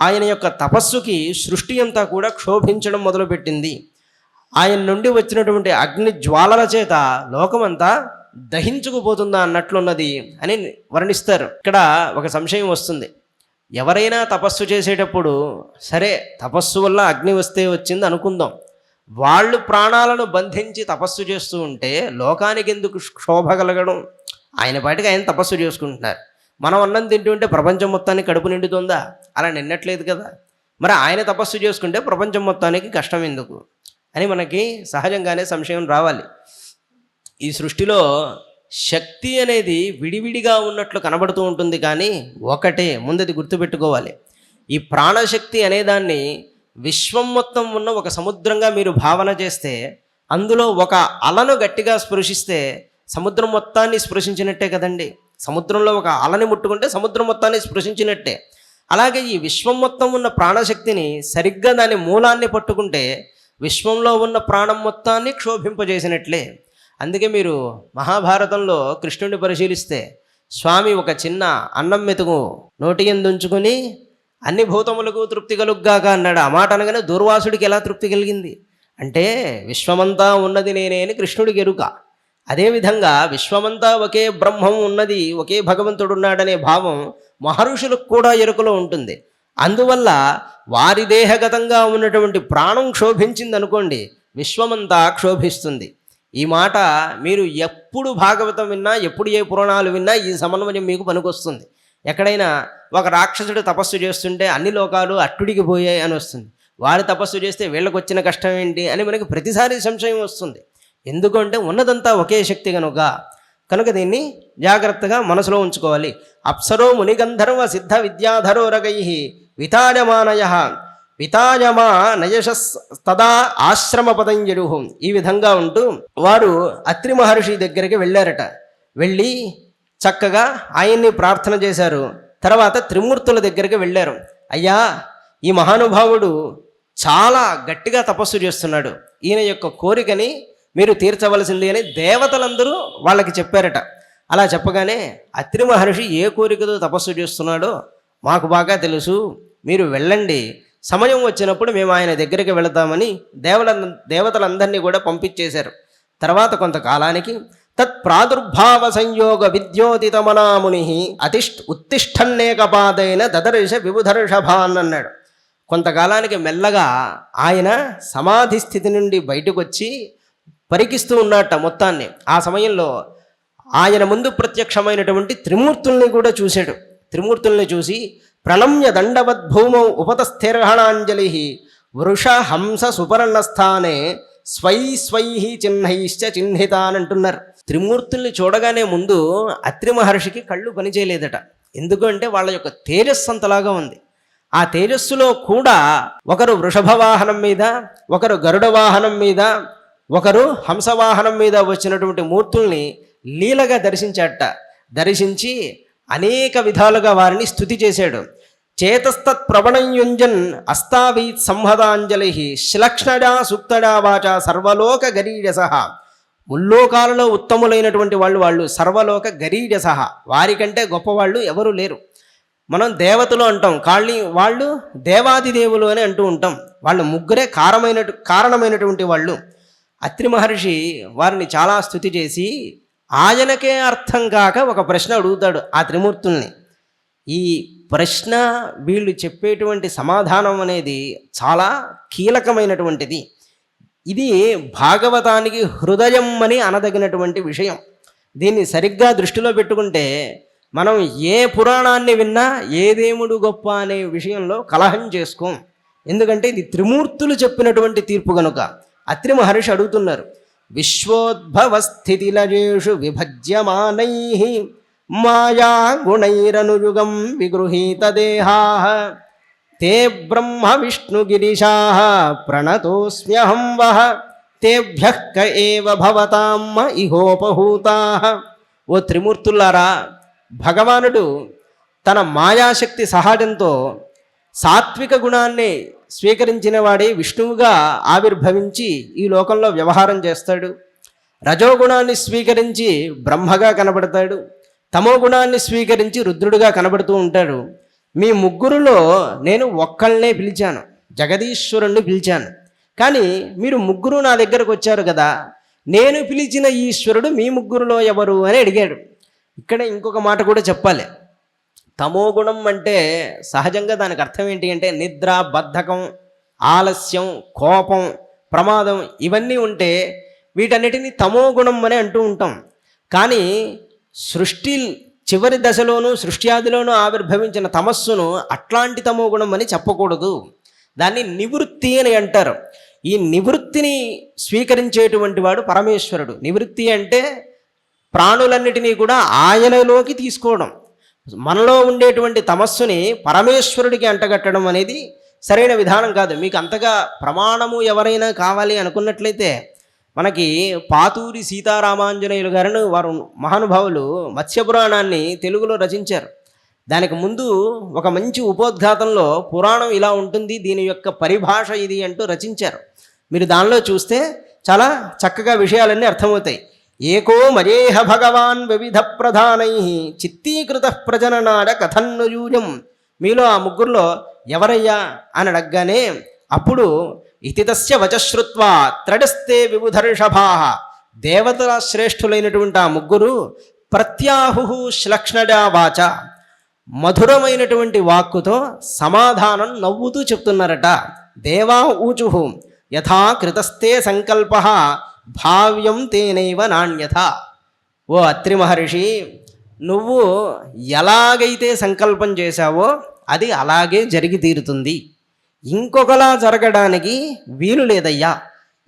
ఆయన యొక్క తపస్సుకి సృష్టి అంతా కూడా క్షోభించడం మొదలుపెట్టింది. ఆయన నుండి వచ్చినటువంటి అగ్ని జ్వాలల చేత లోకమంతా దహించుకుపోతుందా అన్నట్లున్నది అని వర్ణిస్తారు. ఇక్కడ ఒక సంశయం వస్తుంది. ఎవరైనా తపస్సు చేసేటప్పుడు సరే తపస్సు వల్ల అగ్ని వస్తే వచ్చింది అనుకుందాం, వాళ్ళు ప్రాణాలను బంధించి తపస్సు చేస్తూ ఉంటే లోకానికి ఎందుకు క్షోభ కలగడం? ఆయన పాటికి ఆయన తపస్సు చేసుకుంటున్నారు. మనం అన్నం తింటుంటే ప్రపంచం మొత్తానికి కడుపు నిండుతుందా? అలా నిన్నట్లేదు కదా. మరి ఆయన తపస్సు చేసుకుంటే ప్రపంచం మొత్తానికి కష్టం ఎందుకు అని మనకి సహజంగానే సంశయం రావాలి. ఈ సృష్టిలో శక్తి అనేది విడివిడిగా ఉన్నట్లు కనబడుతూ ఉంటుంది, కానీ ఒకటే, ముందది గుర్తుపెట్టుకోవాలి. ఈ ప్రాణశక్తి అనేదాన్ని విశ్వం మొత్తం ఉన్న ఒక సముద్రంగా మీరు భావన చేస్తే, అందులో ఒక అలను గట్టిగా స్పృశిస్తే సముద్రం మొత్తాన్ని స్పృశించినట్టే కదండి. సముద్రంలో ఒక అలని ముట్టుకుంటే సముద్రం మొత్తాన్ని స్పృశించినట్టే. అలాగే ఈ విశ్వం మొత్తం ఉన్న ప్రాణశక్తిని సరిగ్గా దాని మూలాన్ని పట్టుకుంటే విశ్వంలో ఉన్న ప్రాణం మొత్తాన్ని క్షోభింపజేసినట్లే. అందుకే మీరు మహాభారతంలో కృష్ణుడిని పరిశీలిస్తే స్వామి ఒక చిన్న అన్నం మెతుకు నోటి యందు ఉంచుకొని అన్ని భూతములకు తృప్తి కలుగ్గాక అన్నాడు. ఆ మాట అనగానే దూర్వాసుడికి ఎలా తృప్తి కలిగింది అంటే విశ్వమంతా ఉన్నది నేనే అని కృష్ణుడికి ఎరుక. అదేవిధంగా విశ్వమంతా ఒకే బ్రహ్మం ఉన్నది, ఒకే భగవంతుడు ఉన్నాడనే భావం మహర్షులకు కూడా ఎరుకలో ఉంటుంది. అందువల్ల వారి దేహగతంగా ఉన్నటువంటి ప్రాణం క్షోభించింది అనుకోండి, విశ్వమంతా క్షోభిస్తుంది. ఈ మాట మీరు ఎప్పుడు భాగవతం విన్నా, ఎప్పుడు ఏ పురాణాలు విన్నా ఈ సమన్వయం మీకు పనికొస్తుంది. ఎక్కడైనా ఒక రాక్షసుడు తపస్సు చేస్తుంటే అన్ని లోకాలు అట్టుడికి పోయాయి అని వస్తుంది. వాడు తపస్సు చేస్తే వీళ్ళకి వచ్చిన కష్టం ఏంటి అని మనకి ప్రతిసారి సంశయం వస్తుంది. ఎందుకంటే ఉన్నదంతా ఒకే శక్తి కనుక దీన్ని జాగ్రత్తగా మనసులో ఉంచుకోవాలి. అప్సరో మునిగంధర్వ సిద్ధ విద్యాధరోరగై వితాయమానయశస్తదా ఆశ్రమ పతంజరు. ఈ విధంగా ఉంటూ వారు అత్రి మహర్షి దగ్గరికి వెళ్ళారట. వెళ్ళి చక్కగా ఆయన్ని ప్రార్థన చేశారు. తర్వాత త్రిమూర్తుల దగ్గరికి వెళ్ళారు. అయ్యా, ఈ మహానుభావుడు చాలా గట్టిగా తపస్సు చేస్తున్నాడు, ఈయన యొక్క కోరికని మీరు తీర్చవలసింది అని దేవతలందరూ వాళ్ళకి చెప్పారట. అలా చెప్పగానే అత్రి మహర్షి ఏ కోరికతో తపస్సు చేస్తున్నాడో మాకు బాగా తెలుసు, మీరు వెళ్ళండి, సమయం వచ్చినప్పుడు మేము ఆయన దగ్గరికి వెళతామని దేవతలందరినీ కూడా పంపించేశారు. తర్వాత కొంతకాలానికి తత్ప్రాదుర్భావ సంయోగ విద్యోతితమనాముని ఉత్తిష్టన్నేకపాదైన దదర్శ విబుధర్షభాన్ అన్నాడు. కొంతకాలానికి మెల్లగా ఆయన సమాధి స్థితి నుండి బయటకు వచ్చి పరికిస్తూ ఉన్నట్ట మొత్తాన్ని. ఆ సమయంలో ఆయన ముందు ప్రత్యక్షమైనటువంటి త్రిమూర్తుల్ని కూడా చూశాడు. త్రిమూర్తుల్ని చూసి ప్రణమ్య దండవద్భూమౌ ఉపతస్థిర్హణాంజలి వృష హంస సుపర్ణస్థానే స్వై చిహ్నైశ్చ చిహ్నితాన్ అంటున్నారు. త్రిమూర్తుల్ని చూడగానే ముందు అత్రి మహర్షికి కళ్ళు పనిచేయలేదట. ఎందుకంటే వాళ్ళ యొక్క తేజస్సు అంతలాగా ఉంది. ఆ తేజస్సులో కూడా ఒకరు వృషభ వాహనం మీద, ఒకరు గరుడ వాహనం మీద, ఒకరు హంసవాహనం మీద వచ్చినటువంటి మూర్తుల్ని లీలగా దర్శించాట. దర్శించి అనేక విధాలుగా వారిని స్తుతి చేశాడు. చేతస్తత్ ప్రవణయుంజన్ అస్తావీత్ సంహదాంజలి శ్లక్ష్ణడా సుప్తడా వాచ సర్వలోక గరీజస. ముల్లోకాలలో ఉత్తములైనటువంటి వాళ్ళు సర్వలోక గరీజస. వారికంటే గొప్పవాళ్ళు ఎవరు లేరు. మనం దేవతలు అంటాం, వాళ్ళు దేవాదిదేవులు అని అంటూ ఉంటాం. వాళ్ళు ముగ్గురే కారణమైనటువంటి వాళ్ళు. అత్రి మహర్షి వారిని చాలా స్తుతి చేసి ఆయనకే అర్థం కాక ఒక ప్రశ్న అడుగుతాడు ఆ త్రిమూర్తుల్ని. ఈ ప్రశ్న వీళ్ళు చెప్పేటువంటి సమాధానం అనేది చాలా కీలకమైనటువంటిది. ఇది భాగవతానికి హృదయం అని అనదగినటువంటి విషయం. దీన్ని సరిగ్గా దృష్టిలో పెట్టుకుంటే మనం ఏ పురాణాన్ని విన్నా ఏ దేవుడు గొప్ప అనే విషయంలో కలహం చేసుకోం. ఎందుకంటే ఇది త్రిమూర్తులు చెప్పినటువంటి తీర్పు కనుక. అత్రి మహర్షి అడుగుతున్నారు, విశ్వోద్భవ స్థితిలజేషు విభజ్యమానై మాయా గుణైరనుయుగం విగృహీత దేహా తే బ్రహ్మ విష్ణు గిరిశా ప్రణతోస్మ్యహం వః తేభ్యః క ఏవ భవతాం ఇహోపహూతా. ఓ త్రిమూర్తులారా, భగవానుడు తన మాయాశక్తి సహాయంతో సాత్విక గుణాన్ని స్వీకరించిన వాడే విష్ణువుగా ఆవిర్భవించి ఈ లోకంలో వ్యవహారం చేస్తాడు. రజోగుణాన్ని స్వీకరించి బ్రహ్మగా కనబడతాడు. తమో గుణాన్ని స్వీకరించి రుద్రుడుగా కనబడుతూ ఉంటాడు. మీ ముగ్గురులో నేను ఒక్కళ్ళనే పిలిచాను, జగదీశ్వరుణ్ణి పిలిచాను. కానీ మీరు ముగ్గురు నా దగ్గరకు వచ్చారు కదా, నేను పిలిచిన ఈశ్వరుడు మీ ముగ్గురులో ఎవరు అని అడిగాడు. ఇక్కడ ఇంకొక మాట కూడా చెప్పాలి. తమోగుణం అంటే సహజంగా దానికి అర్థం ఏంటి అంటే నిద్ర, బద్ధకం, ఆలస్యం, కోపం, ప్రమాదం ఇవన్నీ ఉంటే వీటన్నిటిని తమోగుణం అని అంటూ ఉంటాం. కానీ సృష్టి చివరి దశలోనూ సృష్ట్యాదిలోనూ ఆవిర్భవించిన తమస్సును అట్లాంటి తమోగుణం అని చెప్పకూడదు. దాన్ని నివృత్తి అని అంటారు. ఈ నివృత్తిని స్వీకరించేటువంటి వాడు పరమేశ్వరుడు. నివృత్తి అంటే ప్రాణులన్నిటినీ కూడా ఆయనలోకి తీసుకోవడం. మనలో ఉండేటువంటి తమస్సుని పరమేశ్వరుడికి అంటగట్టడం అనేది సరైన విధానం కాదు. మీకు అంతగా ప్రమాణము ఎవరైనా కావాలి అనుకున్నట్లయితే మనకి పాతూరి సీతారామాంజనేయులు గారిని వారు మహానుభావులు మత్స్యపురాణాన్ని తెలుగులో రచించారు. దానికి ముందు ఒక మంచి ఉపోద్ఘాతంలో పురాణం ఇలా ఉంటుంది, దీని యొక్క పరిభాష ఇది అంటూ రచించారు. మీరు దానిలో చూస్తే చాలా చక్కగా విషయాలన్నీ అర్థమవుతాయి. ఏకో మరేహ భగవాన్ వివిధ ప్రధానై చిత్తీకృత ప్రజననాడ కథన్నుయూజం. మీలో ఆ ముగ్గురులో ఎవరయ్యా అని అడగగానే అప్పుడు ఇతితస్య వచశ్రుత్వా త్రడస్తే విబుధర్షభా, దేవతల శ్రేష్ఠులైనటువంటి ఆ ముగ్గురు ప్రత్యాహు శ్లక్ష్ణడా వాచ, మధురమైనటువంటి వాక్కుతో సమాధానం నవ్వుతూ చెప్తున్నారట. దేవా ఊచుహు యథా కృతస్తే సంకల్ప భావ్యం తేనైవ నాణ్యత. ఓ అత్రి మహర్షి, నువ్వు ఎలాగైతే సంకల్పం చేశావో అది అలాగే జరిగి తీరుతుంది, ఇంకొకలా జరగడానికి వీలు లేదయ్యా.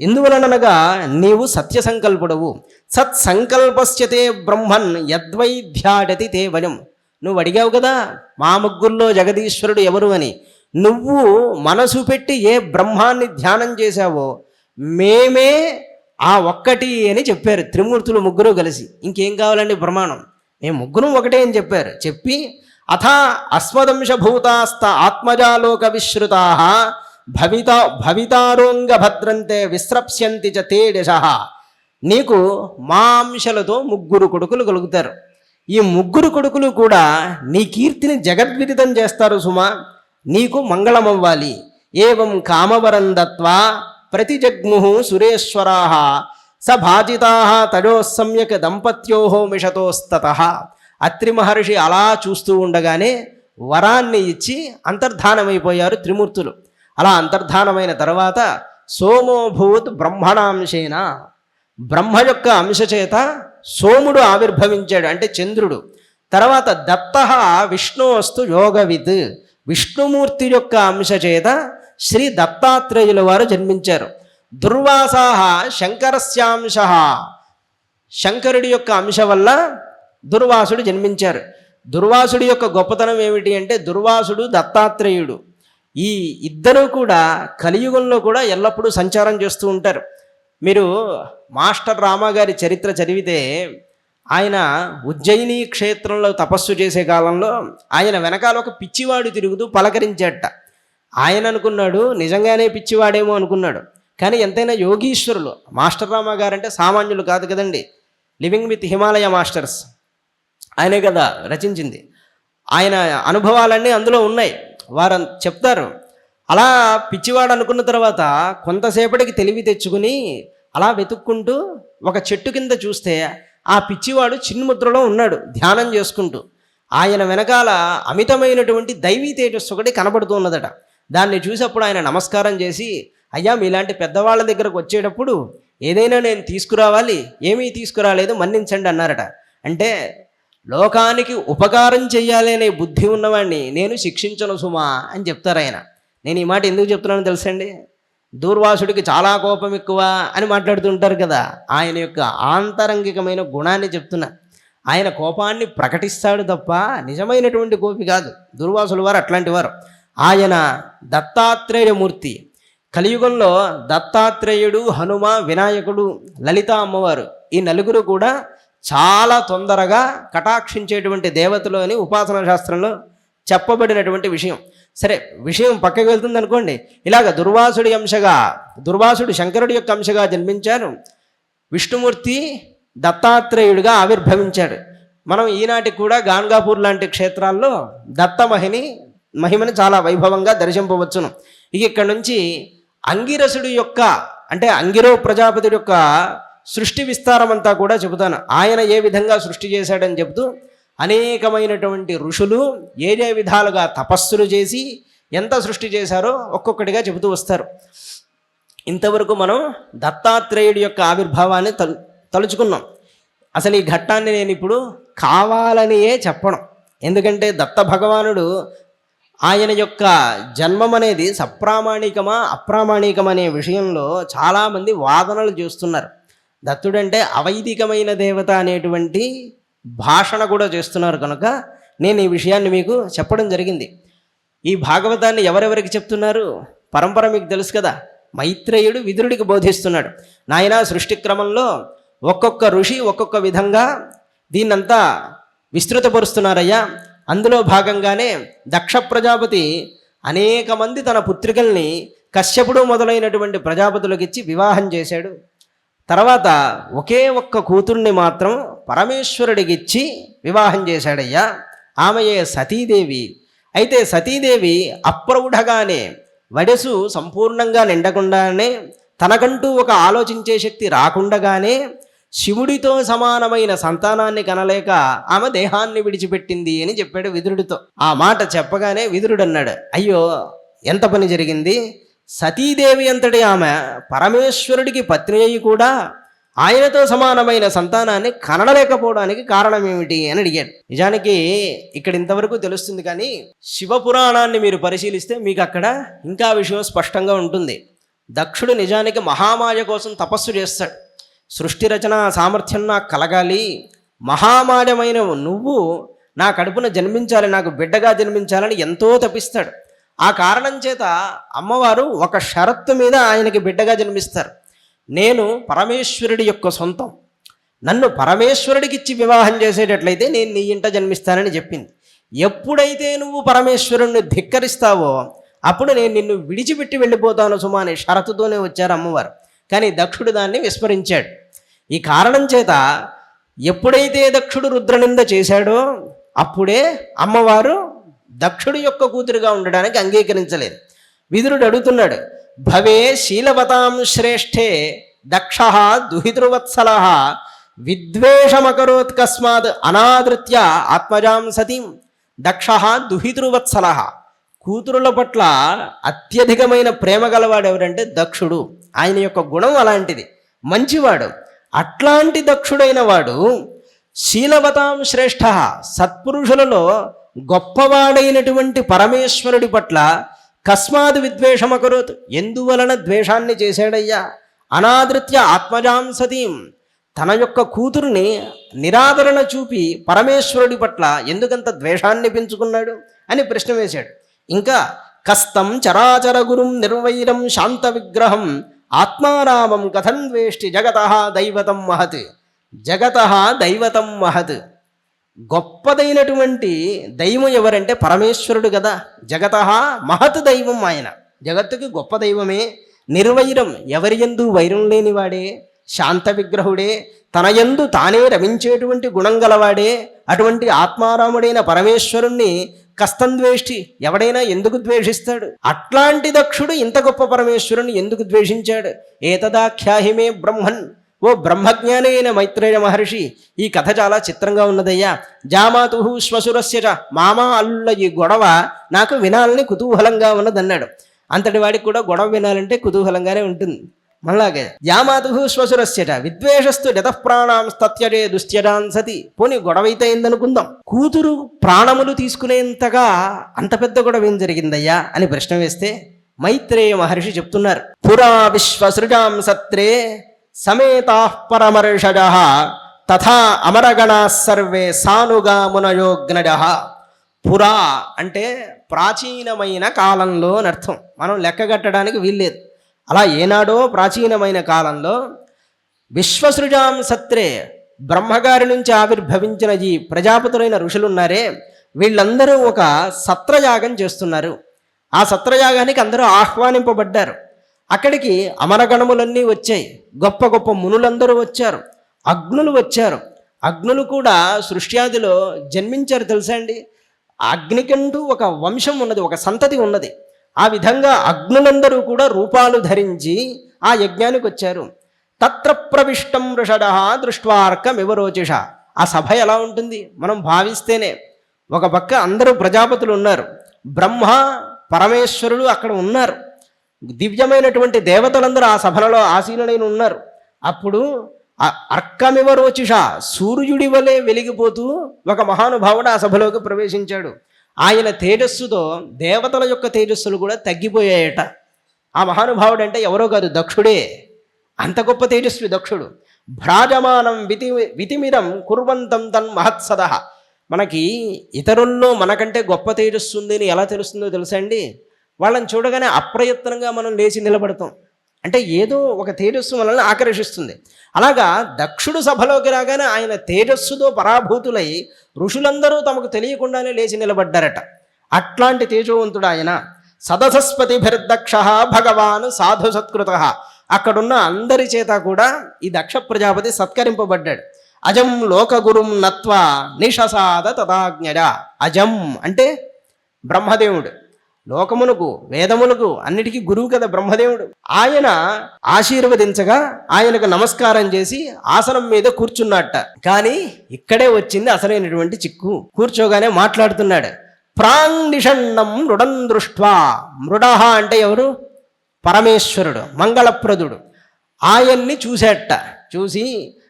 ఎందువలనగా నీవు సత్య సంకల్పుడవు. సత్సంకల్పస్యతే బ్రహ్మన్ యద్వైధ్యాడతి తే వయం. నువ్వు అడిగావు కదా మా ముగ్గురులో జగదీశ్వరుడు ఎవరు అని. నువ్వు మనసు పెట్టి ఏ బ్రహ్మాన్ని ధ్యానం చేశావో మేమే ఆ ఒక్కటి అని చెప్పారు త్రిమూర్తులు ముగ్గురు కలిసి. ఇంకేం కావాలండి ప్రమాణం? మేము ముగ్గురు ఒకటే అని చెప్పారు. చెప్పి అథ అస్మదంశభూతాస్త ఆత్మజాలోక విశ్రుతా భవితారోంగ భద్రంతే విస్రప్స్యంతి చ తే దశః. నీకు మా అంశలతో ముగ్గురు కొడుకులు కలుగుతారు. ఈ ముగ్గురు కొడుకులు కూడా నీ కీర్తిని జగద్విదితం చేస్తారు సుమా. నీకు మంగళమవ్వాలి. ఏవం కామవరం దత్వా ప్రతిజగ్ముః సురేశ్వరాః స భాజితాః తజోసమ్యక్ దంపత్యోః మిషతోస్తతః. అత్రి మహర్షి అలా చూస్తూ ఉండగానే వరాన్ని ఇచ్చి అంతర్ధానమైపోయారు త్రిమూర్తులు. అలా అంతర్ధానమైన తర్వాత సోమోభూత్ బ్రహ్మణాంశేన, బ్రహ్మ యొక్క అంశ చేత సోముడు ఆవిర్భవించాడు, అంటే చంద్రుడు. తర్వాత దత్త విష్ణువస్తు యోగవిత్, విష్ణుమూర్తి యొక్క అంశ చేత శ్రీ దత్తాత్రేయుల వారు జన్మించారు. దుర్వాసాహ శంకరస్యాంశ, శంకరుడి యొక్క అంశ వల్ల దుర్వాసుడు జన్మించారు. దుర్వాసుడి యొక్క గొప్పతనం ఏమిటి అంటే దుర్వాసుడు దత్తాత్రేయుడు ఈ ఇద్దరూ కూడా కలియుగంలో కూడా ఎల్లప్పుడూ సంచారం చేస్తూ ఉంటారు. మీరు మాస్టర్ రామగారి చరిత్ర చదివితే ఆయన ఉజ్జయిని క్షేత్రంలో తపస్సు చేసే కాలంలో ఆయన వెనకాల ఒక పిచ్చివాడు తిరుగుతూ పలకరించాట. ఆయన అనుకున్నాడు నిజంగానే పిచ్చివాడేమో అనుకున్నాడు. కానీ ఎంతైనా యోగీశ్వరులు. మాస్టర్ రామ గారు అంటే సామాన్యులు కాదు కదండి. లివింగ్ విత్ హిమాలయ మాస్టర్స్ ఆయనే కదా రచించింది. ఆయన అనుభవాలన్నీ అందులో ఉన్నాయి. వారు చెప్తారు. అలా పిచ్చివాడు అనుకున్న తర్వాత కొంతసేపటికి తెలివి తెచ్చుకుని అలా వెతుక్కుంటూ ఒక చెట్టు కింద చూస్తే ఆ పిచ్చివాడు చిన్ముద్రలో ఉన్నాడు ధ్యానం చేసుకుంటూ. ఆయన వెనకాల అమితమైనటువంటి దైవీ తేజస్సు ఒకటి కనబడుతూ ఉన్నదట. దాన్ని చూసినప్పుడు ఆయన నమస్కారం చేసి, అయ్యా మీలాంటి పెద్దవాళ్ళ దగ్గరకు వచ్చేటప్పుడు ఏదైనా నేను తీసుకురావాలి, ఏమీ తీసుకురాలేదు మన్నించండి అన్నారట. అంటే లోకానికి ఉపకారం చెయ్యాలి అనే బుద్ధి ఉన్నవాడిని నేను శిక్షించను సుమా అని చెప్తారు ఆయన. నేను ఈ మాట ఎందుకు చెప్తున్నానో తెలుసండి, దూర్వాసుడికి చాలా కోపం ఎక్కువ అని మాట్లాడుతుంటారు కదా, ఆయన యొక్క ఆంతరంగికమైన గుణాన్ని చెప్తున్నా. ఆయన కోపాన్ని ప్రకటిస్తాడు తప్ప నిజమైనటువంటి కోపి కాదు. దుర్వాసుల వారు అట్లాంటి వారు. ఆయన దత్తాత్రేయమూర్తి. కలియుగంలో దత్తాత్రేయుడు, హనుమ, వినాయకుడు, లలిత అమ్మవారు ఈ నలుగురు కూడా చాలా తొందరగా కటాక్షించేటువంటి దేవతలు అని ఉపాసనా శాస్త్రంలో చెప్పబడినటువంటి విషయం. సరే, విషయం పక్కకి వెళ్తుంది అనుకోండి. ఇలాగ దుర్వాసుడి అంశగా, దుర్వాసుడు శంకరుడి యొక్క అంశగా జన్మించారు. విష్ణుమూర్తి దత్తాత్రేయుడిగా ఆవిర్భవించాడు. మనం ఈనాటికి కూడా గాన్గాపూర్ లాంటి క్షేత్రాల్లో దత్తమహిని మహిమని చాలా వైభవంగా దర్శింపవచ్చును. ఇక ఇక్కడ నుంచి అంగిరసుడు యొక్క అంటే అంగిరో ప్రజాపతి యొక్క సృష్టి విస్తారం అంతా కూడా చెబుతాను. ఆయన ఏ విధంగా సృష్టి చేశాడని చెబుతూ అనేకమైనటువంటి ఋషులు ఏ విధాలుగా తపస్సులు చేసి ఎంత సృష్టి చేశారో ఒక్కొక్కటిగా చెబుతూ వస్తారు. ఇంతవరకు మనం దత్తాత్రేయుడి యొక్క ఆవిర్భావాన్ని తలుచుకున్నాం. అసలు ఈ ఘట్టాన్ని నేను ఇప్పుడు కావాలనియే చెప్పడం, ఎందుకంటే దత్త భగవానుడు ఆయన యొక్క జన్మం అనేది సప్రామాణికమా అప్రామాణికమా అనే విషయంలో చాలామంది వాదనలు చేస్తున్నారు. దత్తుడంటే అవైదికమైన దేవత అనేటువంటి భాషణ కూడా చేస్తున్నారు. కనుక నేను ఈ విషయాన్ని మీకు చెప్పడం జరిగింది. ఈ భాగవతాన్ని ఎవరెవరికి చెప్తున్నారు? పరంపర మీకు తెలుసు కదా. మైత్రేయుడు విదురుడికి బోధిస్తున్నాడు. నాయన సృష్టి క్రమంలో ఒక్కొక్క ఋషి ఒక్కొక్క విధంగా దీన్నంతా విస్తృతపరుస్తున్నారయ్యా. అందులో భాగంగానే దక్ష ప్రజాపతి అనేక మంది తన పుత్రికల్ని కశ్యపుడు మొదలైనటువంటి ప్రజాపతులకు ఇచ్చి వివాహం చేశాడు. తర్వాత ఒకే ఒక్క కూతుర్ని మాత్రం పరమేశ్వరుడికి ఇచ్చి వివాహం చేశాడయ్యా. ఆమెయే సతీదేవి. అయితే సతీదేవి అప్రౌఢగానే వయసు సంపూర్ణంగా నిండకుండానే తనకంటూ ఒక ఆలోచించే శక్తి రాకుండగానే శివుడితో సమానమైన సంతానాన్ని కనలేక ఆమె దేహాన్ని విడిచిపెట్టింది అని చెప్పాడు విదురుడితో. ఆ మాట చెప్పగానే విదురుడు అన్నాడు, అయ్యో ఎంత పని జరిగింది. సతీదేవి అంతటి ఆమె పరమేశ్వరుడికి పత్ని అయి కూడా ఆయనతో సమానమైన సంతానాన్ని కనడలేకపోవడానికి కారణం ఏమిటి అని అడిగాడు. నిజానికి ఇక్కడ ఇంతవరకు తెలుస్తుంది, కానీ శివపురాణాన్ని మీరు పరిశీలిస్తే మీకు అక్కడ ఇంకా విషయం స్పష్టంగా ఉంటుంది. దక్షుడు నిజానికి మహామాయ కోసం తపస్సు చేస్తాడు. సృష్టి రచన సామర్థ్యం నాకు కలగాలి, మహామాయమైన నువ్వు నా కడుపున జన్మించాలి, నాకు బిడ్డగా జన్మించాలని ఎంతో తపిస్తాడు. ఆ కారణం చేత అమ్మవారు ఒక షరత్తు మీద ఆయనకి బిడ్డగా జన్మిస్తారు. నేను పరమేశ్వరుడి యొక్క సొంతం, నన్ను పరమేశ్వరుడికి ఇచ్చి వివాహం చేసేటట్లయితే నేను నీ ఇంట జన్మిస్తానని చెప్పింది. ఎప్పుడైతే నువ్వు పరమేశ్వరుణ్ణి ధిక్కరిస్తావో అప్పుడు నేను నిన్ను విడిచిపెట్టి వెళ్ళిపోతాను సుమా అనే షరతుతోనే వచ్చారు అమ్మవారు. కానీ దక్షుడు దాన్ని విస్మరించాడు. ఈ కారణం చేత ఎప్పుడైతే దక్షుడు రుద్రనింద చేశాడో అప్పుడే అమ్మవారు దక్షుడి యొక్క కూతురుగా ఉండడానికి అంగీకరించలేదు. విదురుడు అడుగుతున్నాడు, భవే శీలవతాం శ్రేష్ఠే దక్ష దుహితృవత్సల విద్వేషమకరోత్కస్మాత్ అనాదృత్య ఆత్మజాం సతీం. దక్ష దుహితృవత్సల, కూతురుల పట్ల అత్యధికమైన ప్రేమ గలవాడు ఎవరంటే దక్షుడు. ఆయన యొక్క గుణం అలాంటిది, మంచివాడు. అట్లాంటి దక్షుడైన వాడు శీలవతాం శ్రేష్ఠ, సత్పురుషులలో గొప్పవాడైనటువంటి పరమేశ్వరుడి పట్ల కస్మాత్ విద్వేషమకరోత్, ఎందువలన ద్వేషాన్ని చేశాడయ్యా. అనాదృత్య ఆత్మజాం సతీం, తన యొక్క కూతుర్ని నిరాదరణ చూపి పరమేశ్వరుడి పట్ల ఎందుకంత ద్వేషాన్ని పెంచుకున్నాడు అని ప్రశ్న వేశాడు. ఇంకా కస్తం చరాచర గురుం నిర్వైరం శాంత విగ్రహం ఆత్మారామం కథం ద్వేష్టి జగత దైవతం మహత్. జగత దైవతం మహత్, గొప్పదైనటువంటి దైవం ఎవరంటే పరమేశ్వరుడు కదా. జగత మహత్ దైవం ఆయన, జగత్తుకి గొప్ప దైవమే. నిర్వైరం, ఎవరి యందు వైరం లేనివాడే. శాంత విగ్రహుడే, తన యందు తానే రమించేటువంటి గుణం గలవాడే. అటువంటి ఆత్మారాముడైన పరమేశ్వరుణ్ణి కస్తం ద్వేష్టి, ఎవడైనా ఎందుకు ద్వేషిస్తాడు? అట్లాంటి దక్షుడు ఇంత గొప్ప పరమేశ్వరుని ఎందుకు ద్వేషించాడు? ఏతదాఖ్యాహిమే బ్రహ్మన్, ఓ బ్రహ్మజ్ఞాని అయిన మైత్రేయ మహర్షి, ఈ కథ చాలా చిత్రంగా ఉన్నదయ్యా. జామాతు శ్వశురస్య చ, మామా అల్లుల ఈ గొడవ నాకు వినాలని కుతూహలంగా ఉన్నదన్నాడు. అంతటి వాడికి కూడా గొడవ వినాలంటే కుతూహలంగానే ఉంటుంది. మళ్ళాగే జామాతు శ్వశురస్య చ విద్వేషస్తు జతఃప్రాణాం స్తత్యజే దుస్త్యజాన్ సతి. పోనీ గొడవ అయితే అయిందనుకుందాం, కూతురు ప్రాణములు తీసుకునేంతగా అంత పెద్ద గొడవ ఏం జరిగిందయ్యా అని ప్రశ్న వేస్తే మైత్రేయ మహర్షి చెప్తున్నారు, పురా విశ్వసృజాం సత్రే సమేతా పరమర్షజ తథా అమరగణా సర్వే సానుగా మునయోగ్నజ. పురా అంటే ప్రాచీనమైన కాలంలో అని అర్థం, మనం లెక్కగట్టడానికి వీల్లేదు. అలా ఏనాడో ప్రాచీనమైన కాలంలో విశ్వసృజాం సత్రే, బ్రహ్మగారి నుంచి ఆవిర్భవించిన ఈ ప్రజాపతులైన ఋషులున్నారే, వీళ్ళందరూ ఒక సత్రయాగం చేస్తున్నారు. ఆ సత్రయాగానికి అందరూ ఆహ్వానింపబడ్డారు. అక్కడికి అమరగణములన్నీ వచ్చాయి, గొప్ప గొప్ప మునులందరూ వచ్చారు, అగ్నులు వచ్చారు. అగ్నులు కూడా సృష్ట్యాదిలో జన్మించారు తెలుసా అండి. అగ్నికంటూ ఒక వంశం ఉన్నది, ఒక సంతతి ఉన్నది. ఆ విధంగా అగ్నులందరూ కూడా రూపాలు ధరించి ఆ యజ్ఞానికి వచ్చారు. తత్ర ప్రవిష్టం వృషడ దృష్ట్వార్కమివరోచిష. ఆ సభ ఎలా ఉంటుంది మనం భావిస్తేనే, ఒక పక్క అందరూ ప్రజాపతులు ఉన్నారు, బ్రహ్మ పరమేశ్వరుడు అక్కడ ఉన్నారు, దివ్యమైనటువంటి దేవతలందరూ ఆ సభలలో ఆసీనులైన ఉన్నారు. అప్పుడు అర్కమివ రోచిష, సూర్యుడి వలె వెలిగిపోతూ ఒక మహానుభావుడు ఆ సభలోకి ప్రవేశించాడు. ఆయన తేజస్సుతో దేవతల యొక్క తేజస్సులు కూడా తగ్గిపోయాయట. ఆ మహానుభావుడు అంటే ఎవరో కాదు, దక్షుడే. అంత గొప్ప తేజస్వి దక్షుడు. భ్రాజమానం వితిమిరం కుర్వంతం తన్ మహత్సద. మనకి ఇతరుల్లో మనకంటే గొప్ప తేజస్సు ఉందని ఎలా తెలుస్తుందో తెలుసా అండి? వాళ్ళని చూడగానే అప్రయత్నంగా మనం లేచి నిలబడతాం. అంటే ఏదో ఒక తేజస్సు మనల్ని ఆకర్షిస్తుంది. అలాగా దక్షుడు సభలోకి రాగానే ఆయన తేజస్సుతో పరాభూతులై ఋషులందరూ తమకు తెలియకుండానే లేచి నిలబడ్డారట. అట్లాంటి తేజోవంతుడు ఆయన. సదసస్పతిభిర్దక్ష భగవాన్ సాధు సత్కృత. అక్కడున్న అందరి చేత కూడా ఈ దక్ష ప్రజాపతి సత్కరింపబడ్డాడు. అజం లోకగురుం నత్వా నిషసాద తదాజ్ఞజ. అజం అంటే బ్రహ్మదేవుడు, లోకమునకు వేదములకు అన్నిటికీ గురువు కదా బ్రహ్మదేవుడు. ఆయన ఆశీర్వదించగా ఆయనకు నమస్కారం చేసి ఆసనం మీద కూర్చున్నట్ట. కానీ ఇక్కడే వచ్చింది అసలైనటువంటి చిక్కు. కూర్చోగానే మాట్లాడుతున్నాడు. ప్రాంగ్ నిషణ్ణం మృడం దృష్ట్వా. మృడ అంటే ఎవరు? పరమేశ్వరుడు, మంగళప్రదుడు. ఆయన్ని చూసేట. చూసి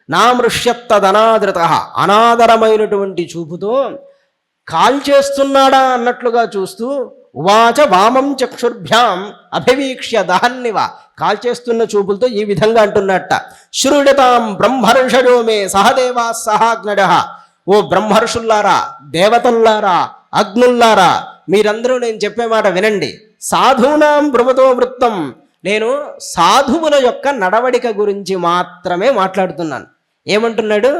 నామృష్యత్తదనాదృత, అనాదరమైనటువంటి చూపుతో కాల్చేస్తున్నాడా అన్నట్లుగా చూస్తూ ఉవాచ వామం చక్షుర్భ్యాం అభివీక్ష్య దహన్నివ. కాల్చేస్తున్న చూపులతో ఈ విధంగా అంటున్నట్ట. శృణుతాం బ్రహ్మర్షజో మే సహదేవా సహాగ్నజ. ఓ బ్రహ్మర్షుల్లారా, దేవతల్లారా, అగ్నుల్లారా, మీరందరూ నేను చెప్పే మాట వినండి. సాధూనాం బ్రహ్మతో వృత్తం. నేను సాధువుల యొక్క నడవడిక గురించి మాత్రమే మాట్లాడుతున్నాను. ఏమంటున్నాడు?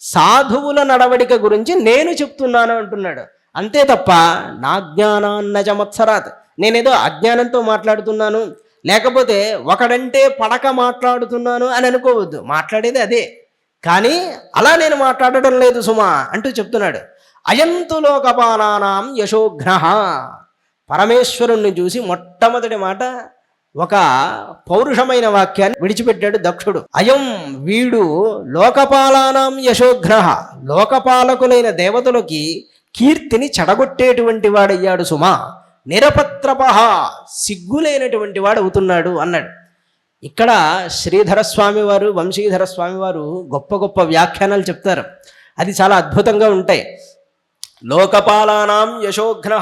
సాధువుల నడవడిక గురించి నేను చెప్తున్నాను అంటున్నాడు. అంతే తప్ప నా జ్ఞానాన్నజ మత్సరాత్, నేనేదో అజ్ఞానంతో మాట్లాడుతున్నాను, లేకపోతే ఒకడంటే పడక మాట్లాడుతున్నాను అని అనుకోవద్దు. మాట్లాడేది అదే, కానీ అలా నేను మాట్లాడడం లేదు సుమా అంటూ చెప్తున్నాడు. అయంతు లోకపాలానాం యశోఘ్న. పరమేశ్వరుణ్ణి చూసి మొట్టమొదటి మాట ఒక పౌరుషమైన వాక్యాన్ని విడిచిపెట్టాడు దక్షుడు. అయం వీడు లోకపాలానాం యశోఘ్న, లోకపాలకులైన దేవతలకి కీర్తిని చెడగొట్టేటువంటి వాడయ్యాడు సుమా. నిరపత్రపహ, సిగ్గులేనటువంటి వాడు అవుతున్నాడు అన్నాడు. ఇక్కడ శ్రీధరస్వామి వారు, వంశీధర స్వామి వారు గొప్ప గొప్ప వ్యాఖ్యానాలు చెప్తారు. అది చాలా అద్భుతంగా ఉంటాయి. లోకపాలానాం యశోఘ్న.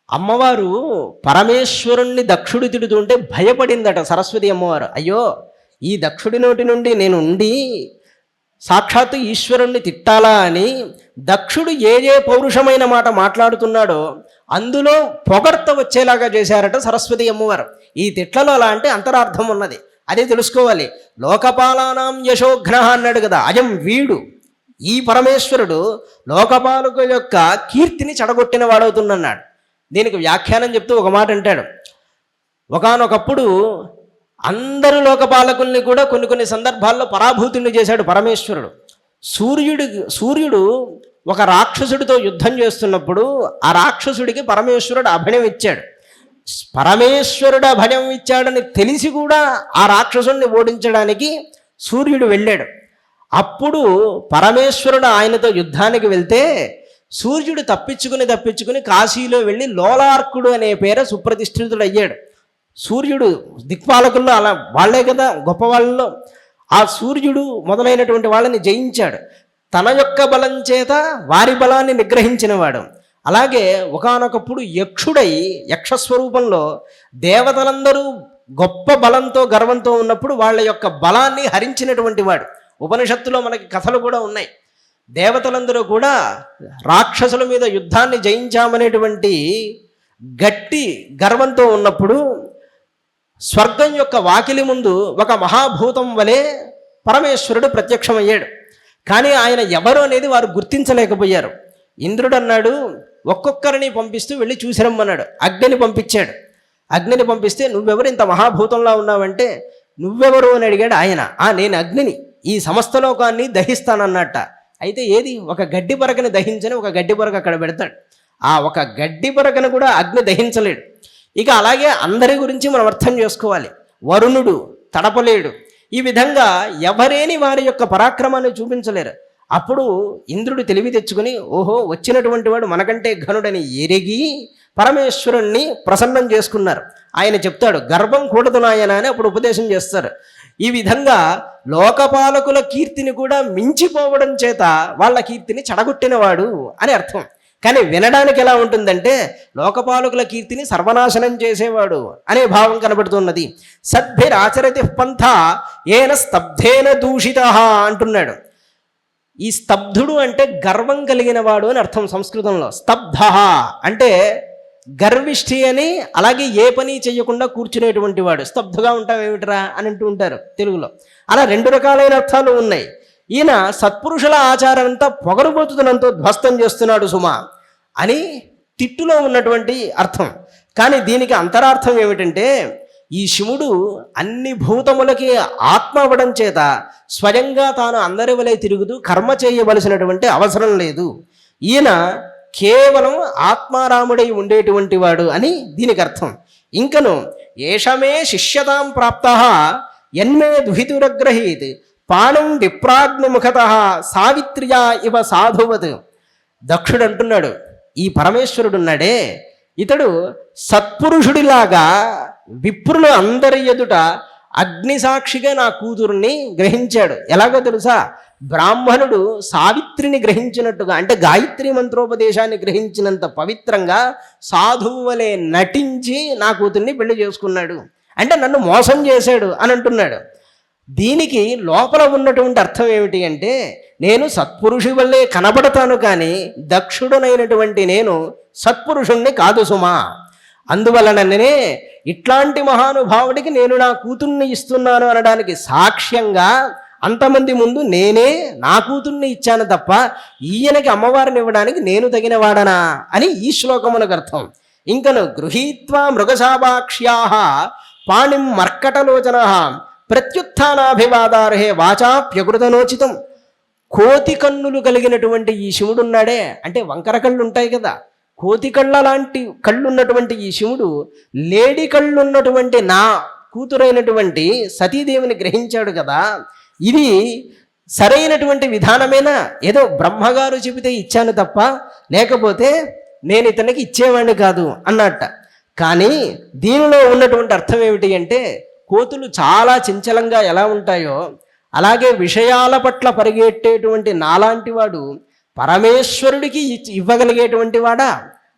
అమ్మవారు పరమేశ్వరుణ్ణి దక్షుడు తిడుతుంటే భయపడిందట సరస్వతి అమ్మవారు. అయ్యో, ఈ దక్షుడి నోటి నుండి నేను ఉండి సాక్షాత్తు ఈశ్వరుణ్ణి తిట్టాలా అని దక్షుడు ఏ పౌరుషమైన మాట మాట్లాడుతున్నాడో అందులో పొగర్త వచ్చేలాగా చేశారట సరస్వతి అమ్మవారు. ఈ తిట్లలో అలా అంటే అంతరార్థం ఉన్నది, అదే తెలుసుకోవాలి. లోకపాలానాం యశోఘ్న అన్నాడు కదా, అయం వీడు, ఈ పరమేశ్వరుడు లోకపాలక యొక్క కీర్తిని చెడగొట్టిన వాడవుతున్నాడు. దీనికి వ్యాఖ్యానం చెప్తూ ఒక మాట అంటాడు. ఒకానొకప్పుడు అందరు లోకపాలకుల్ని కూడా కొన్ని కొన్ని సందర్భాల్లో పరాభూతుల్ని చేశాడు పరమేశ్వరుడు. సూర్యుడు ఒక రాక్షసుడితో యుద్ధం చేస్తున్నప్పుడు ఆ రాక్షసుడికి పరమేశ్వరుడు అభయం ఇచ్చాడు. పరమేశ్వరుడు అభయం ఇచ్చాడని తెలిసి కూడా ఆ రాక్షసుడిని ఓడించడానికి సూర్యుడు వెళ్ళాడు. అప్పుడు పరమేశ్వరుడు ఆయనతో యుద్ధానికి వెళ్తే సూర్యుడు తప్పించుకుని కాశీలో వెళ్ళి లోలార్కుడు అనే పేర సుప్రతిష్ఠితుడు అయ్యాడు. సూర్యుడు దిక్పాలకుల్లో అలా వాళ్లే కదా గొప్పవాళ్ళలో. ఆ సూర్యుడు మొదలైనటువంటి వాళ్ళని జయించాడు. తన యొక్క బలం చేత వారి బలాన్ని నిగ్రహించినవాడు. అలాగే ఒకానొకప్పుడు యక్షుడై యక్షస్వరూపంలో దేవతలందరూ గొప్ప బలంతో గర్వంతో ఉన్నప్పుడు వాళ్ళ యొక్క బలాన్ని హరించినటువంటి వాడు. ఉపనిషత్తులో మనకి కథలు కూడా ఉన్నాయి. దేవతలందరూ కూడా రాక్షసుల మీద యుద్ధాన్ని జయించామనేటువంటి గట్టి గర్వంతో ఉన్నప్పుడు స్వర్గం యొక్క వాకిలి ముందు ఒక మహాభూతం వలె పరమేశ్వరుడు ప్రత్యక్షమయ్యాడు. కానీ ఆయన ఎవరు అనేది వారు గుర్తించలేకపోయారు. ఇంద్రుడు అన్నాడు, ఒక్కొక్కరిని పంపిస్తూ వెళ్ళి చూసిరమ్మన్నాడు. అగ్నిని పంపించాడు. అగ్నిని పంపిస్తే నువ్వెవరు ఇంత మహాభూతంలా ఉన్నావంటే, నువ్వెవరు అని అడిగాడు ఆయన. నేను అగ్నిని, ఈ సమస్త లోకాన్ని దహిస్తానన్నట్ట. అయితే ఏది ఒక గడ్డి పరకని దహించని ఒక గడ్డి పరక అక్కడ పెడతాడు. ఆ ఒక గడ్డి పరకను కూడా అగ్ని దహించలేడు. ఇక అలాగే అందరి గురించి మనం అర్థం చేసుకోవాలి. వరుణుడు తడపలేడు. ఈ విధంగా ఎవరేని వారి యొక్క పరాక్రమాన్ని చూపించలేరు. అప్పుడు ఇంద్రుడు తెలివి తెచ్చుకుని ఓహో వచ్చినటువంటి వాడు మనకంటే ఘనుడని ఎరిగి పరమేశ్వరుణ్ణి ప్రసన్నం చేసుకున్నారు. ఆయన చెప్తాడు గర్భం కూడదు నాయన అని అప్పుడు ఉపదేశం చేస్తారు. ఈ విధంగా లోకపాలకుల కీర్తిని కూడా మించిపోవడం చేత వాళ్ళ కీర్తిని చెడగొట్టినవాడు అని అర్థం. కానీ వినడానికి ఎలా ఉంటుందంటే లోకపాలకుల కీర్తిని సర్వనాశనం చేసేవాడు అనే భావం కనబడుతున్నది. సద్భిరాచరతి పంథ ఏన స్తబ్ధేన దూషిత అంటున్నాడు. ఈ స్తబ్ధుడు అంటే గర్వం కలిగిన వాడు అని అర్థం సంస్కృతంలో. స్తబ్ధ అంటే గర్విష్ఠి అని, అలాగే ఏ పని చేయకుండా కూర్చునేటువంటి వాడు. స్తబ్ధుగా ఉంటావేమిట్రా అని అంటూ ఉంటారు తెలుగులో. అలా రెండు రకాలైన అర్థాలు ఉన్నాయి. ఈయన సత్పురుషుల ఆచారం అంతా పొగరుబోతుతనంతో ధ్వస్తం చేస్తున్నాడు సుమా అని తిట్టులో ఉన్నటువంటి అర్థం. కానీ దీనికి అంతరార్థం ఏమిటంటే ఈ శివుడు అన్ని భూతములకి ఆత్మ అవ్వడం చేత స్వయంగా తాను అందరి వలె తిరుగుతూ కర్మ చేయవలసినటువంటి అవసరం లేదు. ఈయన కేవలం ఆత్మారాముడై ఉండేటువంటి వాడు అని దీనికి అర్థం. ఇంకను ఏషమే శిష్యతాం ప్రాప్త యన్మే దుహితురగ్రహీత్ పాణం విప్రాగ్నిముఖత సావిత్ర్యా ఇవ సాధువత్. దక్షుడు అంటున్నాడు ఈ పరమేశ్వరుడు ఉన్నాడే ఇతడు సత్పురుషుడిలాగా విప్రులు అందరి ఎదుట అగ్నిసాక్షిగా నా కూతురుని గ్రహించాడు. ఎలాగో తెలుసా? బ్రాహ్మణుడు సావిత్రిని గ్రహించినట్టుగా, అంటే గాయత్రి మంత్రోపదేశాన్ని గ్రహించినంత పవిత్రంగా సాధువు వలె నటించి నా కూతుర్ని పెళ్లి చేసుకున్నాడు. అంటే నన్ను మోసం చేశాడు అని అంటున్నాడు. దీనికి లోపల ఉన్నటువంటి అర్థం ఏమిటి అంటే నేను సత్పురుషి వల్లే కనబడతాను, కానీ దక్షుడనైనటువంటి నేను సత్పురుషుణ్ణి కాదు సుమా. అందువలననే ఇట్లాంటి మహానుభావుడికి నేను నా కూతుర్ని ఇస్తున్నాను అనడానికి సాక్ష్యంగా అంతమంది ముందు నేనే నా కూతుర్ని ఇచ్చాను తప్ప ఈయనకి అమ్మవారిని ఇవ్వడానికి నేను తగినవాడనా అని ఈ శ్లోకమునకు అర్థం. ఇంకను గృహీత్వా మృగశాపాక్ష్యా పాణిం మర్కటలోచన ప్రత్యుత్థానాభివాదార్హే వాచాప్యకృతనోచితం. కోతి కన్నులు కలిగినటువంటి ఈ శివుడున్నాడే, అంటే వంకర కళ్ళు ఉంటాయి కదా, కోతి కళ్ళ లాంటి కళ్ళు ఉన్నటువంటి ఈ శివుడు లేడి కళ్ళు ఉన్నటువంటి నా కూతురైనటువంటి సతీదేవిని గ్రహించాడు కదా. ఇది సరైనటువంటి విధానమేనా? ఏదో బ్రహ్మగారు చెబితే ఇచ్చాను తప్ప లేకపోతే నేను ఇతనికి ఇచ్చేవాడిని కాదు అన్నట్ట. కానీ దీనిలో ఉన్నటువంటి అర్థం ఏమిటి అంటే కోతులు చాలా చంచలంగా ఎలా ఉంటాయో అలాగే విషయాల పట్ల పరిగెట్టేటువంటి నాలాంటి వాడు పరమేశ్వరుడికి ఇవ్వగలిగేటువంటి వాడా?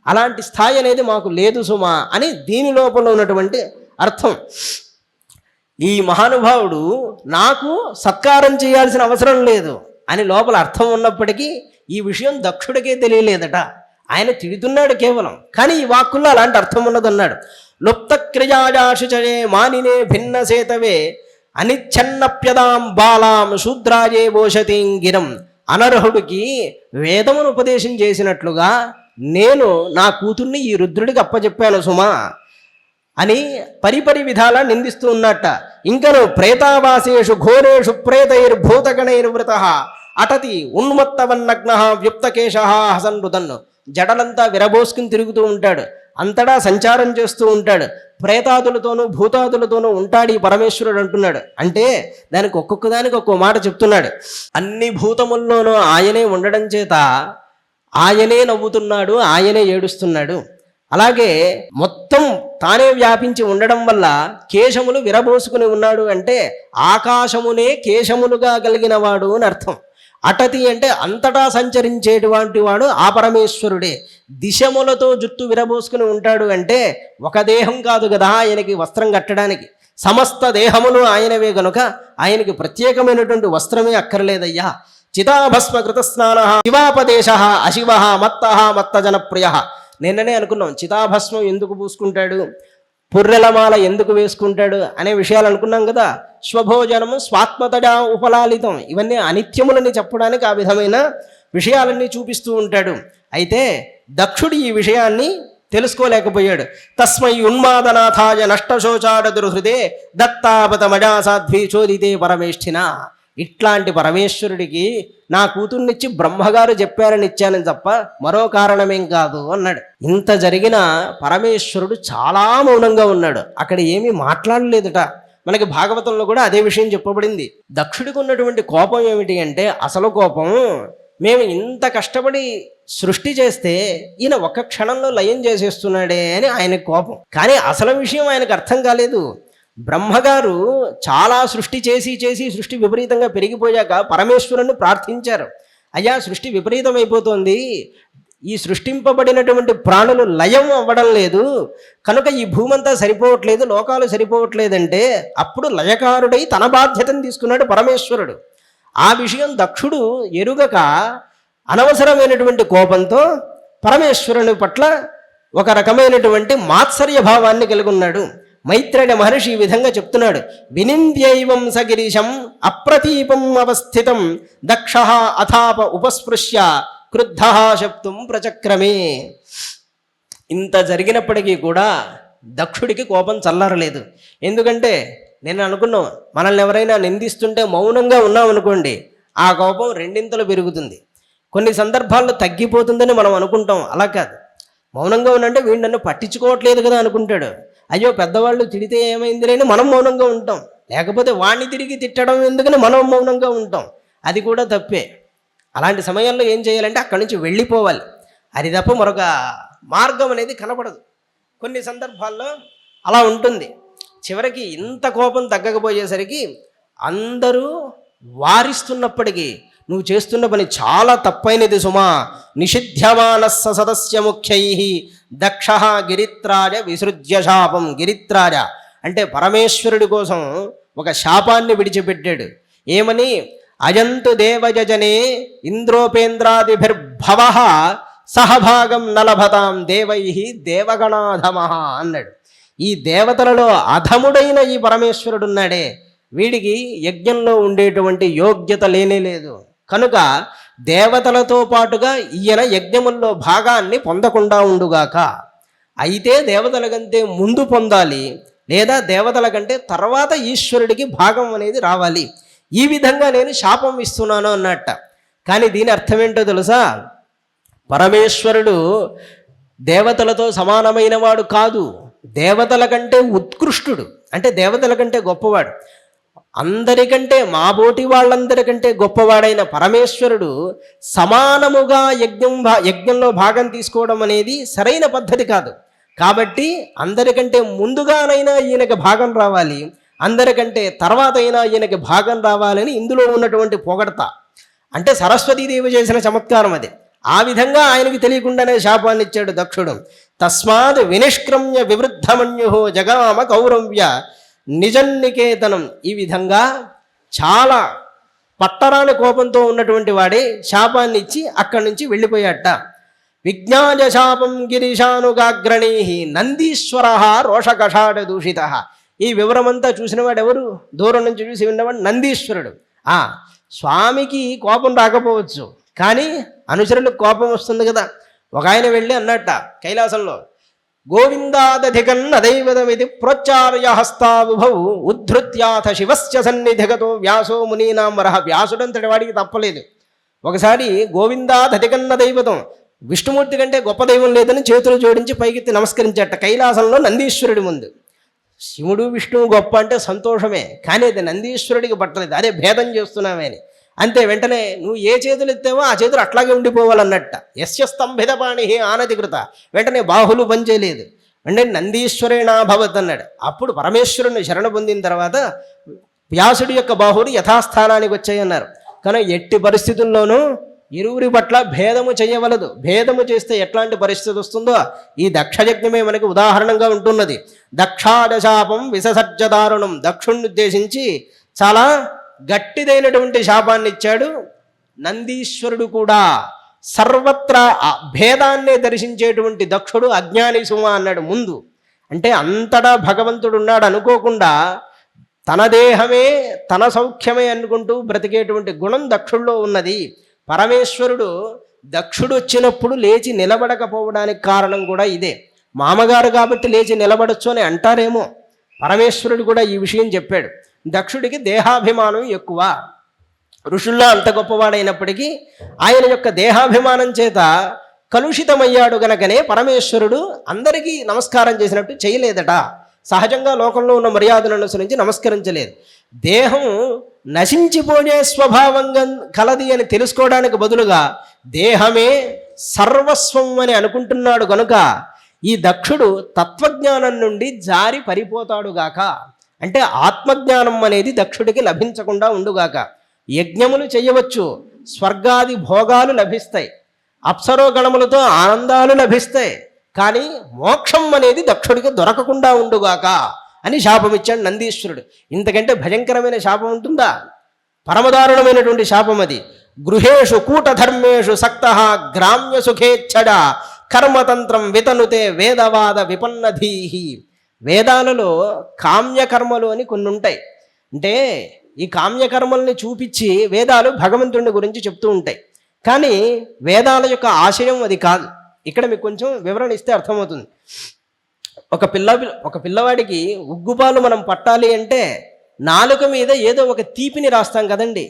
అలాంటి స్థాయి అనేది మాకు లేదు సుమా అని దీని లోపల ఉన్నటువంటి అర్థం. ఈ మహానుభావుడు నాకు సత్కారం చేయాల్సిన అవసరం లేదు అని లోపల అర్థం ఉన్నప్పటికీ ఈ విషయం దక్షుడికే తెలియలేదట. ఆయన తిడుతున్నాడు కేవలం, కానీ ఈ వాక్కుల్లో అలాంటి అర్థం ఉన్నదన్నాడు. లుప్త క్రియాజాశుచే మానినే భిన్న సేతవే అనిచ్ఛన్నప్యదాం బాలాం శూద్రాజే భోషతీంగిరం. అనర్హుడికి వేదమును ఉపదేశం చేసినట్లుగా నేను నా కూతుర్ని ఈ రుద్రుడికి అప్పచెప్పాను సుమా అని పరిపరి విధాలా నిందిస్తూ ఉన్నట్ట. ఇంకను ప్రేతావాసేషు ఘోరేషు ప్రేతైర్భూతగణైర్వృత అటతి ఉన్మత్తవన్నగ్న వ్యుప్తకేశ హసన్ రుదన్ను. జడలంతా విరబోసుకుని తిరుగుతూ ఉంటాడు, అంతటా సంచారం చేస్తూ ఉంటాడు, ప్రేతాదులతోనూ భూతాదులతోనూ ఉంటాడు ఈ పరమేశ్వరుడు అంటున్నాడు. అంటే దానికి ఒక్కొక్క దానికి ఒక్కో మాట చెప్తున్నాడు. అన్ని భూతముల్లోనూ ఆయనే ఉండడం చేత ఆయనే నవ్వుతున్నాడు, ఆయనే ఏడుస్తున్నాడు. అలాగే మొత్తం తానే వ్యాపించి ఉండడం వల్ల కేశములు విరబోసుకుని ఉన్నాడు. అంటే ఆకాశమునే కేశములుగా కలిగిన వాడు అని అర్థం. అటతి అంటే అంతటా సంచరించేటువంటి వాడు ఆ పరమేశ్వరుడే. దిశములతో జుట్టు విరబోసుకుని ఉంటాడు అంటే ఒక దేహం కాదు కదా ఆయనకి వస్త్రం కట్టడానికి, సమస్త దేహములు ఆయనవే గనుక ఆయనకి ప్రత్యేకమైనటువంటి వస్త్రమే అక్కర్లేదయ్యా. చితాభస్మ కృత స్నాన శివాపదేశ అశివ మత్త మత్త జనప్రియ. నిన్ననే అనుకున్నాం చితాభస్మం ఎందుకు పూసుకుంటాడు, పుర్రెలమాల ఎందుకు వేసుకుంటాడు అనే విషయాలు అనుకున్నాం కదా. స్వభోజనము స్వాత్మతడా ఉపలాలితం, ఇవన్నీ అనిత్యములని చెప్పడానికి ఆ విధమైన విషయాలన్నీ చూపిస్తూ ఉంటాడు. అయితే దక్షుడు ఈ విషయాన్ని తెలుసుకోలేకపోయాడు. తస్మై ఉన్మాదనాథాయ నష్టశోచాడ దుర్హృదే దత్తాపత మజాసాధ్వి చోదితే పరమేష్ఠిన. ఇట్లాంటి పరమేశ్వరుడికి నా కూతుర్నిచ్చి బ్రహ్మగారు చెప్పారని ఇచ్చానని తప్ప మరో కారణమేం కాదు అన్నాడు. ఇంత జరిగిన పరమేశ్వరుడు చాలా మౌనంగా ఉన్నాడు, అక్కడ ఏమీ మాట్లాడలేదుట. మనకి భాగవతంలో కూడా అదే విషయం చెప్పబడింది. దక్షుడికి ఉన్నటువంటి కోపం ఏమిటి అంటే, అసలు కోపం మేము ఇంత కష్టపడి సృష్టి చేస్తే ఈయన ఒక్క క్షణంలో లయం చేసేస్తున్నాడే అని ఆయనకు కోపం. కానీ అసలు విషయం ఆయనకు అర్థం కాలేదు. బ్రహ్మగారు చాలా సృష్టి చేసి సృష్టి విపరీతంగా పెరిగిపోయాక పరమేశ్వరుని ప్రార్థించారు, అయ్యా సృష్టి విపరీతమైపోతుంది, ఈ సృష్టింపబడినటువంటి ప్రాణులు లయం అవ్వడం లేదు కనుక ఈ భూమంతా సరిపోవట్లేదు, లోకాలు సరిపోవట్లేదంటే అప్పుడు లయకారుడై తన బాధ్యతను తీసుకున్నాడు పరమేశ్వరుడు. ఆ విషయం దక్షుడు ఎరుగక అనవసరమైనటువంటి కోపంతో పరమేశ్వరుని పట్ల ఒక రకమైనటువంటి మాత్సర్య భావాన్ని కలిగి ఉన్నాడు. మైత్రేయ మహర్షి ఈ విధంగా చెప్తున్నాడు, వినింద్యైవం సగిరీశం అప్రతీపం అవస్థితం దక్ష అథాప ఉపస్పృశ్య క్రుద్ధ శప్తుం ప్రచక్రమే. ఇంత జరిగినప్పటికీ కూడా దక్షుడికి కోపం చల్లారలేదు. ఎందుకంటే నేను అనుకున్నాం, మనల్ని ఎవరైనా నిందిస్తుంటే మౌనంగా ఉన్నామనుకోండి ఆ కోపం రెండింతలు పెరుగుతుంది, కొన్ని సందర్భాల్లో తగ్గిపోతుందని మనం అనుకుంటాం. అలా కాదు, మౌనంగా ఉన్నంటే వీడు నన్ను పట్టించుకోవట్లేదు కదా అనుకుంటాడు. అయ్యో పెద్దవాళ్ళు తిడితే ఏమైంది అని మనం మౌనంగా ఉంటాం, లేకపోతే వాడిని తిరిగి తిట్టడం ఎందుకని మనం మౌనంగా ఉంటాం, అది కూడా తప్పే. అలాంటి సమయంలో ఏం చేయాలంటే అక్కడి నుంచి వెళ్ళిపోవాలి, అది తప్ప మరొక మార్గం అనేది కనపడదు. కొన్ని సందర్భాల్లో అలా ఉంటుంది. చివరికి ఇంత కోపం తగ్గకపోయేసరికి అందరూ వారిస్తున్నప్పటికీ నువ్వు చేస్తున్న పని చాలా తప్పైనది సుమా, నిషిధ్యమానస్స సదస్య ముఖ్యై దక్ష గిరిత్రాజ విసృజ్య శాపం. గిరిత్రాజ అంటే పరమేశ్వరుడి కోసం ఒక శాపాన్ని విడిచిపెట్టాడు. ఏమని? అజంతు దేవజనే ఇంద్రోపేంద్రాదిభిర్భవ సహభాగం నలభతాం దేవై దేవగణాధమ అన్నాడు. ఈ దేవతలలో అధముడైన ఈ పరమేశ్వరుడున్నాడే, వీడికి యజ్ఞంలో ఉండేటువంటి యోగ్యత లేనే లేదు. కనుక దేవతలతో పాటుగా ఈయన యజ్ఞముల్లో భాగాన్ని పొందకుండా ఉండుగాక. అయితే దేవతల కంటే ముందు పొందాలి, లేదా దేవతల కంటే తర్వాత ఈశ్వరుడికి భాగం అనేది రావాలి. ఈ విధంగా నేను శాపం ఇస్తున్నాను అన్నట్ట. కానీ దీని అర్థం ఏంటో తెలుసా? పరమేశ్వరుడు దేవతలతో సమానమైన వాడు కాదు, దేవతల కంటే ఉత్కృష్టుడు, అంటే దేవతల కంటే గొప్పవాడు. అందరికంటే మాబోటి వాళ్ళందరికంటే గొప్పవాడైన పరమేశ్వరుడు సమానముగా యజ్ఞంలో భాగం తీసుకోవడం అనేది సరైన పద్ధతి కాదు. కాబట్టి అందరికంటే ముందుగానైనా ఈయనకి భాగం రావాలి, అందరికంటే తర్వాత అయినా ఈయనకి భాగం రావాలని ఇందులో ఉన్నటువంటి పొగడత. అంటే సరస్వతీదేవి చేసిన చమత్కారం అది. ఆ విధంగా ఆయనకి తెలియకుండానే శాపాన్ని ఇచ్చాడు దక్షుడు. తస్మాత్ వినిష్క్రమ్య వివృద్ధమన్యు జగామ కౌరవ్య నిజన్నికేతనం. ఈ విధంగా చాలా పట్టరాని కోపంతో ఉన్నటువంటి వాడే శాపాన్ని ఇచ్చి అక్కడి నుంచి వెళ్ళిపోయాట. విజ్ఞాజ శాపం గిరీశానుగాగ్రణీ నందీశ్వర రోషకషాఢ దూషిత. ఈ వివరమంతా చూసిన వాడు ఎవరు? దూరం నుంచి చూసి విన్నవాడు నందీశ్వరుడు. స్వామికి కోపం రాకపోవచ్చు, కానీ అనుచరులకు కోపం వస్తుంది కదా. ఒక ఆయన వెళ్ళి అన్నట్ట కైలాసంలో, గోవిందాదధికన్నదైవదమిది ప్రోచ్చార్య హస్తావుభౌ ఉద్ధృత్యాథ శివస్య సన్నిధిగతో వ్యాసో మునీనాం వరహ. వ్యాసుడంతటి వాడికి తప్పలేదు. ఒకసారి గోవిందాదధికన్న దైవతం, విష్ణుమూర్తి కంటే గొప్ప దైవం లేదని చేతులు జోడించి పైకెత్తి నమస్కరించట కైలాసంలో నందీశ్వరుడి ముందు. శివుడు విష్ణువు గొప్ప అంటే సంతోషమే, కానీ అది నందీశ్వరుడికి పట్టలేదు, అదే భేదం చేస్తున్నామే అని. అంతే, వెంటనే నువ్వు ఏ చేతులు ఎత్తావో ఆ చేతులు అట్లాగే ఉండిపోవాలన్నట్ట. యస్య స్తంభిత పాణి ఆనధికృత. వెంటనే బాహులు పనిచేయలేదు, అంటే నందీశ్వరేణాభవత్ అన్నాడు. అప్పుడు పరమేశ్వరుని శరణ పొందిన తర్వాత వ్యాసుడి యొక్క బాహువులు యథాస్థానానికి వచ్చాయన్నారు. కానీ ఎట్టి పరిస్థితుల్లోనూ ఇరువురి పట్ల భేదము చేయవలదు. భేదము చేస్తే ఎట్లాంటి పరిస్థితి వస్తుందో ఈ దక్షయజ్ఞమే మనకి ఉదాహరణంగా ఉంటున్నది. దక్షాదశాపం విససర్జదారుణం. దక్షుణ్ణి ఉద్దేశించి చాలా గట్టిదైనటువంటి శాపాన్ని ఇచ్చాడు. నందీశ్వరుడు కూడా సర్వత్రా భేదాన్నే దర్శించేటువంటి దక్షుడు అజ్ఞాని సుమ అన్నాడు ముందు. అంటే అంతటా భగవంతుడు ఉన్నాడు అనుకోకుండా తన దేహమే తన సౌఖ్యమే అనుకుంటూ బ్రతికేటువంటి గుణం దక్షుల్లో ఉన్నది. పరమేశ్వరుడు దక్షుడు వచ్చినప్పుడు లేచి నిలబడకపోవడానికి కారణం కూడా ఇదే. మామగారు కాబట్టి లేచి నిలబడచ్చు అని అంటారేమో, పరమేశ్వరుడు కూడా ఈ విషయం చెప్పాడు. దక్షుడికి దేహాభిమానం ఎక్కువ. ఋషుల్లో అంత గొప్పవాడైనప్పటికీ ఆయన యొక్క దేహాభిమానం చేత కలుషితమయ్యాడు గనకనే పరమేశ్వరుడు అందరికీ నమస్కారం చేసినట్టు చేయలేదట. సహజంగా లోకంలో ఉన్న మర్యాదలను అనుసరించి నమస్కరించలేదు. దేహం నశించిపోయే స్వభావంగా కలది అని తెలుసుకోవడానికి బదులుగా దేహమే సర్వస్వం అని అనుకుంటున్నాడు గనుక ఈ దక్షుడు తత్వజ్ఞానం నుండి జారి పరిపోతాడుగాక. అంటే ఆత్మజ్ఞానం అనేది దక్షుడికి లభించకుండా ఉండుగాక. యజ్ఞములు చేయవచ్చు, స్వర్గాది భోగాలు లభిస్తాయి, అప్సరోగణములతో ఆనందాలు లభిస్తాయి, కానీ మోక్షం అనేది దక్షుడికి దొరకకుండా ఉండుగాక అని శాపమిచ్చాడు నందీశ్వరుడు. ఇంతకంటే భయంకరమైన శాపం ఉంటుందా? పరమదారుణమైనటువంటి శాపం అది. గృహేషు కూటధర్మేషు సక్తః గ్రామ్య సుఖేచ్ఛడ కర్మతంత్రం వితనుతే వేదవాద విపన్నధీహి. వేదాలలో కామ్యకర్మలు అని కొన్ని ఉంటాయి. అంటే ఈ కామ్యకర్మల్ని చూపించి వేదాలు భగవంతుడి గురించి చెప్తూ ఉంటాయి. కానీ వేదాల యొక్క ఆశయం అది కాదు. ఇక్కడ మీకు కొంచెం వివరణ ఇస్తే అర్థమవుతుంది. ఒక పిల్లవాడికి ఉగ్గుపాలు మనం పట్టాలి అంటే నాలుక మీద ఏదో ఒక తీపిని రాస్తాం కదండి.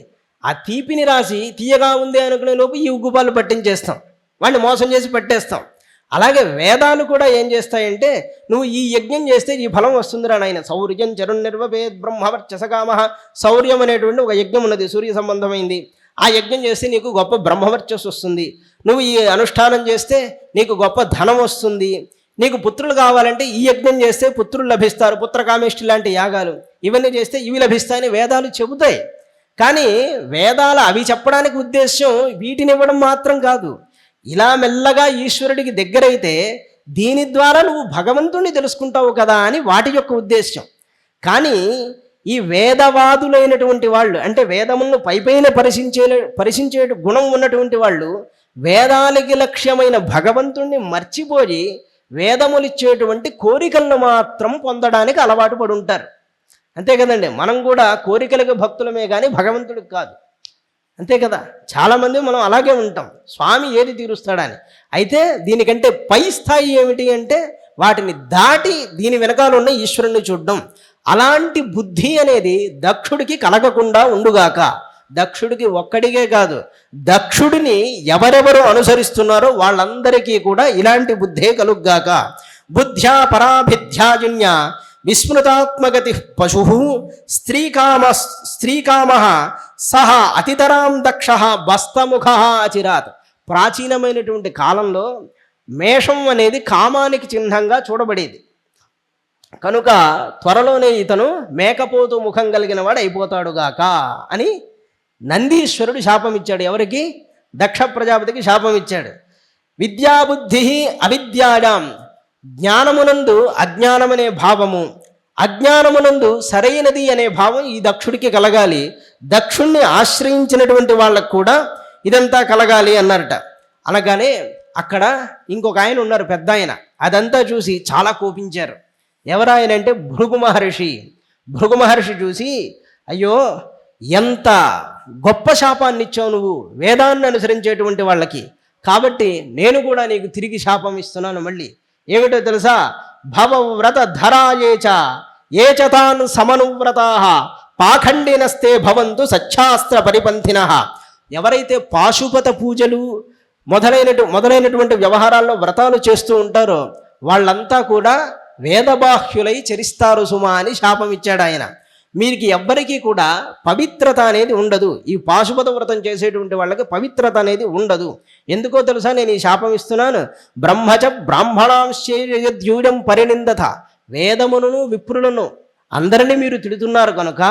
ఆ తీపిని రాసి తీయగా ఉంది అనుకునే లోపు ఈ ఉగ్గుపాలు పట్టించేస్తాం, వాడిని మోసం చేసి పట్టేస్తాం. అలాగే వేదాలు కూడా ఏం చేస్తాయంటే, నువ్వు ఈ యజ్ఞం చేస్తే ఈ ఫలం వస్తుందిరా నాయన. శౌర్యం చరుణ్నిర్వవేద్ బ్రహ్మవర్చసకామ. శౌర్యం అనేటువంటి ఒక యజ్ఞం ఉన్నది, సూర్య సంబంధమైంది. ఆ యజ్ఞం చేస్తే నీకు గొప్ప బ్రహ్మవర్చస్సు వస్తుంది. నువ్వు ఈ అనుష్ఠానం చేస్తే నీకు గొప్ప ధనం వస్తుంది. నీకు పుత్రులు కావాలంటే ఈ యజ్ఞం చేస్తే పుత్రులు లభిస్తారు, పుత్రకామేష్టి లాంటి యాగాలు ఇవన్నీ చేస్తే ఇవి లభిస్తాయని వేదాలు చెబుతాయి. కానీ వేదాలు అవి చెప్పడానికి ఉద్దేశం వీటిని ఇవ్వడం మాత్రం కాదు. ఇలా మెల్లగా ఈశ్వరుడికి దగ్గరైతే దీని ద్వారా నువ్వు భగవంతుణ్ణి తెలుసుకుంటావు కదా అని వాటి యొక్క ఉద్దేశం. కానీ ఈ వేదవాదులైనటువంటి వాళ్ళు, అంటే వేదములను పైపైన పరిశీలించే గుణం ఉన్నటువంటి వాళ్ళు వేదాలకి లక్ష్యమైన భగవంతుణ్ణి మర్చిపోయి వేదములిచ్చేటువంటి కోరికలను మాత్రం పొందడానికి అలవాటు పడి ఉంటారు. అంతే కదండి. మనం కూడా కోరికలకు భక్తులమే కానీ భగవంతుడికి కాదు. అంతే కదా. చాలామంది మనం అలాగే ఉంటాం, స్వామి ఏది తీరుస్తాడని. అయితే దీనికంటే పై స్థాయి ఏమిటి అంటే వాటిని దాటి దీని వెనకాల ఉన్న ఈశ్వరుణ్ణి చూడడం. అలాంటి బుద్ధి అనేది దక్షుడికి కలగకుండా ఉండుగాక. దక్షుడికి ఒక్కడికే కాదు, దక్షుడిని ఎవరెవరు అనుసరిస్తున్నారో వాళ్ళందరికీ కూడా ఇలాంటి బుద్ధే కలుగ్గాక. బుద్ధ్యా పరాభిధ్యాజన్య విస్మృతాత్మగతి పశు స్త్రీకామ సహ అతితరాం దక్ష బస్తముఖ అచిరాత్. ప్రాచీనమైనటువంటి కాలంలో మేషం అనేది కామానికి చిహ్నంగా చూడబడేది కనుక త్వరలోనే ఇతను మేకపోతు ముఖం కలిగిన వాడు అయిపోతాడుగాక అని నందీశ్వరుడు శాపం ఇచ్చాడు. ఎవరికి? దక్ష ప్రజాపతికి శాపం ఇచ్చాడు. విద్యాబుద్ధి అవిద్యాయాం, జ్ఞానమునందు అజ్ఞానమనే భావము, అజ్ఞానమునందు సరైనది అనే భావం ఈ దక్షుడికి కలగాలి. దక్షుణ్ణి ఆశ్రయించినటువంటి వాళ్ళకు కూడా ఇదంతా కలగాలి అన్నారట. అనగానే అక్కడ ఇంకొక ఆయన ఉన్నారు, పెద్ద ఆయన. అదంతా చూసి చాలా కోపించారు. ఎవరాయన అంటే భృగు మహర్షి. భృగు మహర్షి చూసి, అయ్యో ఎంత గొప్ప శాపాన్ని ఇచ్చావు నువ్వు వేదాన్ని అనుసరించేటువంటి వాళ్ళకి, కాబట్టి నేను కూడా నీకు తిరిగి శాపం ఇస్తున్నాను. మళ్ళీ ఏమిటో తెలుసా? భవవ్రత ధరాయేచ ఏచతాన్ సమనువ్రతా పాఖండినస్తే భవంతు సచ్ఛాస్త్ర పరిపంథిన. ఎవరైతే పాశుపత పూజలు మొదలైనటువంటి వ్యవహారాల్లో వ్రతాలు చేస్తూ ఉంటారో వాళ్ళంతా కూడా వేదబాహ్యులై చరిస్తారు సుమా అని శాపం ఇచ్చాడు ఆయన. మీకు ఎవ్వరికీ కూడా పవిత్రత అనేది ఉండదు. ఈ పాశుపత వ్రతం చేసేటువంటి వాళ్ళకి పవిత్రత అనేది ఉండదు. ఎందుకో తెలుసా నేను ఈ శాపం ఇస్తున్నాను? బ్రహ్మచ బ్రాహ్మణాంశేయూజం పరినిందత. వేదములను విప్రులను అందరినీ మీరు తిడుతున్నారు కనుక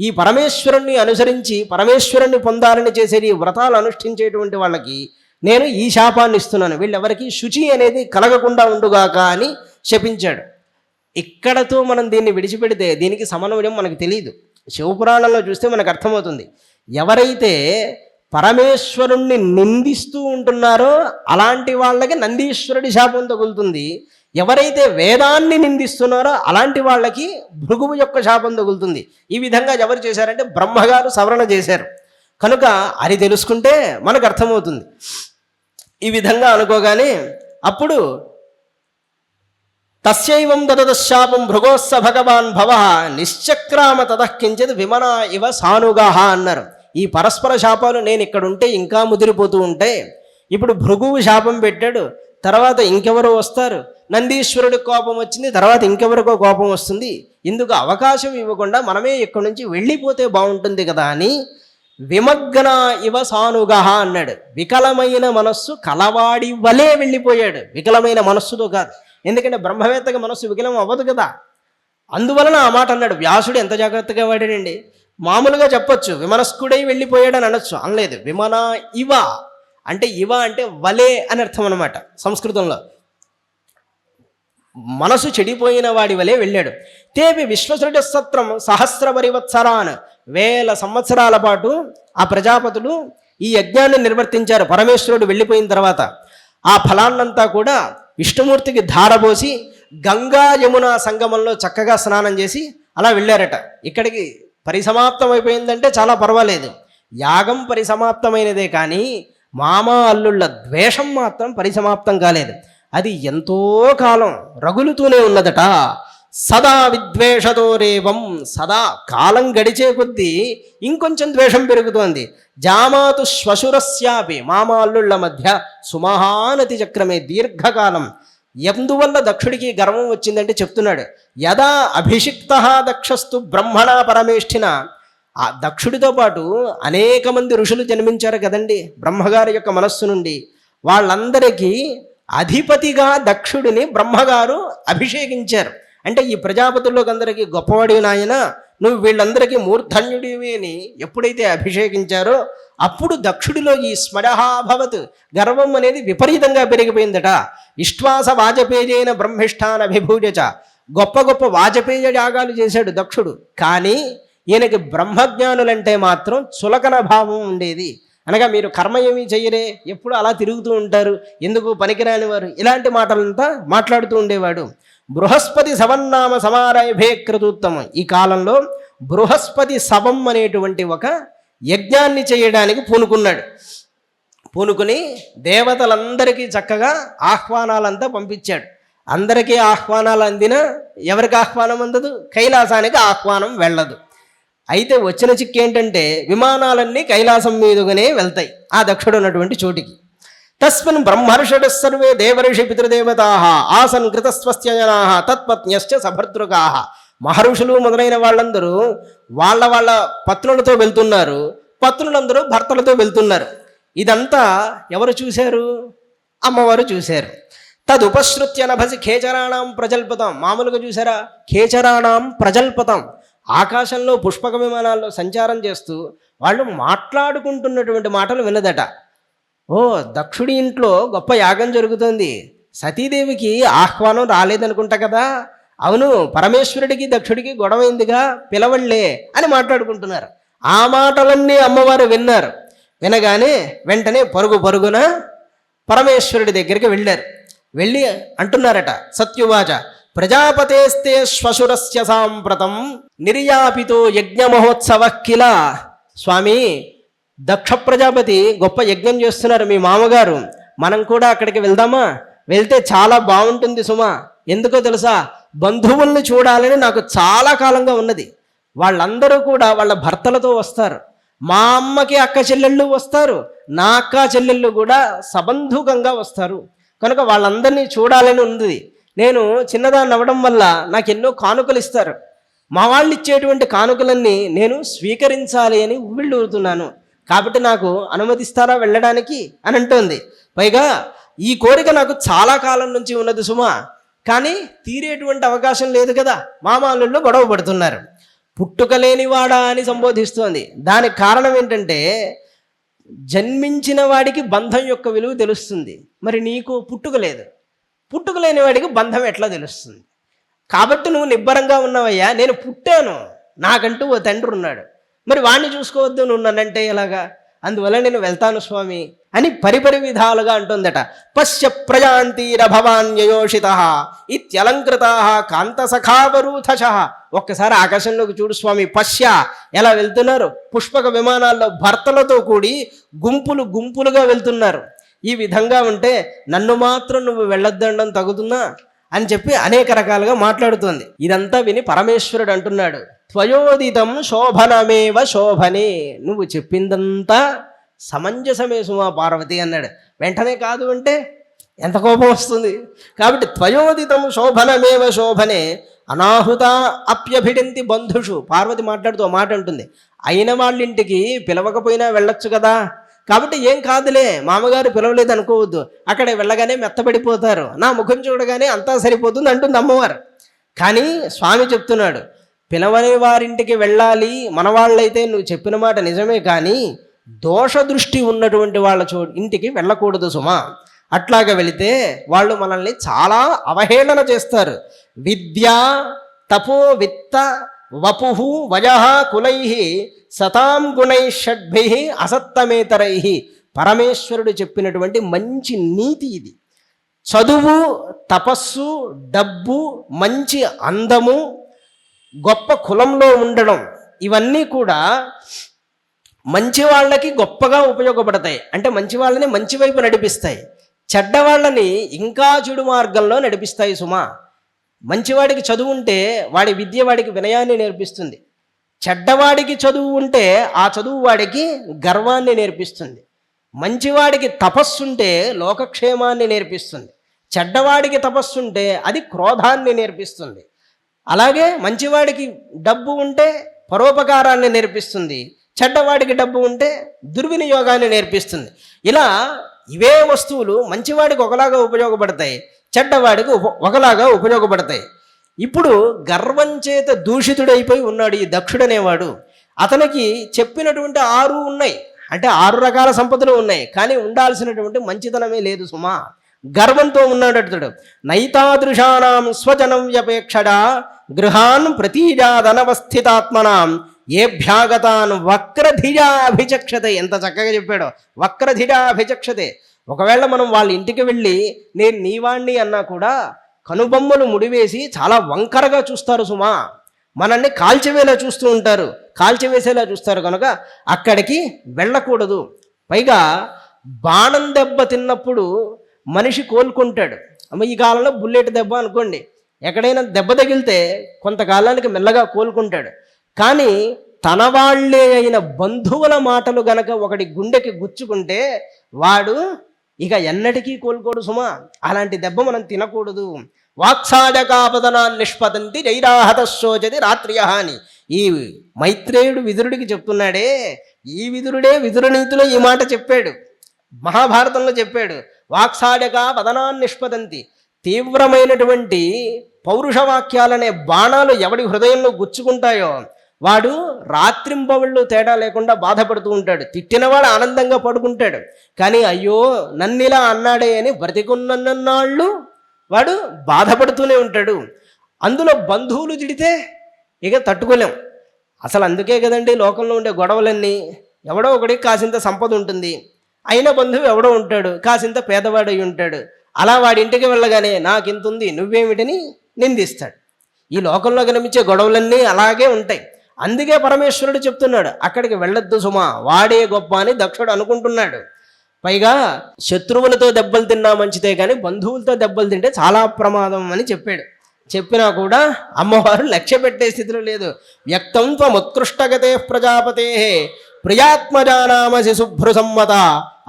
ఈ పరమేశ్వరుణ్ణి అనుసరించి పరమేశ్వరుణ్ణి పొందాలని చేసే ఈ వ్రతాలు అనుష్ఠించేటువంటి వాళ్ళకి నేను ఈ శాపాన్ని ఇస్తున్నాను. వీళ్ళెవరికి శుచి అనేది కలగకుండా ఉండుగాక అని శపించాడు. ఇక్కడతో మనం దీన్ని విడిచిపెడితే దీనికి సమన్వయం మనకు తెలియదు. శివపురాణంలో చూస్తే మనకు అర్థమవుతుంది. ఎవరైతే పరమేశ్వరుణ్ణి నిందిస్తూ ఉంటున్నారో అలాంటి వాళ్ళకి నందీశ్వరుడి శాపం తగులుతుంది. ఎవరైతే వేదాన్ని నిందిస్తున్నారో అలాంటి వాళ్ళకి భృగువు యొక్క శాపం తగులుతుంది. ఈ విధంగా ఎవరు చేశారంటే బ్రహ్మగారు సవరణ చేశారు. కనుక అది తెలుసుకుంటే మనకు అర్థమవుతుంది. ఈ విధంగా అనుకోగానే అప్పుడు తస్యైవం దదశాపం భృగోస్స భగవాన్ భవ నిశ్చక్రామ తతఃకించిత్ విమనా ఇవ సానుగాహ అన్నారు. ఈ పరస్పర శాపాలు నేను ఇక్కడ ఉంటే ఇంకా ముదిరిపోతూ ఉంటే, ఇప్పుడు భృగువు శాపం పెట్టాడు, తర్వాత ఇంకెవరో వస్తారు, నందీశ్వరుడికి కోపం వచ్చింది, తర్వాత ఇంకెవరికో కోపం వస్తుంది, ఇందుకు అవకాశం ఇవ్వకుండా మనమే ఇక్కడి నుంచి వెళ్ళిపోతే బాగుంటుంది కదా అని విమగ్న ఇవ సానుగా అన్నాడు. వికలమైన మనస్సు కలవాడి వలే వెళ్ళిపోయాడు, వికలమైన మనస్సుతో కాదు. ఎందుకంటే బ్రహ్మవేత్తగా మనస్సు వికలం అవ్వదు కదా, అందువలన ఆ మాట అన్నాడు. వ్యాసుడు ఎంత జాగ్రత్తగా వాడాడండి. మామూలుగా చెప్పొచ్చు విమనస్కుడై వెళ్ళిపోయాడని అనొచ్చు, అనలేదు. విమన ఇవ అంటే ఇవ అంటే వలే అని అర్థం అనమాట సంస్కృతంలో. మనసు చెడిపోయిన వాడి వలే వెళ్ళాడు. తేపి విశ్వసృజ సత్రం సహస్ర పరివత్సరాన్, 1000 సంవత్సరాల పాటు ఆ ప్రజాపతులు ఈ యజ్ఞాన్ని నిర్వర్తించారు. పరమేశ్వరుడు వెళ్ళిపోయిన తర్వాత ఆ ఫలాన్నంతా కూడా విష్ణుమూర్తికి ధారపోసి గంగా యమున సంగమంలో చక్కగా స్నానం చేసి అలా వెళ్ళారట. ఇక్కడికి పరిసమాప్తం అయిపోయిందంటే చాలా పర్వాలేదు, యాగం పరిసమాప్తమైనదే కానీ మామ అల్లుళ్ళ ద్వేషం మాత్రం పరిసమాప్తం కాలేదు. అది ఎంతో కాలం రగులుతూనే ఉన్నదట. సదా విద్వేషతోరేవం, సదా కాలం గడిచే కొద్దీ ఇంకొంచెం ద్వేషం పెరుగుతోంది. జామాతు శ్వశురస్యాపి, మామ అల్లుళ్ళ మధ్య సుమహానతి చక్రమే దీర్ఘకాలం. ఎందువల్ల దక్షుడికి గర్వం వచ్చిందంటే చెప్తున్నాడు. యదా అభిషిక్త దక్షస్తు బ్రహ్మణ పరమేష్ఠిన, ఆ దక్షుడితో పాటు అనేక మంది ఋషులు జన్మించారు కదండి బ్రహ్మగారి యొక్క మనస్సు నుండి. వాళ్ళందరికీ అధిపతిగా దక్షుడిని బ్రహ్మగారు అభిషేకించారు. అంటే ఈ ప్రజాపతుల్లోకి అందరికీ గొప్పవాడి నాయన, నువ్వు వీళ్ళందరికీ మూర్ధన్యుడివి అని ఎప్పుడైతే అభిషేకించారో అప్పుడు దక్షుడిలో ఈ స్మరహాభవత్, గర్వం అనేది విపరీతంగా పెరిగిపోయిందట. విశ్వాస వాజపేయైన బ్రహ్మిష్టాన్ అభిభూజచ, గొప్ప గొప్ప వాజపేయ యాగాలు చేశాడు దక్షుడు. కానీ ఈయనకి బ్రహ్మజ్ఞానులంటే మాత్రం చులకన భావం ఉండేది. అనగా మీరు కర్మ ఏమీ చెయ్యరే, ఎప్పుడు అలా తిరుగుతూ ఉంటారు, ఎందుకు పనికిరాని వారు, ఇలాంటి మాటలంతా మాట్లాడుతూ ఉండేవాడు. బృహస్పతి సవన్నామ సమారభే క్రతుత్తమం, ఈ కాలంలో బృహస్పతి శవం అనేటువంటి ఒక యజ్ఞాన్ని చేయడానికి పూనుకున్నాడు. పూనుకుని దేవతలందరికీ చక్కగా ఆహ్వానాలంతా పంపించాడు. అందరికీ ఆహ్వానాలు అందినా ఎవరికి ఆహ్వానం అందదు, కైలాసానికి ఆహ్వానం వెళ్ళదు. అయితే వచ్చిన చిక్కు ఏంటంటే విమానాలన్నీ కైలాసం మీదుగానే వెళ్తాయి ఆ దక్షుడు ఉన్నటువంటి చోటికి. తస్మిన్ బ్రహ్మర్షడ సర్వే దేవర్షి పితృదేవతా ఆసన్ కృతస్వస్య జనా తత్పత్న్యశ్చ సభర్తృకా, మహర్షులు మొదలైన వాళ్ళందరూ వాళ్ళ వాళ్ళ పత్నులతో వెళ్తున్నారు, పత్నులందరూ భర్తలతో వెళ్తున్నారు. ఇదంతా ఎవరు చూశారు? అమ్మవారు చూశారు. తదుపశ్రుత్య నభసి ఖేచరాణం ప్రజల్పతం, మామూలుగా చూసారా, ఖేచరాణం ప్రజల్పతం, ఆకాశంలో పుష్పక విమానాల్లో సంచారం చేస్తూ వాళ్ళు మాట్లాడుకుంటున్నటువంటి మాటలు విన్నదట. ఓ, దక్షుడి ఇంట్లో గొప్ప యాగం జరుగుతుంది, సతీదేవికి ఆహ్వానం రాలేదనుకుంటా కదా, అవును పరమేశ్వరుడికి దక్షుడికి గొడవైందిగా, పిలవళ్లే అని మాట్లాడుకుంటున్నారు. ఆ మాటలన్నీ అమ్మవారు విన్నారు. వినగానే వెంటనే పరుగు పరుగున పరమేశ్వరుడి దగ్గరికి వెళ్ళారు. వెళ్ళి అంటున్నారట, సత్యువాచ ప్రజాపతేస్తే శ్వశురస్య సాంప్రతం నిర్యాపితో యజ్ఞ మహోత్సవ కిల. స్వామి, దక్ష ప్రజాపతి గొప్ప యజ్ఞం చేస్తున్నారు మీ మామగారు, మనం కూడా అక్కడికి వెళ్దామా? వెళ్తే చాలా బాగుంటుంది సుమా. ఎందుకో తెలుసా, బంధువుల్ని చూడాలని నాకు చాలా కాలంగా ఉన్నది. వాళ్ళందరూ కూడా వాళ్ళ భర్తలతో వస్తారు, మా అమ్మకి అక్క చెల్లెళ్ళు వస్తారు, నా అక్క చెల్లెళ్ళు కూడా సబంధుకంగా వస్తారు, కనుక వాళ్ళందరినీ చూడాలని ఉంది. నేను చిన్నదాన్ని అవ్వడం వల్ల నాకు ఎన్నో కానుకలు ఇస్తారు, మా వాళ్ళు ఇచ్చేటువంటి కానుకలన్నీ నేను స్వీకరించాలి అని ఉవ్విళ్ళూరుతున్నాను, కాబట్టి నాకు అనుమతిస్తారా వెళ్ళడానికి అని అంటోంది. పైగా ఈ కోరిక నాకు చాలా కాలం నుంచి ఉన్నది సుమా, కానీ తీరేటువంటి అవకాశం లేదు కదా, మామాళ్ళు గొడవ పడుతున్నారు. పుట్టుక లేనివాడా అని సంబోధిస్తోంది. దానికి కారణం ఏంటంటే జన్మించిన వాడికి బంధం యొక్క విలువ తెలుస్తుంది, మరి నీకు పుట్టుక లేదు, పుట్టుక లేని వాడికి బంధం ఎట్లా తెలుస్తుంది? కాబట్టి నువ్వు నిబ్బరంగా ఉన్నావయ్యా, నేను పుట్టాను, నాకంటూ ఓ తండ్రి ఉన్నాడు, మరి వాడిని చూసుకోవద్దు నువ్వు నన్నంటే ఎలాగా? అందువల్ల నేను వెళ్తాను స్వామి అని పరిపరి విధాలుగా అంటుందట. పశ్య ప్రజాంతీర భవాన్యయోషిత ఇత్యలంకృతా కాంతసఖావరూథశ. ఒక్కసారి ఆకాశంలోకి చూడు స్వామి, పశ్య ఎలా వెళ్తున్నారు, పుష్పక విమానాల్లో భర్తలతో కూడి గుంపులు గుంపులుగా వెళ్తున్నారు. ఈ విధంగా ఉంటే నన్ను మాత్రం నువ్వు వెళ్ళొద్దండం తగుతుందా అని చెప్పి అనేక రకాలుగా మాట్లాడుతోంది. ఇదంతా విని పరమేశ్వరుడు అంటున్నాడు, త్వయోదితం శోభనమేవ శోభనే, నువ్వు చెప్పిందంతా సమంజసమే సుమా పార్వతి అన్నాడు. వెంటనే కాదు అంటే ఎంత కోపం వస్తుంది. కాబట్టి త్వయోదితం శోభనమేవ శోభనే అనాహుత అప్యభిడంతి బంధుషు. పార్వతి మాట్లాడుతూ మాట అంటుంది, అయిన వాళ్ళింటికి పిలవకపోయినా వెళ్ళొచ్చు కదా, కాబట్టి ఏం కాదులే, మామగారు పిలవలేదు అనుకోవద్దు, అక్కడ వెళ్ళగానే మెత్తబడిపోతారు, నా ముఖం చూడగానే అంతా సరిపోతుంది అంటుంది అమ్మవారు. కానీ స్వామి చెప్తున్నాడు, పిలవని వారింటికి వెళ్ళాలి, మనవాళ్ళైతే నువ్వు చెప్పిన మాట నిజమే, కానీ దోష దృష్టి ఉన్నటువంటి వాళ్ళ ఇంటికి వెళ్ళకూడదు సుమా. అట్లాగా వెళితే వాళ్ళు మనల్ని చాలా అవహేళన చేస్తారు. విద్య తపో విత్త వపుహు వయః కులై సతాం గుణై షడ్భి అసత్తమేతరై. పరమేశ్వరుడు చెప్పినటువంటి మంచి నీతి ఇది. చదువు, తపస్సు, డబ్బు, మంచి అందము, గొప్ప కులంలో ఉండడం, ఇవన్నీ కూడా మంచి వాళ్ళకి గొప్పగా ఉపయోగపడతాయి. అంటే మంచి వాళ్ళని మంచి వైపు నడిపిస్తాయి, చెడ్డవాళ్ళని ఇంకా చెడు మార్గంలో నడిపిస్తాయి సుమా. మంచివాడికి చదువు ఉంటే వాడి విద్య వాడికి వినయాన్ని నేర్పిస్తుంది, చెడ్డవాడికి చదువు ఉంటే ఆ చదువు వాడికి గర్వాన్ని నేర్పిస్తుంది. మంచివాడికి తపస్సుంటే లోకక్షేమాన్ని నేర్పిస్తుంది, చెడ్డవాడికి తపస్సుంటే అది క్రోధాన్ని నేర్పిస్తుంది. అలాగే మంచివాడికి డబ్బు ఉంటే పరోపకారాన్ని నేర్పిస్తుంది, చెడ్డవాడికి డబ్బు ఉంటే దుర్వినియోగాన్ని నేర్పిస్తుంది. ఇలా ఇవే వస్తువులు మంచివాడికి ఒకలాగా ఉపయోగపడతాయి, చెడ్డవాడికి ఒకలాగా ఉపయోగపడతాయి. ఇప్పుడు గర్వం చేత దూషితుడైపోయి ఉన్నాడు ఈ దక్షుడనేవాడు. అతనికి చెప్పినటువంటి 6 ఉన్నాయి, అంటే 6 రకాల సంపదలు ఉన్నాయి, కానీ ఉండాల్సినటువంటి మంచితనమే లేదు సుమా. గర్వంతో ఉన్నాడు అతడు. నైతాదృశానాం స్వజనం వ్యపేక్షడా గృహాన్ ప్రతీజాదనవస్థితాత్మనాం ఏభ్యాగతాన్ వక్రధిజా అభిచక్షతే. ఎంత చక్కగా చెప్పాడో, వక్రధిజా అభిచక్షతే. ఒకవేళ మనం వాళ్ళ ఇంటికి వెళ్ళి నేను నీవాణ్ణి అన్నా కూడా కనుబొమ్మలు ముడివేసి చాలా వంకరగా చూస్తారు సుమా. మనల్ని కాల్చివేలా చూస్తూ ఉంటారు, కాల్చివేసేలా చూస్తారు, కనుక అక్కడికి వెళ్ళకూడదు. పైగా బాణం దెబ్బ తిన్నప్పుడు మనిషి కోలుకుంటాడు. ఈ కాలంలో బుల్లెట్ దెబ్బ అనుకోండి, ఎక్కడైనా దెబ్బ తగిలితే కొంతకాలానికి మెల్లగా కోలుకుంటాడు. కానీ తన వాళ్ళే అయిన బంధువుల మాటలు గనక ఒకటి గుండెకి గుచ్చుకుంటే వాడు ఇక ఎన్నటికీ కోలుకోడు సుమా. అలాంటి దెబ్బ మనం తినకూడదు. వాక్సాజకాపదనాన్ని నిష్పతంతి జైరాహతశోచది రాత్రియహాని. ఈ మైత్రేయుడు విదురుడికి చెప్తున్నాడే, ఈ విదురుడే విదురనీతిలో ఈ మాట చెప్పాడు, మహాభారతంలో చెప్పాడు. వాక్సాజక పదనాన్ని నిష్పతంతి, తీవ్రమైనటువంటి పౌరుషవాక్యాలనే బాణాలు ఎవడి హృదయంలో గుచ్చుకుంటాయో వాడు రాత్రింబవళ్ళు తేడా లేకుండా బాధపడుతూ ఉంటాడు. తిట్టినవాడు ఆనందంగా పడుకుంటాడు, కానీ అయ్యో నన్నిలా అన్నాడే అని బ్రతికున్నన్నాళ్ళు వాడు బాధపడుతూనే ఉంటాడు. అందులో బంధువులు తిడితే ఇక తట్టుకోలేం. అసలు అందుకే కదండి లోకంలో ఉండే గొడవలన్నీ. ఎవడో ఒకడికి కాసింత సంపద ఉంటుంది, అయిన బంధువు ఎవడో ఉంటాడు కాసింత పేదవాడు అయి ఉంటాడు. అలా వాడి ఇంటికి వెళ్ళగానే నాకింతుంది నువ్వేమిటని నిందిస్తాడు. ఈ లోకంలో కనిపించే గొడవలన్నీ అలాగే ఉంటాయి. అందుకే పరమేశ్వరుడు చెప్తున్నాడు అక్కడికి వెళ్ళొద్దు సుమా, వాడే గొప్ప అని దక్షుడు అనుకుంటున్నాడు. పైగా శత్రువులతో దెబ్బలు తిన్నా మంచిదే, కానీ బంధువులతో దెబ్బలు తింటే చాలా ప్రమాదం అని చెప్పాడు. చెప్పినా కూడా అమ్మవారు లక్ష్య పెట్టే స్థితిలో లేదు. వ్యక్తం త్వముత్కృష్టగతే ప్రజాపతే ప్రియాత్మజానామసి శుభ్రు సమ్మత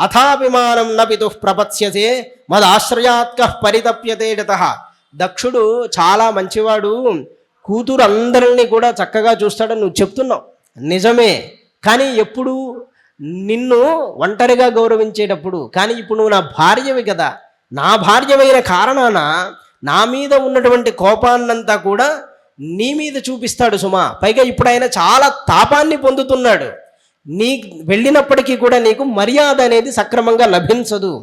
అథాభిమానం నపితు ప్రపత్స్యసే మదాశ్రయాత్క పరితప్యతేజత. దక్షుడు చాలా మంచివాడు, కూతురు అందరినీ కూడా చక్కగా చూస్తాడని నువ్వు చెప్తున్నావు నిజమే, కానీ ఎప్పుడు నిన్ను ఒంటరిగా గౌరవించేటప్పుడు. కానీ ఇప్పుడు నువ్వు నా భార్యవి కదా, నా భార్యమైన కారణాన నా మీద ఉన్నటువంటి కోపాన్నంతా కూడా నీ మీద చూపిస్తాడు సుమా. పైగా ఇప్పుడు ఆయన చాలా తాపాన్ని పొందుతున్నాడు. నీ వెళ్ళినప్పటికీ కూడా నీకు మర్యాద అనేది సక్రమంగా లభించదు.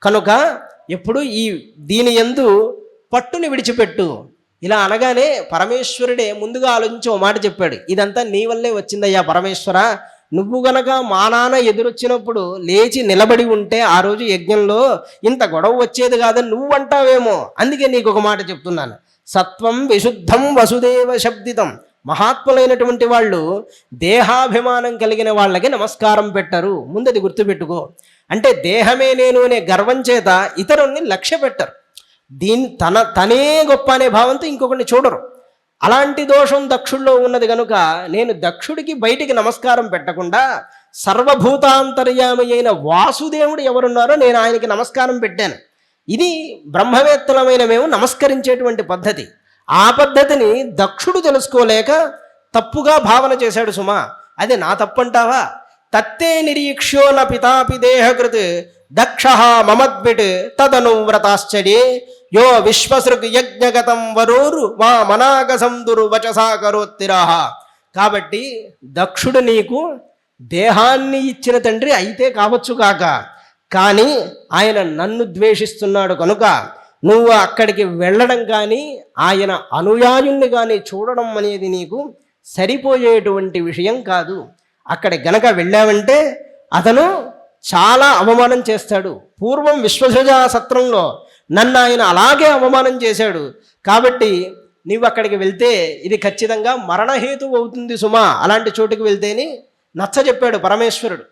కనుక ఎప్పుడు దీని యందు పట్టుని విడిచిపెట్టు. ఇలా అనగానే పరమేశ్వరుడే ముందుగా ఆలోచించి ఓ మాట చెప్పాడు, ఇదంతా నీ వల్లే వచ్చిందయ్యా పరమేశ్వర. నువ్వు గనక మా నాన్న ఎదురొచ్చినప్పుడు లేచి నిలబడి ఉంటే ఆ రోజు యజ్ఞంలో ఇంత గొడవ వచ్చేది కాదని నువ్వు అంటావేమో. అందుకే నీకు ఒక మాట చెప్తున్నాను, సత్వం విశుద్ధం వసుదేవ శబ్దితం. మహాత్ములైనటువంటి వాళ్ళు దేహాభిమానం కలిగిన వాళ్ళకి నమస్కారం పెట్టరు. ముందది గుర్తుపెట్టుకో. అంటే దేహమే నేను అనే గర్వం చేత ఇతరుల్ని లక్ష్య పెట్టరు. తనే గొప్ప అనే భావంతో ఇంకొకరిని చూడరు. అలాంటి దోషం దక్షుడిలో ఉన్నది కనుక నేను దక్షుడికి బయటికి నమస్కారం పెట్టకుండా సర్వభూతాంతర్యామి అయిన వాసుదేవుడు ఎవరున్నారో నేను ఆయనకి నమస్కారం పెట్టాను. ఇది బ్రహ్మవేత్తలమైన మేము నమస్కరించేటువంటి పద్ధతి. ఆ పద్ధతిని దక్షుడు తెలుసుకోలేక తప్పుగా భావన చేశాడు సుమా. అది నా తప్పంటావా? తత్తే నిరీక్ష్యో న పితాపి దేహకృత్ దక్ష మమద్విట్ తదను వ్రతాశ్చర్యే యో విశ్వసృగ్ యజ్ఞగతం వరోరు మా మనాగసందురు వచసా కరోత్తిరాహ. కాబట్టి దక్షుడు నీకు దేహాన్ని ఇచ్చిన తండ్రి అయితే కావచ్చు కాక, కానీ ఆయన నన్ను ద్వేషిస్తున్నాడు కనుక నువ్వు అక్కడికి వెళ్ళడం కానీ ఆయన అనుయాయుల్ని కానీ చూడడం అనేది నీకు సరిపోయేటువంటి విషయం కాదు. అక్కడి గనక వెళ్ళావంటే అతను చాలా అవమానం చేస్తాడు. పూర్వం విశ్వసృజ సత్రంలో నన్ను ఆయన అలాగే అవమానం చేశాడు. కాబట్టి నీవు అక్కడికి వెళ్తే ఇది ఖచ్చితంగా మరణహేతువు అవుతుంది సుమా, అలాంటి చోటుకి వెళ్తేని నచ్చ చెప్పాడు పరమేశ్వరుడు.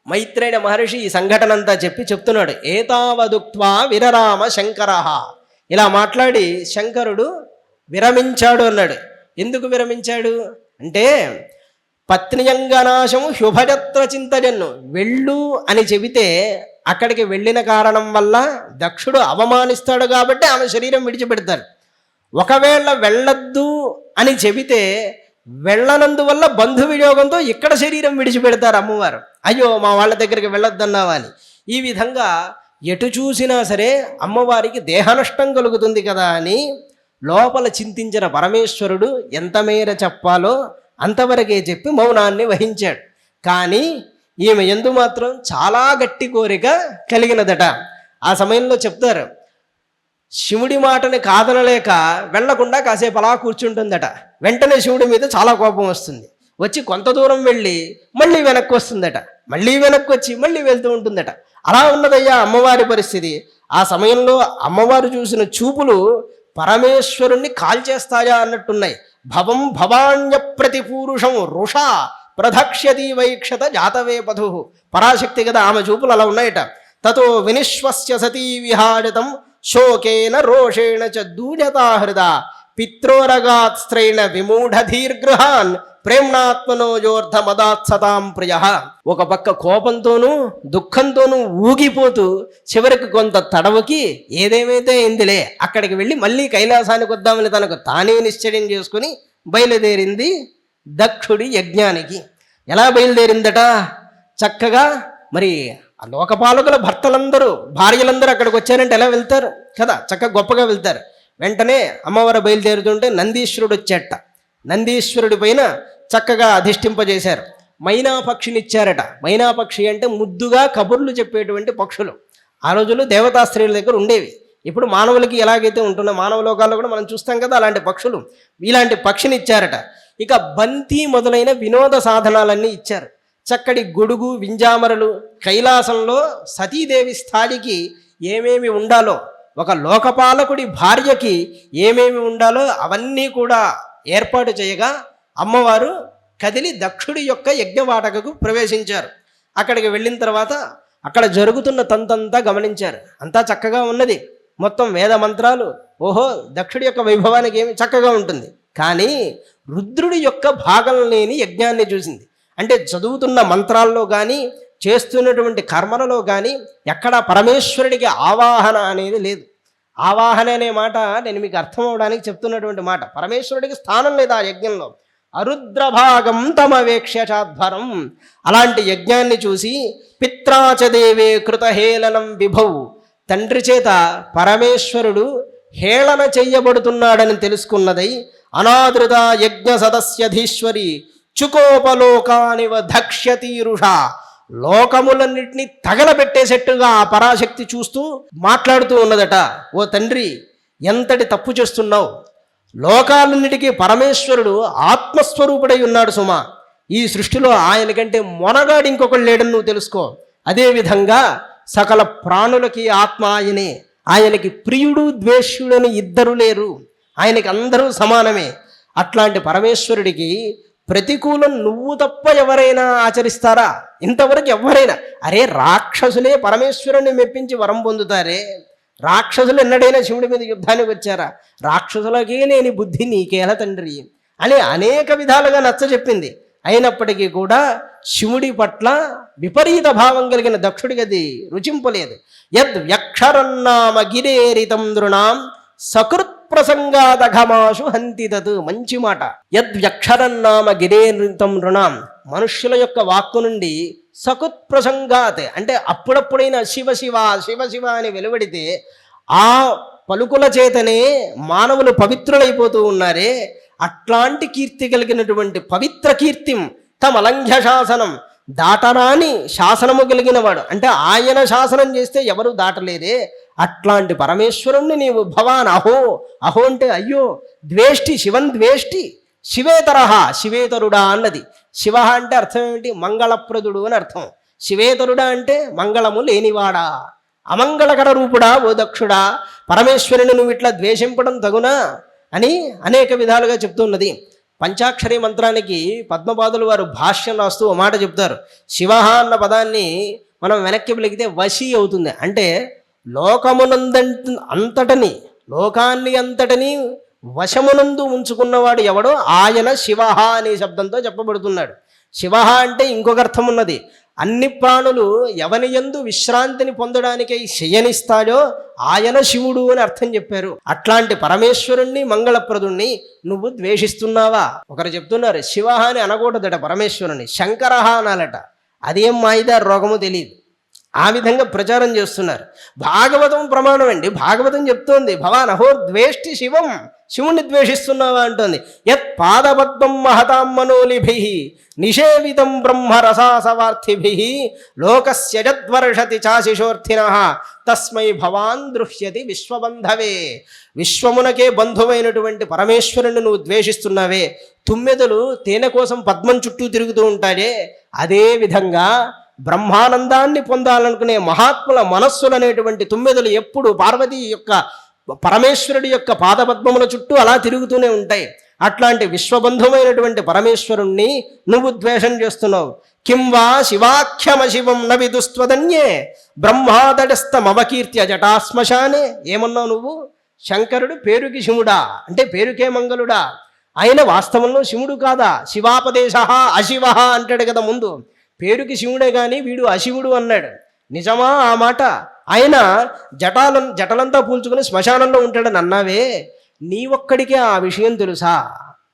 మైత్రేయ మహర్షి ఈ సంఘటన అంతా చెప్తున్నాడు. ఏతావదుక్త్వా విరరామ శంకర. ఇలా మాట్లాడి శంకరుడు విరమించాడు అన్నాడు. ఎందుకు విరమించాడు అంటే పత్నియంగనాశము శుభజత్ర చింతజన్ను. వెళ్ళు అని చెబితే అక్కడికి వెళ్ళిన కారణం వల్ల దక్షుడు అవమానిస్తాడు కాబట్టి ఆమె శరీరం విడిచిపెడతారు. ఒకవేళ వెళ్ళొద్దు అని చెబితే వెళ్ళనందువల్ల బంధు వియోగంతో ఇక్కడ శరీరం విడిచిపెడతారు అమ్మవారు. అయ్యో మా వాళ్ళ దగ్గరికి వెళ్ళొద్దన్నావా అని. ఈ విధంగా ఎటు చూసినా సరే అమ్మవారికి దేహనష్టం కలుగుతుంది కదా అని లోపల చింతించిన పరమేశ్వరుడు ఎంత మేర చెప్పాలో అంతవరకే చెప్పి మౌనాన్ని వహించాడు. కానీ ఈమె యందు మాత్రం చాలా గట్టి కోరిక కలిగినదట. ఆ సమయంలో చెప్తారు, శివుడి మాటని కాదనలేక వెళ్లకుండా కాసేపు అలా కూర్చుంటుందట. వెంటనే శివుడి మీద చాలా కోపం వస్తుంది. వచ్చి కొంత దూరం వెళ్ళి మళ్ళీ వెనక్కి వస్తుందట. మళ్ళీ వెనక్కి వచ్చి మళ్ళీ వెళ్తూ ఉంటుందట. అలా ఉన్నదయ్యా అమ్మవారి పరిస్థితి. ఆ సమయంలో అమ్మవారు చూసిన చూపులు పరమేశ్వరుణ్ణి కాల్చేస్తాయా అన్నట్టున్నాయి. భవం భవాణ్య ప్రతిపూరుషం రుషా ప్రధక్ష్యతి వైక్షత జాతవే పధు. పరాశక్తి కదా, ఆమె చూపులు అలా ఉన్నాయట. తతో వినిశ్వస్య సతీ విహారితం శోకేన రోషేణ చ దూజతా హృదా పిత్రోరగాత్స్త్రైణ విమూఢధీర్గృహాన్ ప్రేమ్నాత్మనో యోర్ధమదాత్సతాం ప్రియ. ఒక పక్క కోపంతోనూ దుఃఖంతోనూ ఊగిపోతూ చివరికి కొంత తడవకి ఏదేమైతే అయిందిలే అక్కడికి వెళ్ళి మళ్ళీ కైలాసానికి వద్దామని తనకు తానే నిశ్చయం చేసుకుని బయలుదేరింది దక్షుడి యజ్ఞానికి. ఎలా బయలుదేరిందట? చక్కగా మరి ఆ లోకపాలకుల భర్తలందరూ భార్యలందరూ అక్కడికి వచ్చారంటే ఎలా వెళ్తారు కదా, చక్కగా గొప్పగా వెళ్తారు. వెంటనే అమ్మవారు బయలుదేరుతుంటే నందీశ్వరుడు వచ్చేట. నందీశ్వరుడి పైన చక్కగా అధిష్ఠింపజేశారు. మైనాపక్షినిచ్చారట. మైనాపక్షి అంటే ముద్దుగా కబుర్లు చెప్పేటువంటి పక్షులు. ఆ రోజుల్లో దేవతా స్త్రీల దగ్గర ఉండేవి. ఇప్పుడు మానవులకి ఎలాగైతే ఉంటున్నా మానవ లోకాల్లో కూడా మనం చూస్తాం కదా అలాంటి పక్షులు. ఇలాంటి పక్షిని ఇచ్చారట. ఇక బంతి మొదలైన వినోద సాధనాలన్నీ ఇచ్చారు. చక్కటి గొడుగు వింజామరలు. కైలాసంలో సతీదేవి స్థాయికి ఏమేమి ఉండాలో, ఒక లోకపాలకుడి భార్యకి ఏమేమి ఉండాలో అవన్నీ కూడా ఏర్పాటు చేయగా అమ్మవారు కదిలి దక్షుడి యొక్క యజ్ఞవాటకకు ప్రవేశించారు. అక్కడికి వెళ్ళిన తర్వాత అక్కడ జరుగుతున్న తంతంతా గమనించారు. అంతా చక్కగా ఉన్నది. మొత్తం వేద మంత్రాలు. ఓహో, దక్షుడి యొక్క వైభవానికి ఏమి చక్కగా ఉంటుంది. కానీ రుద్రుడి యొక్క భాగం లేని యజ్ఞాన్ని చూసింది. అంటే చదువుతున్న మంత్రాల్లో కానీ చేస్తున్నటువంటి కర్మలలో కానీ ఎక్కడా పరమేశ్వరుడికి ఆవాహన అనేది లేదు. ఆవాహన అనే మాట నేను మీకు అర్థం అవడానికి చెప్తున్నటువంటి మాట. పరమేశ్వరుడికి స్థానం లేదు ఆ యజ్ఞంలో. అరుద్రభాగం తమవేక్ష్యచాధ్వరం. అలాంటి యజ్ఞాన్ని చూసి పిత్రాచదేవే కృతహేళనం విభౌ. తండ్రి చేత పరమేశ్వరుడు హేళన చెయ్యబడుతున్నాడని తెలుసుకున్నదై అనాదృత యజ్ఞ సదస్యధీశ్వరి చుకోపలోకానివ ధక్ష్యతీరుష. లోకములన్నింటినీ తగలబెట్టేసేట్టుగా ఆ పరాశక్తి చూస్తూ మాట్లాడుతూ ఉన్నదట. ఓ తండ్రి, ఎంతటి తప్పు చేస్తున్నావు. లోకాలన్నిటికీ పరమేశ్వరుడు ఆత్మస్వరూపుడై ఉన్నాడు సుమా. ఈ సృష్టిలో ఆయన కంటే మొనగాడు ఇంకొకడు లేడని నువ్వు తెలుసుకో. అదేవిధంగా సకల ప్రాణులకి ఆత్మ ఆయనే. ఆయనకి ప్రియుడు ద్వేష్యుడని ఇద్దరు లేరు. ఆయనకి అందరూ సమానమే. అట్లాంటి పరమేశ్వరుడికి ప్రతికూలం నువ్వు తప్ప ఎవరైనా ఆచరిస్తారా? ఇంతవరకు ఎవరైనా? అరే, రాక్షసులే పరమేశ్వరుని మెప్పించి వరం పొందుతారే. రాక్షసులు ఎన్నడైనా శివుడి మీద యుద్ధానికి వచ్చారా? రాక్షసులకే లేని బుద్ధి నీకేల తండ్రి అని అనేక విధాలుగా నచ్చ చెప్పింది. అయినప్పటికీ కూడా శివుడి పట్ల విపరీత భావం కలిగిన దక్షుడికి అది రుచింపలేదు. యద్ వ్యక్షరన్నామ గిరేరితం నృణాం సకృత్ ప్రసంగాదఘమాషు హంతి తత్. మంచి మాట. యద్ వ్యక్షరన్నామ గిరేరితం నృణాం, మనుష్యుల యొక్క వాక్కు నుండి సకృత్ ప్రసంగాత్ అంటే అప్పుడప్పుడైనా శివ శివ శివ శివ అని వెలువడితే ఆ పలుకుల చేతనే మానవులు పవిత్రులైపోతూ ఉన్నారే, అట్లాంటి కీర్తి కలిగినటువంటి పవిత్ర కీర్తిం తమలంఘ్య శాసనం, దాటరాని శాసనము కలిగిన వాడు అంటే ఆయన శాసనం చేస్తే ఎవరు దాటలేరే, అట్లాంటి పరమేశ్వరుణ్ణి నీవు భవాన్ అహో, అహో అంటే అయ్యో, ద్వేష్టి శివన్ ద్వేష్టి, శివేతరహ శివేతరుడా అన్నది. శివ అంటే అర్థం ఏమిటి? మంగళప్రదుడు అని అర్థం. శివేతరుడా అంటే మంగళము లేనివాడా, అమంగళకర రూపుడా ఓ దక్షుడా, పరమేశ్వరుని నువ్వు ఇట్లా ద్వేషింపడం తగునా అని అనేక విధాలుగా చెప్తున్నది. పంచాక్షరి మంత్రానికి పద్మపాదులు వారు భాష్యం రాస్తూ ఓ మాట చెప్తారు. శివ అన్న పదాన్ని మనం వెనక్కి వెలిగితే వశీ అవుతుంది. అంటే అంతటని లోకాన్ని అంతటని వశమునందు ఉంచుకున్నవాడు ఎవడో ఆయన శివ అనే శబ్దంతో చెప్పబడుతున్నాడు. శివ అంటే ఇంకొక అర్థం ఉన్నది. అన్ని ప్రాణులు ఎవని యందు విశ్రాంతిని పొందడానికై శయనిస్తాడో ఆయన శివుడు అని అర్థం చెప్పారు. అట్లాంటి పరమేశ్వరుణ్ణి మంగళప్రదుణ్ణి నువ్వు ద్వేషిస్తున్నావా? ఒకరు చెప్తున్నారు శివ అని అనకూడదట పరమేశ్వరుని, శంకరహ అనాలట. అదేం మాయిదారు రోగమో తెలియదు. ఆ విధంగా ప్రచారం చేస్తున్నారు. భాగవతం ప్రమాణం అండి. భాగవతం చెప్తోంది భవాన్ అహో ద్వేష్టి శివం, శివుణ్ణి ద్వేషిస్తున్నావా అంటోంది. యత్ పాదపద్మం మహతాం మనోలిభి నిషేవితం బ్రహ్మరసాసవార్థిభి లోకస్య యద్వర్షతి చాశిశోర్థినః తస్మై భవాన్ దృశ్యతి విశ్వబంధవే. విశ్వమునకే బంధువైనటువంటి పరమేశ్వరుని నువ్వు ద్వేషిస్తున్నావే. తుమ్మెదలు తేనె కోసం పద్మం చుట్టూ తిరుగుతూ ఉంటాడే, అదే విధంగా బ్రహ్మానందాన్ని పొందాలనుకునే మహాత్ముల మనస్సులు అనేటువంటి తుమ్మెదలు ఎప్పుడు పార్వతీ యొక్క పరమేశ్వరుడి యొక్క పాదపద్మముల చుట్టూ అలా తిరుగుతూనే ఉంటాయి. అట్లాంటి విశ్వబంధువైనటువంటి పరమేశ్వరుణ్ణి నువ్వు ద్వేషం చేస్తున్నావు. కిం వా శివాఖ్యమ శివం న విదుస్త్వదన్యే బ్రహ్మాదడస్తమవకీర్త్య జటాశ్మశానే. ఏమన్నావు నువ్వు? శంకరుడు పేరుకి శివుడా అంటే పేరుకే మంగళుడా? ఆయన వాస్తవంలో శివుడు కాదా? శివాపదేశ అశివ అంటాడు కదా ముందు. పేరుకి శివుడే కానీ వీడు అశివుడు అన్నాడు. నిజమా ఆ మాట? ఆయన జటలంతా పూల్చుకుని శ్మశానంలో ఉంటాడని అన్నావే, నీ ఒక్కడికే ఆ విషయం తెలుసా?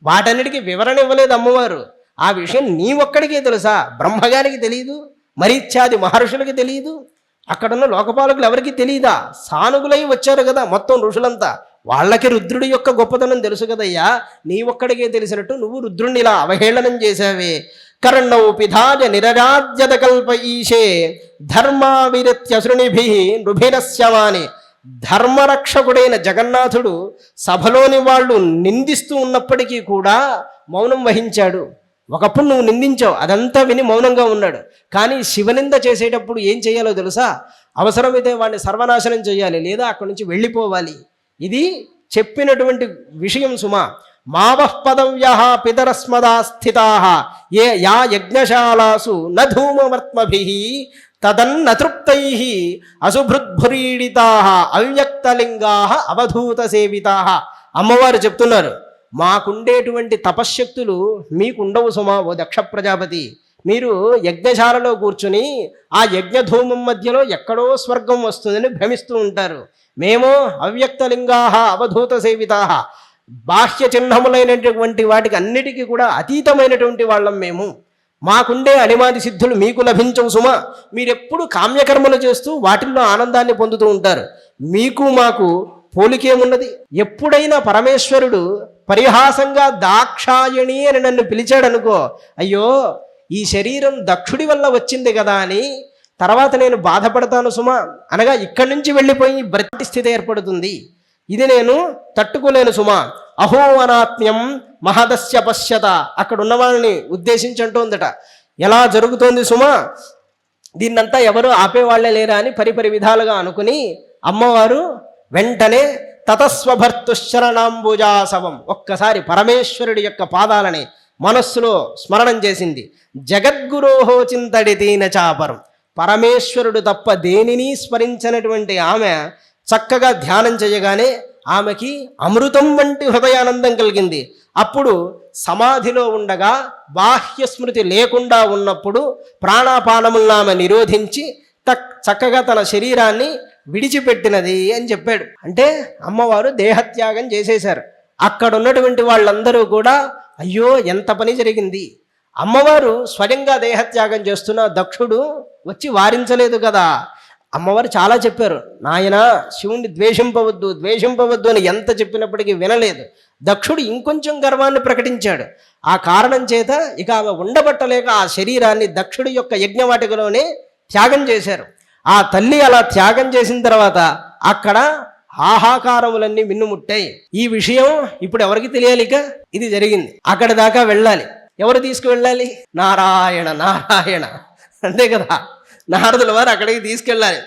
వాటన్నిటికీ వివరణ ఇవ్వలేదు అమ్మవారు. ఆ విషయం నీ ఒక్కడికే తెలుసా? బ్రహ్మగారికి తెలియదు, మరీచ్యాది మహర్షులకి తెలియదు, అక్కడున్న లోకపాలకులు ఎవరికి తెలియదా? సానుగులై వచ్చారు కదా మొత్తం ఋషులంతా, వాళ్ళకి రుద్రుడి యొక్క గొప్పతనం తెలుసు కదయ్యా. నీ ఒక్కడికే తెలిసినట్టు నువ్వు రుద్రుణ్ణి ఇలా అవహేళనం చేశావే. కర్ణౌ పిధాజ నిరరాజ్యత కల్ప ఈశే ధర్మావిరత్యసృణిభి నృభిరస్యమాని. ధర్మరక్షకుడైన జగన్నాథుడు సభలోని వాళ్ళు నిందిస్తూ ఉన్నప్పటికీ కూడా మౌనం వహించాడు. ఒకప్పుడు నువ్వు నిందించావు, అదంతా విని మౌనంగా ఉన్నాడు. కానీ శివనింద చేసేటప్పుడు ఏం చేయాలో తెలుసా? అవసరమైతే వాడిని సర్వనాశనం చేయాలి, లేదా అక్కడి నుంచి వెళ్ళిపోవాలి. ఇది చెప్పినటువంటి విషయం సుమా. మావః పదవ్యః పితరస్మదా స్థితాః ఏ యా యజ్ఞశాలాసు న ధూమవర్త్మభిః తదన్నతృప్తైః అశుభృద్భురీడితాః అవ్యక్తలింగాః అవధూత సేవితాః. అమ్మవారు చెప్తున్నారు, మాకుండేటువంటి తపశ్శక్తులు మీకుండవు సుమా ఓ దక్ష ప్రజాపతి. మీరు యజ్ఞశాలలో కూర్చుని ఆ యజ్ఞధూమం మధ్యలో ఎక్కడో స్వర్గం వస్తుందని భ్రమిస్తూ ఉంటారు. మేము అవ్యక్తలింగాః అవధూత సేవితాః, బాహ్య చిహ్నములైనటువంటి వాటికి అన్నిటికీ కూడా అతీతమైనటువంటి వాళ్ళం మేము. మాకుండే అణిమాది సిద్ధులు మీకు లభించవు సుమా. మీరెప్పుడు కామ్యకర్మలు చేస్తూ వాటిల్లో ఆనందాన్ని పొందుతూ ఉంటారు. మీకు మాకు పోలికేమున్నది? ఎప్పుడైనా పరమేశ్వరుడు పరిహాసంగా దాక్షాయణి అని నన్ను పిలిచాడనుకో, అయ్యో ఈ శరీరం దక్షుడి వల్ల వచ్చింది కదా అని తర్వాత నేను బాధపడతాను సుమా. అనగా ఇక్కడి నుంచి వెళ్ళిపోయి బ్రతి స్థితి ఏర్పడుతుంది. ఇది నేను తట్టుకోలేను సుమా. అహో అనాత్మ్యం మహదస్య పశ్యత. అక్కడ ఉన్నవాళ్ళని ఉద్దేశించి అంటోందట. ఎలా జరుగుతోంది సుమా, దీన్నంతా ఎవరు ఆపేవాళ్లే లేరా అని పరిపరి విధాలుగా అనుకుని అమ్మవారు వెంటనే తతస్వభర్తుశరణాంబుజాసవం ఒక్కసారి పరమేశ్వరుడి యొక్క పాదాలని మనస్సులో స్మరణం చేసింది. జగద్గురోహో చింతడి దీన చాపరం. పరమేశ్వరుడు తప్ప దేనిని స్మరించినటువంటి ఆమె చక్కగా ధ్యానం చేయగానే ఆమెకి అమృతం వంటి హృదయానందం కలిగింది. అప్పుడు సమాధిలో ఉండగా బాహ్య స్మృతి లేకుండా ఉన్నప్పుడు ప్రాణాపానములను ఆమె నిరోధించి చక్కగా తన శరీరాన్ని విడిచిపెట్టినది అని చెప్పాడు. అంటే అమ్మవారు దేహత్యాగం చేసేశారు. అక్కడ ఉన్నటువంటి వాళ్ళందరూ కూడా అయ్యో ఎంత పని జరిగింది, అమ్మవారు స్వయంగా దేహత్యాగం చేస్తున్న దక్షుడు వచ్చి వారించలేదు కదా. అమ్మవారు చాలా చెప్పారు, నాయన శివుణ్ణి ద్వేషింపవద్దు అని ఎంత చెప్పినప్పటికీ వినలేదు. దక్షుడు ఇంకొంచెం గర్వాన్ని ప్రకటించాడు. ఆ కారణం చేత ఇక ఆమె ఉండబట్టలేక ఆ శరీరాన్ని దక్షుడి యొక్క యజ్ఞవాటికలోనే త్యాగం చేశారు. ఆ తల్లి అలా త్యాగం చేసిన తర్వాత అక్కడ హాహాకారములన్నీ మిన్నుముట్టాయి. ఈ విషయం ఇప్పుడు ఎవరికి తెలియాలిక? ఇది జరిగింది. అక్కడ దాకా వెళ్ళాలి. ఎవరు తీసుకువెళ్ళాలి? నారాయణ నారాయణ, అంతే కదా. నారదుల వారు అక్కడికి తీసుకెళ్ళాలి.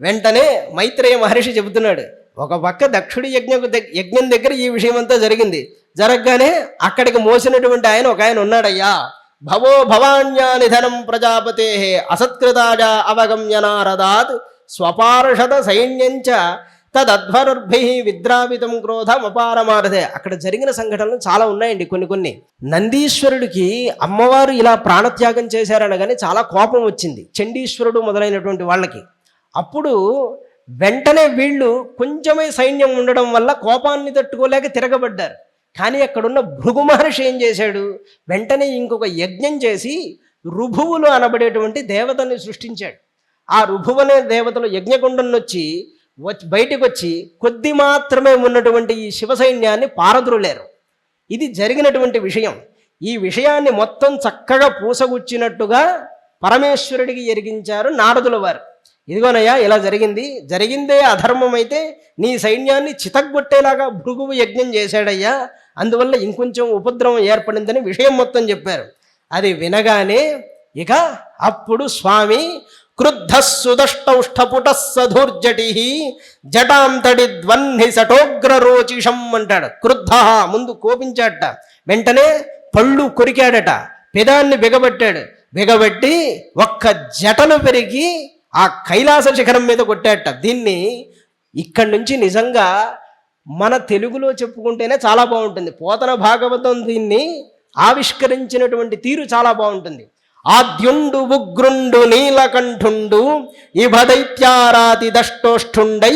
వెంటనే మైత్రేయ మహర్షి చెబుతున్నాడు, ఒక పక్క దక్షుడి యజ్ఞం దగ్గర ఈ విషయం అంతా జరిగింది. జరగగానే అక్కడికి మోసినటువంటి ఒక ఆయన ఉన్నాడయ్యా. భవో భవాన్యా నిధనం ప్రజాపతే అసత్కృతాజ అవగమ్య నారదాత్ స్వపార్షద సైన్యంచ తదధ్వరుర్భి విద్రావితం క్రోధం అపారమారదే. అక్కడ జరిగిన సంఘటనలు చాలా ఉన్నాయండి. కొన్ని నందీశ్వరుడికి అమ్మవారు ఇలా ప్రాణత్యాగం చేశారనగానే చాలా కోపం వచ్చింది, చండీశ్వరుడు మొదలైనటువంటి వాళ్ళకి. అప్పుడు వెంటనే వీళ్ళు కొంచెమే సైన్యం ఉండడం వల్ల కోపాన్ని తట్టుకోలేక తిరగబడ్డారు. కానీ అక్కడున్న భృగు మహర్షి ఏం చేశాడు, వెంటనే ఇంకొక యజ్ఞం చేసి రుభువులు అనబడేటువంటి దేవతని సృష్టించాడు. ఆ రుభువనే దేవతలు యజ్ఞకుండం వచ్చి బయటకు వచ్చి కొద్ది మాత్రమే ఉన్నటువంటి ఈ శివ సైన్యాన్ని పారద్రులేరు. ఇది జరిగినటువంటి విషయం. ఈ విషయాన్ని మొత్తం చక్కగా పూసగుచ్చినట్టుగా పరమేశ్వరుడికి ఎరిగించారు నారదుల వారు. ఇదిగోనయ్యా ఇలా జరిగిందే అధర్మం అయితే నీ సైన్యాన్ని చితగ్గొట్టేలాగా భృగువు యజ్ఞం చేశాడయ్యా, అందువల్ల ఇంకొంచెం ఉపద్రవం ఏర్పడిందని విషయం మొత్తం చెప్పారు. అది వినగానే ఇక అప్పుడు స్వామి క్రుద్ధ సుదష్టౌష్ఠపుట సధూర్జటి జటాంతడి ధ్వన్హి సటోగ్రరోచిషం అంటాడు. క్రుద్ధ ముందు కోపించాడట, వెంటనే పళ్ళు కొరికాడట, పెదాన్ని బిగబట్టి ఒక్క జటలు పెరిగి ఆ కైలాస శిఖరం మీద కొట్టాడట. దీన్ని ఇక్కడి నుంచి నిజంగా మన తెలుగులో చెప్పుకుంటేనే చాలా బాగుంటుంది. పోతన భాగవతం దీన్ని ఆవిష్కరించినటువంటి తీరు చాలా బాగుంటుంది. ఆద్యుండు ఉగ్రుండు నీలకంఠుండు ఇభదైత్యారాతి దష్టోష్ఠుండై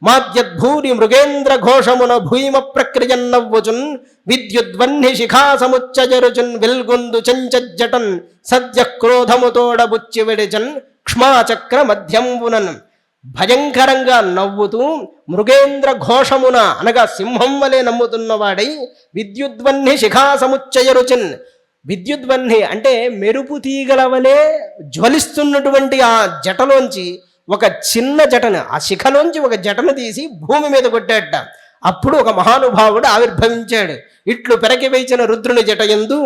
మాద్యద్భూరి మృగేంద్ర ఘోషమున భూయిమ ప్రక్రియన్నవ్వుచున్ విద్యుద్వన్హి శిఖా సముచ్చజరుచున్ వెల్గొందు చెంచజ్జటన్ సద్య క్రోధముతోడ బుచ్చి వెడిచన్ క్ష్మాచక్ర మధ్యంబునన్. భయంకరంగా నవ్వుతూ మృగేంద్ర ఘోషమున అనగా సింహం వలె నమ్ముతున్నవాడై విద్యుద్వన్హి శిఖా సముచ్చయరుచిన్, విద్యుద్వన్హి అంటే మెరుపు తీగల వలె జ్వలిస్తున్నటువంటి ఆ జటలోంచి ఒక చిన్న జటను, ఆ శిఖలోంచి ఒక జటను తీసి భూమి మీద కొట్టాడట. అప్పుడు ఒక మహానుభావుడు ఆవిర్భవించాడు. ఇట్లు పెరకి వేచిన రుద్రుని జటయందు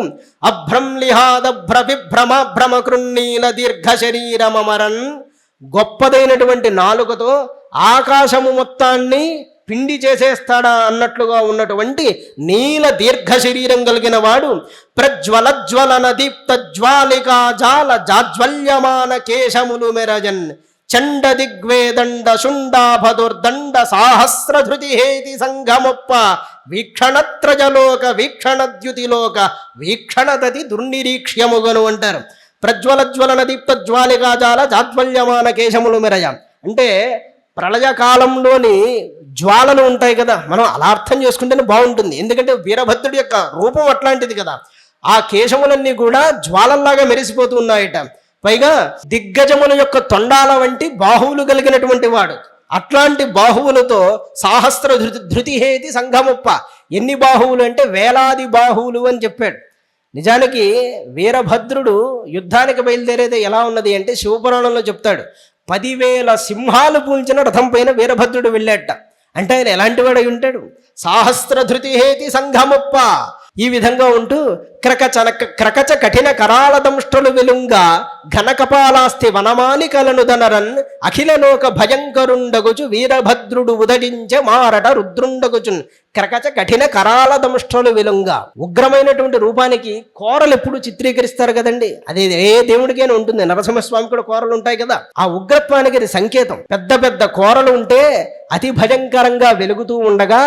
అభ్రంలిహాదభ్రవిభ్రమభ్రమ కృన్నీల దీర్ఘ శరీరమరన్, గొప్పదైనటువంటి నాలుకతో ఆకాశము మొత్తాన్ని పిండి చేసేస్తాడా అన్నట్లుగా ఉన్నటువంటి నీల దీర్ఘ శరీరం కలిగిన వాడు ప్రజ్వలజ్వలన దీప్త జ్వాలికా జాల జాజ్వల్యమాన కేశములు మెరజన్ చండ దిగ్వేదండ శుండాభదుర్దండ సాహస్రధృతి హేతి సంఘమొప్ప వీక్షణత్రజలోక వీక్షణద్యుతిలోక వీక్షణతతి దుర్నిరీక్ష్యముగను అంటారు. ప్రజ్వలజ్వలన దీప్త జ్వాలికాజాల జాజ్వల్యమాన కేశములు మెరయ అంటే ప్రళయకాలంలోని జ్వాలలు ఉంటాయి కదా, మనం అలా అర్థం చేసుకుంటేనే బాగుంటుంది. ఎందుకంటే వీరభద్రుడి యొక్క రూపం అట్లాంటిది కదా. ఆ కేశములన్నీ కూడా జ్వాలల్లాగా మెరిసిపోతూ ఉన్నాయట. పైగా దిగ్గజముల యొక్క తొండాల వంటి బాహువులు కలిగినటువంటి వాడు. అట్లాంటి బాహువులతో సాహస్ర ధృతిహేతి సంఘమొప్ప, ఎన్ని బాహువులు అంటే వేలాది బాహువులు అని చెప్పాడు. నిజానికి వీరభద్రుడు యుద్ధానికి బయలుదేరేది ఎలా ఉన్నది అంటే శివపురాణంలో చెప్తాడు, 10,000 సింహాలు పూల్చిన రథం పైన వీరభద్రుడు వెళ్ళాట. అంటే ఆయన ఎలాంటి వాడై ఉంటాడు? సాహస్ర ధృతిహేతి సంఘమొప్ప, ఈ విధంగా ఉంటూ క్రకచ కఠిన కరాళ దంష్ట్రులు వెలుంగా ఘనకపాలాస్తి వనమాలికలను దనరన్ అఖిలలోక భయంకరుండగుచు వీరభద్రుడు ఉదగించే మారట రుద్రుండగుచున్. క్రకచ కఠిన కరాళ దంష్ట్రులు వెలుంగా, ఉగ్రమైనటువంటి రూపానికి కోరలు ఎప్పుడు చిత్రీకరిస్తారు కదండి, అది ఏ దేవుడికైనా ఉంటుంది. నరసింహస్వామి కూడా కోరలు ఉంటాయి కదా, ఆ ఉగ్రత్వానికి అది సంకేతం. పెద్ద పెద్ద కోరలు ఉంటే అతి భయంకరంగా వెలుగుతూ ఉండగా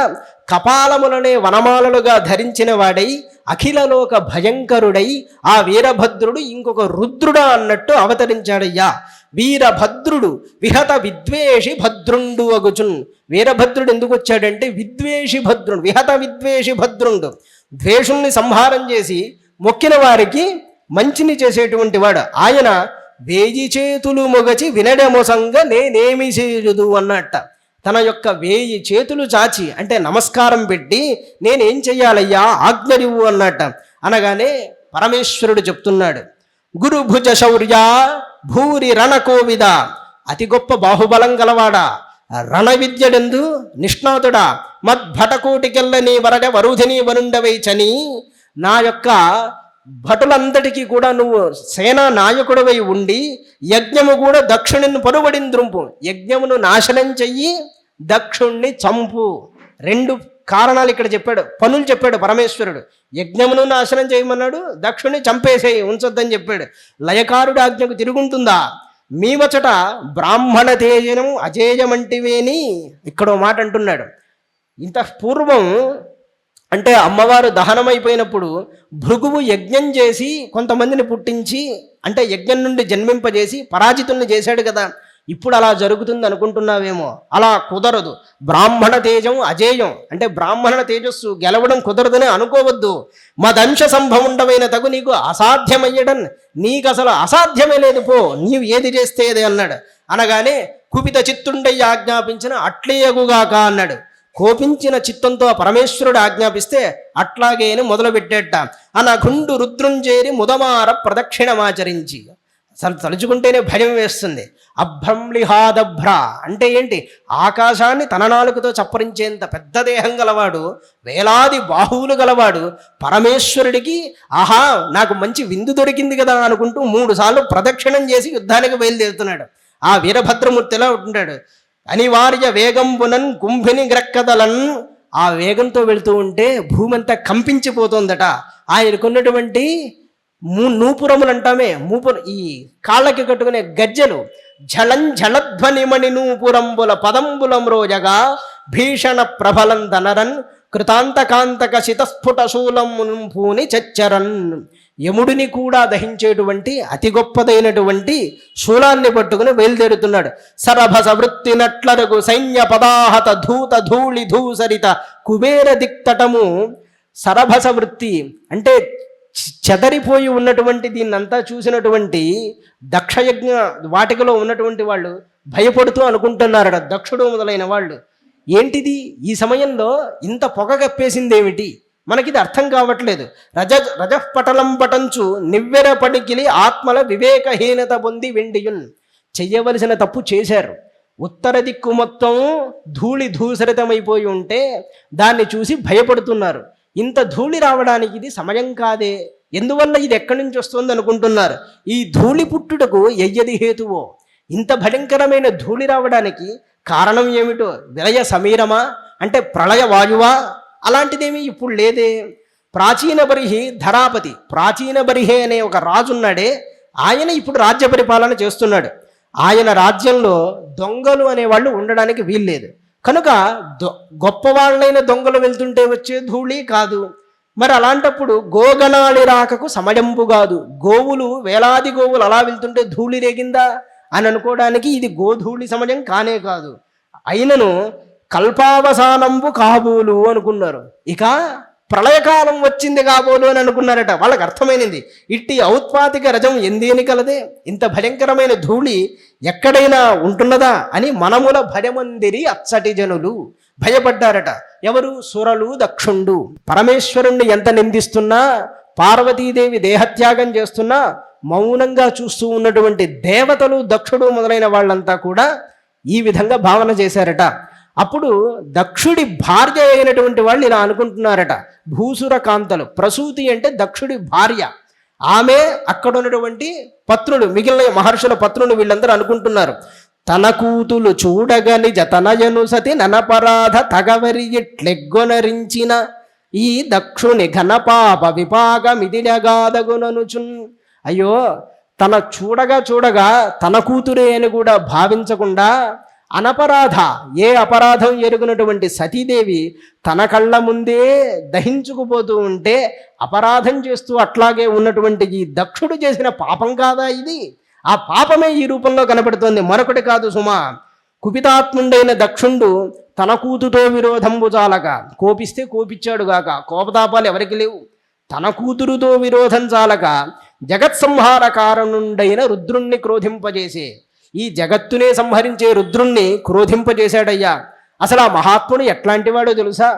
కపాలములనే వనమాలలుగా ధరించిన వాడై అఖిలలోక భయంకరుడై ఆ వీరభద్రుడు ఇంకొక రుద్రుడా అన్నట్టు అవతరించాడయ్యా. వీరభద్రుడు విహత విద్వేషి భద్రుండు అగుచున్. వీరభద్రుడు ఎందుకు వచ్చాడంటే విద్వేషి భద్రుడు, విహత విద్వేషి భద్రుండు, ద్వేషుల్ని సంహారం చేసి మొక్కిన వారికి మంచిని చేసేటువంటి వాడు ఆయన. వేయి చేతులు మొగచి వినడమొసంగ నేనేమి చేయుదు అన్నట్ట. తన యొక్క 1000 చేతులు చాచి అంటే నమస్కారం పెట్టి నేనేం చెయ్యాలయ్యా ఆజ్ఞరివు అన్నట్ట. అనగానే పరమేశ్వరుడు చెప్తున్నాడు, గురుభుజ శౌర్య భూరి రణకోవిద, అతి గొప్ప బాహుబలం గలవాడా, రణ విద్యడందు నిష్ణాతుడా, మద్భటకోటికెల్ల నీ వరడ వరుధిని వరుండవైచని, నా యొక్క భటులందరికీ కూడా నువ్వు సేనా నాయకుడివై ఉండి యజ్ఞము కూడా దక్షుణ్ణి పరువడింద్రుంపు, యజ్ఞమును నాశనం చెయ్యి దక్షుణ్ణి చంపు. 2 కారణాలు ఇక్కడ చెప్పాడు, పనులు చెప్పాడు పరమేశ్వరుడు. యజ్ఞమును నాశనం చేయమన్నాడు, దక్షుణ్ణి చంపేసేయి ఉంచొద్దని చెప్పాడు. లయకారుడి ఆజ్ఞకు తిరుగుంటుందా, మీవచట బ్రాహ్మణ తేజనం అజేయమంటివేని ఇక్కడో మాట అంటున్నాడు. ఇంత పూర్వం అంటే అమ్మవారు దహనమైపోయినప్పుడు భృగువు యజ్ఞం చేసి కొంతమందిని పుట్టించి అంటే యజ్ఞం నుండి జన్మింపజేసి పరాజితుల్ని చేశాడు కదా. ఇప్పుడు అలా జరుగుతుంది అనుకుంటున్నావేమో, అలా కుదరదు. బ్రాహ్మణ తేజం అజేయం అంటే బ్రాహ్మణ తేజస్సు గెలవడం కుదరదని అనుకోవద్దు. మదంశ సంభవుండమైన తగు నీకు అసాధ్యమయ్యడం, నీకు అసలు అసాధ్యమే లేదు, పో నీవు ఏది చేస్తే ఏది అన్నాడు. అనగానే కుపిత చిత్తుండయ్య ఆజ్ఞాపించిన అట్లేయగుగాక అన్నాడు. కోపించిన చిత్తంతో పరమేశ్వరుడు ఆజ్ఞాపిస్తే అట్లాగే మొదలుపెట్టేట. అనఘుండు రుద్రుంజేరి ముదమార ప్రదక్షిణమాచరించి, అసలు తలుచుకుంటేనే భయం వేస్తుంది. అభ్రంలిహాదభ్ర అంటే ఏంటి, ఆకాశాన్ని తన నాలుకతో చప్పరించేంత పెద్ద దేహం గలవాడు, వేలాది బాహువులు గలవాడు పరమేశ్వరుడికి ఆహా నాకు మంచి విందు దొరికింది కదా అనుకుంటూ 3 సార్లు ప్రదక్షిణం చేసి యుద్ధానికి బయలుదేరుతున్నాడు. ఆ వీరభద్రమూర్తిలా ఉంటాడు. అనివార్య వేగంబునన్ కుంభిని గ్రక్కదలన్, ఆ వేగంతో వెళుతూ ఉంటే భూమి అంతా కంపించిపోతుందట. ఆయనకున్నటువంటి నూపురములు అంటామే, ఈ కాళ్ళకి కట్టుకునే గజ్జలు, ఝళధ్వనిమణి నూపురంబుల పదంబులం రోజగా భీషణ ప్రబలం దనరన్ కృతాంతకాంతక శితస్ఫుట శూలం పూని చచ్చరన్. యముడిని కూడా దహించేటువంటి అతి గొప్పదైనటువంటి శూలాన్ని పట్టుకుని బయలుదేరుతున్నాడు. సరభస వృత్తి నట్లరుగు సైన్య పదాహత ధూత ధూళి ధూసరిత కుబేర దిక్తటము. సరభస వృత్తి అంటే చెదరిపోయి ఉన్నటువంటి దీన్నంతా చూసినటువంటి దక్షయజ్ఞ వాటికలో ఉన్నటువంటి వాళ్ళు భయపడుతూ అనుకుంటున్నారట, దక్షుడు మొదలైన వాళ్ళు, ఏంటిది ఈ సమయంలో ఇంత పొగ కప్పేసిందేమిటి, మనకిది అర్థం కావట్లేదు. రజపటలం పటంచు నివ్వెర పడికిలి ఆత్మల వివేకహీనత పొంది వెండియున్. చెయ్యవలసిన తప్పు చేశారు. ఉత్తర దిక్కు మొత్తం ధూళి ధూసరితమైపోయి ఉంటే దాన్ని చూసి భయపడుతున్నారు. ఇంత ధూళి రావడానికి ఇది సమయం కాదే, ఎందువల్ల ఇది ఎక్కడి నుంచి వస్తుంది అనుకుంటున్నారు. ఈ ధూళి పుట్టుటకు ఎయ్యది హేతువో, ఇంత భయంకరమైన ధూళి రావడానికి కారణం ఏమిటో, విలయ సమీరమా అంటే ప్రళయ వాయువా, అలాంటిదేమీ ఇప్పుడు లేదే. ప్రాచీన బరిహి ధరాపతి, ప్రాచీన బరిహి అనే ఒక రాజున్నాడే, ఆయన ఇప్పుడు రాజ్య పరిపాలన చేస్తున్నాడు. ఆయన రాజ్యంలో దొంగలు అనేవాళ్ళు ఉండడానికి వీల్లేదు. కనుక గొప్పవాళ్ళైన దొంగలు వెళ్తుంటే వచ్చే ధూళి కాదు. మరి అలాంటప్పుడు గోగణాళి రాకకు సమయంపు కాదు. గోవులు వేలాది గోవులు అలా వెళ్తుంటే ధూళి రేగిందా అని అనుకోవడానికి ఇది గోధూళి సమయం కానే కాదు. అయినను కల్పావసానంబు కాబోలు అనుకున్నారు. ఇక ప్రళయకాలం వచ్చింది కాబోలు అని అనుకున్నారట. వాళ్ళకి అర్థమైనది ఇట్టి ఔత్పాతిక రజం ఎందేని కలదే, ఇంత భయంకరమైన ధూళి ఎక్కడైనా ఉంటున్నదా అని మనముల భయమందిరి అచ్చటి జనులు భయపడ్డారట. ఎవరు? సురలు, దక్షుండు. పరమేశ్వరుణ్ణి ఎంత నిందిస్తున్నా, పార్వతీదేవి దేహత్యాగం చేస్తున్నా మౌనంగా చూస్తూ ఉన్నటువంటి దేవతలు, దక్షుడు మొదలైన వాళ్ళంతా కూడా ఈ విధంగా భావన చేశారట. అప్పుడు దక్షుడి భార్య అయినటువంటి వాళ్ళు ఇలా అనుకుంటున్నారట, భూసుర కాంతలు. ప్రసూతి అంటే దక్షుడి భార్య, ఆమె అక్కడ ఉన్నటువంటి పత్నులు, మిగిలిన మహర్షుల పత్నులు వీళ్ళందరూ అనుకుంటున్నారు, తన కూతులు చూడగని జతనయను సతి ననపరాధ తగవరి ఇట్లెగ్గొనరించిన ఈ దక్షుని ఘనపాప విపాగమిదిడగాదగుననుచున్. అయ్యో, తన చూడగా తన కూతురే అని కూడా భావించకుండా అనపరాధ, ఏ అపరాధం ఎరుగునటువంటి సతీదేవి తన కళ్ళ ముందే దహించుకుపోతూ ఉంటే అపరాధం చేస్తూ అట్లాగే ఉన్నటువంటి ఈ దక్షుడు చేసిన పాపం కాదా ఇది? ఆ పాపమే ఈ రూపంలో కనబడుతోంది, మరొకటి కాదు సుమా. కుపితాత్ముడైన దక్షుండు తన కూతుతో విరోధంబు చాలక, కోపిస్తే కోపిచ్చాడుగాక, కోపతాపాలు ఎవరికి లేవు, తన కూతురుతో విరోధం చాలక జగత్సంహార కారణుండైన రుద్రుణ్ణి క్రోధింపజేసే, ఈ జగత్తునే సంహరించే రుద్రుణ్ణి క్రోధింపజేశాడయ్యా. అసలు ఆ మహాత్ముడు ఎట్లాంటి వాడో తెలుసా?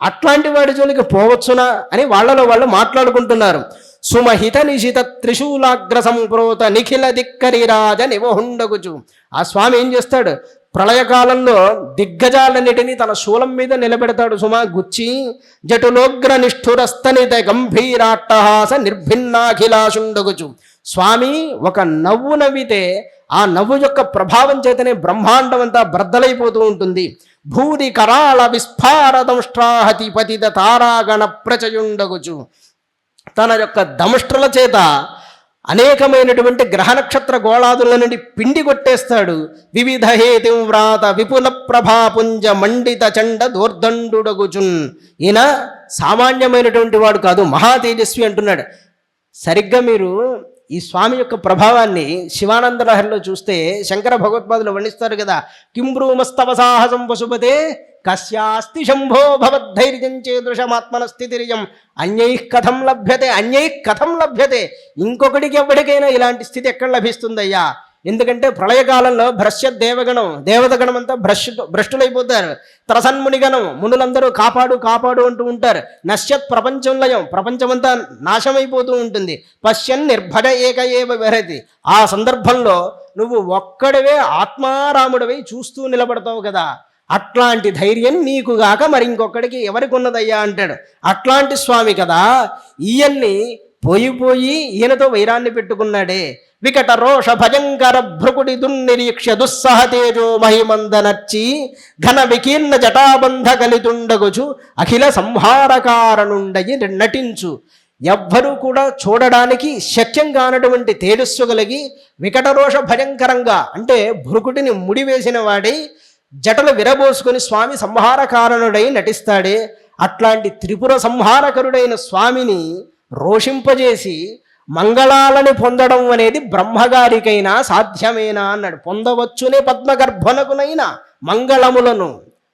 అట్లాంటి వాడి జోలికి పోవచ్చునా అని వాళ్ళలో వాళ్ళు మాట్లాడుకుంటున్నారు. సుమహిత నిశిత త్రిశూలాగ్ర సంప్రోత నిఖిల దిక్కరిరాజ నివహుండగుచు. ఆ స్వామి ఏం చేస్తాడు? ప్రళయకాలంలో దిగ్గజాలన్నిటినీ తన శూలం మీద నిలబెడతాడు సుమా, గుచ్చి. జటులోగ్ర నిష్ఠురస్తనిత గంభీరాట్టహాస నిర్భిన్నాఖిలాశుండగుచు. స్వామి ఒక నవ్వు నవ్వితే ఆ నవ్వు యొక్క ప్రభావం చేతనే బ్రహ్మాండం అంతా బ్రద్దలైపోతూ ఉంటుంది. భూరి కరాళ విస్ఫార దంష్ట్రాహతి పతిత తారాగణ ప్రచయుండగుచు. తన యొక్క దంష్ట్రల చేత అనేకమైనటువంటి గ్రహ నక్షత్ర గోళాదుల నుండి పిండి కొట్టేస్తాడు. వివిధ హేతి వ్రాత విపుల ప్రభాపుంజ మండిత చండ దోర్దండుడగుచున్. ఈయన సామాన్యమైనటువంటి వాడు కాదు, మహా తేజస్వి అంటున్నాడు. సరిగ్గా మీరు ఈ స్వామి యొక్క ప్రభావాన్ని శివానంద లహరిలో చూస్తే శంకర భగవత్పాదులు వర్ణిస్తారు కదా, కింబ్రూమస్తవ సాహసం పశుపతే కస్యాస్తి శంభో భవద్ధైర్యం చేదృశమాత్మన స్థితిరియం అన్యైః కథం లభ్యతే, అన్యైః కథం లభ్యతే. ఇంకొకటికి ఎవరికైనా ఇలాంటి స్థితి ఎక్కడ లభిస్తుందయ్యా? ఎందుకంటే ప్రళయకాలంలో భ్రశ్య దేవగణం, దేవతగణం అంతా భ్రష్టులైపోతారు. త్రసన్మునిగణం, మునులందరూ కాపాడు కాపాడు అంటూ ఉంటారు. నశ్యత్ ప్రపంచంలయం, ప్రపంచమంతా నాశమైపోతూ ఉంటుంది. పశ్యన్ నిర్భర ఏక ఏవ విహరతి. ఆ సందర్భంలో నువ్వు ఒక్కడివే ఆత్మారాముడివై చూస్తూ నిలబడతావు కదా, అట్లాంటి ధైర్యం నీకుగాక మరి ఇంకొకడికి ఎవరికి ఉన్నదయ్యా అంటాడు. అట్లాంటి స్వామి కదా ఈయన్ని పోయి ఈయనతో వైరాన్ని పెట్టుకున్నాడే. వికట రోష భయంకర భృకుడి దున్నిరీక్ష్య దుస్సహ తేజో మహిమందనర్చి ఘన వికీర్ణ జటాబంధ కలితుండగుచు అఖిల సంహారకారణుండయి నటించు. ఎవ్వరూ కూడా చూడడానికి శక్యం కానటువంటి తేజస్సు కలిగి వికటరోష భయంకరంగా, అంటే భృకుడిని ముడివేసిన వాడి జటలు విరబోసుకుని స్వామి సంహారకారణుడై నటిస్తాడే. అట్లాంటి త్రిపుర సంహారకరుడైన స్వామిని రోషింపజేసి మంగళాలని పొందడం అనేది బ్రహ్మగారికైనా సాధ్యమేనా అన్నాడు. పొందవచ్చునే పద్మగర్భనకునైనా మంగళములను,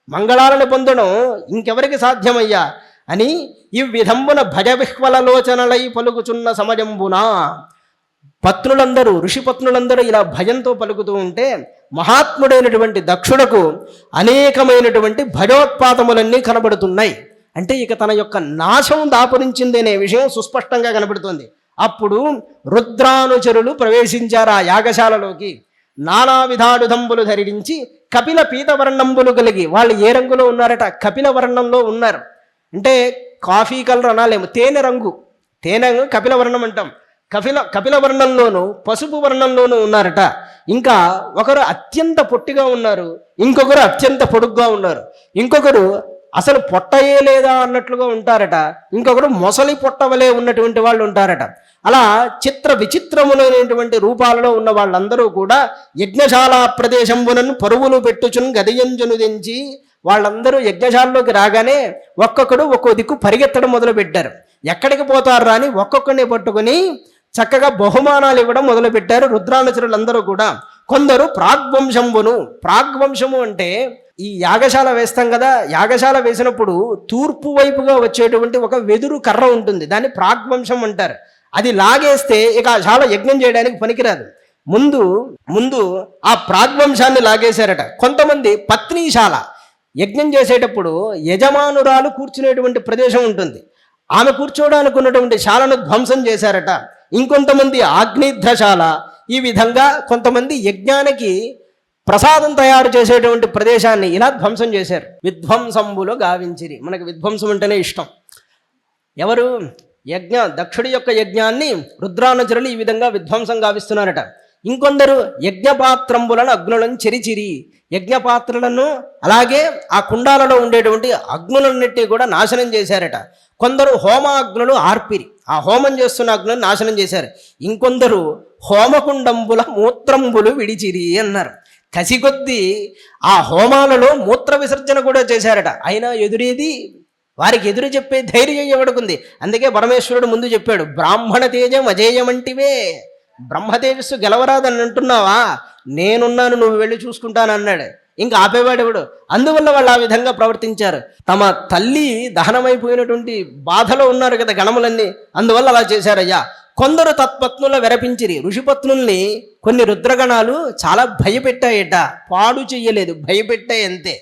మంగళాలను పొందడం ఇంకెవరికి సాధ్యమయ్యా అని ఈ విధంబున భజవిహ్వలలోచనలై పలుకుచున్న సమయంబున పత్నులందరూ, ఋషిపత్నులందరూ ఇలా భయంతో పలుకుతూ ఉంటే మహాత్ముడైనటువంటి దక్షుడకు అనేకమైనటువంటి భయోత్పాతములన్నీ కనబడుతున్నాయి. అంటే ఇక తన యొక్క నాశం దాపురించిందనే విషయం సుస్పష్టంగా కనబడుతుంది. అప్పుడు రుద్రానుచరులు ప్రవేశించారు ఆ యాగశాలలోకి. నానా విధాడుదంబులు ధరించి కపిల పీతవర్ణంబులు కలిగి, వాళ్ళు ఏ రంగులో ఉన్నారట? కపిల వర్ణంలో ఉన్నారు. అంటే కాఫీ కలర్ అనాలేము, తేనె రంగు, తేనె కపిల వర్ణం అంటాం. కపిల వర్ణంలోనూ పసుపు వర్ణంలోనూ ఉన్నారట. ఇంకా ఒకరు అత్యంత పొట్టిగా ఉన్నారు, ఇంకొకరు అత్యంత పొడుగ్గా ఉన్నారు, ఇంకొకరు అసలు పొట్టయే లేదా అన్నట్లుగా ఉంటారట, ఇంకొకరు మొసలి పొట్టవలే ఉన్నటువంటి వాళ్ళు ఉంటారట. అలా చిత్ర విచిత్రములైనటువంటి రూపాలలో ఉన్న వాళ్ళందరూ కూడా యజ్ఞశాల ప్రదేశంబునను పరువులు పెట్టుచును గదియంజను దించి వాళ్ళందరూ యజ్ఞశాలలోకి రాగానే ఒక్కొక్కడు ఒక్కో దిక్కు పరిగెత్తడం మొదలుపెట్టారు. ఎక్కడికి పోతారా అని ఒక్కొక్కడిని పట్టుకుని చక్కగా బహుమానాలు ఇవ్వడం మొదలుపెట్టారు రుద్రానుచరులందరూ కూడా. కొందరు ప్రాగ్వంశంబును, ప్రాగ్వంశము అంటే ఈ యాగశాల వేస్తాం కదా, యాగశాల వేసినప్పుడు తూర్పు వైపుగా వచ్చేటువంటి ఒక వెదురు కర్ర ఉంటుంది, దాన్ని ప్రాగ్వంశం అంటారు. అది లాగేస్తే ఇక ఆ శాల యజ్ఞం చేయడానికి పనికిరాదు. ముందు ఆ ప్రాగ్వంశాన్ని లాగేశారట. కొంతమంది పత్నీశాల, యజ్ఞం చేసేటప్పుడు యజమానురాలు కూర్చునేటువంటి ప్రదేశం ఉంటుంది, ఆమె కూర్చోవడానికి ఉన్నటువంటి శాలను ధ్వంసం చేశారట. ఇంకొంతమంది ఆగ్నేధ్రశాల. ఈ విధంగా కొంతమంది యజ్ఞానికి ప్రసాదం తయారు చేసేటువంటి ప్రదేశాన్ని ఇలా ధ్వంసం చేశారు. విధ్వంసంబులు గావించిరి. మనకు విధ్వంసం అంటేనే ఇష్టం. ఎవరు? దక్షుడి యొక్క యజ్ఞాన్ని రుద్రానుచరులు ఈ విధంగా విధ్వంసం గావిస్తున్నారట. ఇంకొందరు యజ్ఞపాత్రంబులను అగ్నులను చెరిచిరి. యజ్ఞపాత్రలను అలాగే ఆ కుండాలలో ఉండేటువంటి అగ్నులన్నిటి కూడా నాశనం చేశారట. కొందరు హోమాగ్నులు ఆర్పిరి. ఆ హోమం చేస్తున్న అగ్నులను నాశనం చేశారు. ఇంకొందరు హోమకుండంబుల మూత్రంబులు విడిచిరి అన్నారు. కసికొద్దీ ఆ హోమాలలో మూత్ర విసర్జన కూడా చేశారట. అయినా ఎదురేది? వారికి ఎదురు చెప్పే ధైర్యం ఎవడుకుంది? అందుకే పరమేశ్వరుడు ముందు చెప్పాడు, బ్రాహ్మణ తేజం అజేయమంటివే. బ్రహ్మతేజస్సు గెలవరాదని అంటున్నావా? నేనున్నాను, నువ్వు వెళ్ళి చూసుకుంటాను అన్నాడు. ఇంకా ఆపేవాడెవడు? అందువల్ల వాళ్ళు ఆ విధంగా ప్రవర్తించారు. తమ తల్లి దహనమైపోయినటువంటి బాధలో ఉన్నారు కదా గణములన్నీ, అందువల్ల అలా చేశారయ్యా. కొందరు తత్పత్నుల వెరపించిరి. ఋషిపత్నుల్ని కొన్ని రుద్రగణాలు చాలా భయపెట్టాయట. పాడు చెయ్యలేదు, భయపెట్టాయి అంతే.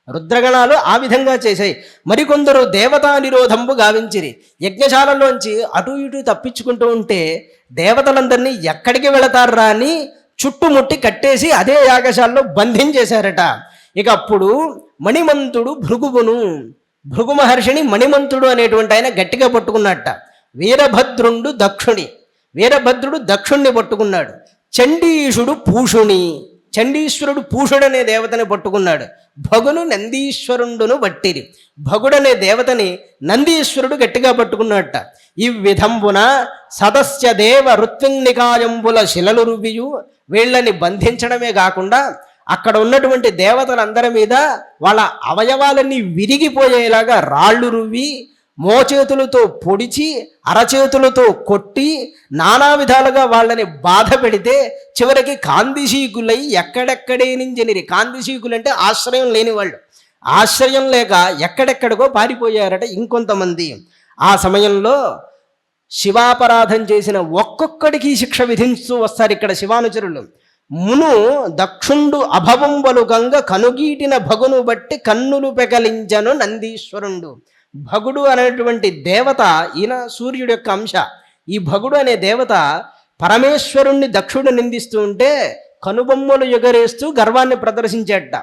రుద్రగణాలు ఆ విధంగా చేశాయి. మరికొందరు దేవతా నిరోధంబు గావించిరి. యజ్ఞశాలలోంచి అటు ఇటు తప్పించుకుంటూ ఉంటే దేవతలందరినీ ఎక్కడికి వెళతారా అని చుట్టుముట్టి కట్టేసి అదే యాగశాలలో బంధించేశారట. ఇక అప్పుడు మణిమంతుడు భృగు మహర్షిని మణిమంతుడు అనేటువంటి ఆయన గట్టిగా పట్టుకున్నట్ట. వీరభద్రుడు దక్షుణ్ణి పట్టుకున్నాడు. చండీశ్వరుడు పూషుడు అనే దేవతని పట్టుకున్నాడు. భగును నందీశ్వరుండును బట్టిరి. భగుడనే దేవతని నందీశ్వరుడు గట్టిగా పట్టుకున్నట్ట. ఈ విధంబున సదస్య దేవ ఋత్వింనికాయంబుల శిలలు రువ్వియు వీళ్ళని బంధించడమే కాకుండా అక్కడ ఉన్నటువంటి దేవతలందరి మీద వాళ్ళ అవయవాలన్నీ విరిగిపోయేలాగా రాళ్ళు రువ్వి, మోచేతులతో పొడిచి, అరచేతులతో కొట్టి, నానా విధాలుగా వాళ్ళని బాధ పెడితే చివరికి కాందిశీకులై ఎక్కడెక్కడే నింజనిరి. కాందిశీకులు అంటే ఆశ్రయం లేని వాళ్ళు. ఆశ్రయం లేక ఎక్కడెక్కడికో పారిపోయారట ఇంకొంతమంది. ఆ సమయంలో శివాపరాధం చేసిన ఒక్కొక్కడికి శిక్ష విధించుతూ వస్తారు ఇక్కడ శివానుచరులు. మును దక్షుండు అభవంబలు గంగ కనుగీటిన భగును బట్టి కన్నులు పెకలించను నందీశ్వరుండు. భగుడు అనేటువంటి దేవత, ఈయన సూర్యుడి యొక్క అంశ. ఈ భగుడు అనే దేవత పరమేశ్వరుణ్ణి దక్షుడు నిందిస్తూ ఉంటే కనుబొమ్మలు ఎగరేస్తూ గర్వాన్ని ప్రదర్శించేట.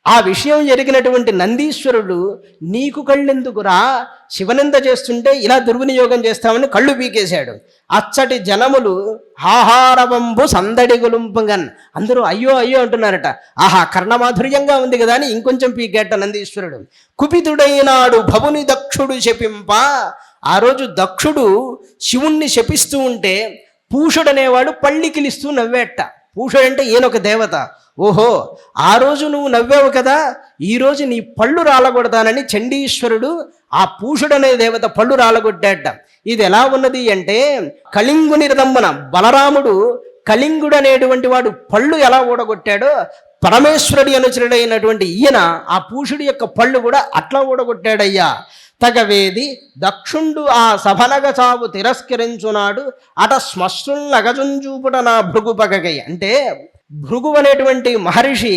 ఆ విషయం ఎరిగినటువంటి నందీశ్వరుడు, నీకు కళ్ళెందుకురా, శివనింద చేస్తుంటే ఇలా దుర్వినియోగం చేస్తామని కళ్ళు పీకేశాడు. అచ్చటి జనములు హాహారవంబు సందడి గులుంపగన్, అందరూ అయ్యో అయ్యో అంటున్నారట. ఆహా, కర్ణమాధుర్యంగా ఉంది కదా అని ఇంకొంచెం పీకేట నందీశ్వరుడు. కుపితుడైనాడు భవుని దక్షుడు శపింప. ఆ రోజు దక్షుడు శివుణ్ణి శపిస్తూ ఉంటే పూషుడనేవాడు పళ్ళికిలిస్తూ నవ్వేట. పూషుడంటే ఈయనొక దేవత. ఓహో, ఆ రోజు నువ్వు నవ్వావు కదా, ఈరోజు నీ పళ్ళు రాలగొడతానని చండీశ్వరుడు ఆ పూషుడనే దేవత పళ్ళు రాలగొట్టాట. ఇది ఎలా ఉన్నది అంటే కళింగుని రిదంబన బలరాముడు కళింగుడు అనేటువంటి వాడు పళ్ళు ఎలా ఊడగొట్టాడో పరమేశ్వరుడి అనుచరుడైనటువంటి ఈయన ఆ పూషుడి యొక్క పళ్ళు కూడా అట్లా ఊడగొట్టాడయ్యా. తగవేది దక్షుండు ఆ సభనగ చావు తిరస్కరించున్నాడు అట శ్మశ్రున్నగజుంజూపుట నా భృగు పగగై. అంటే భృగు అనేటువంటి మహర్షి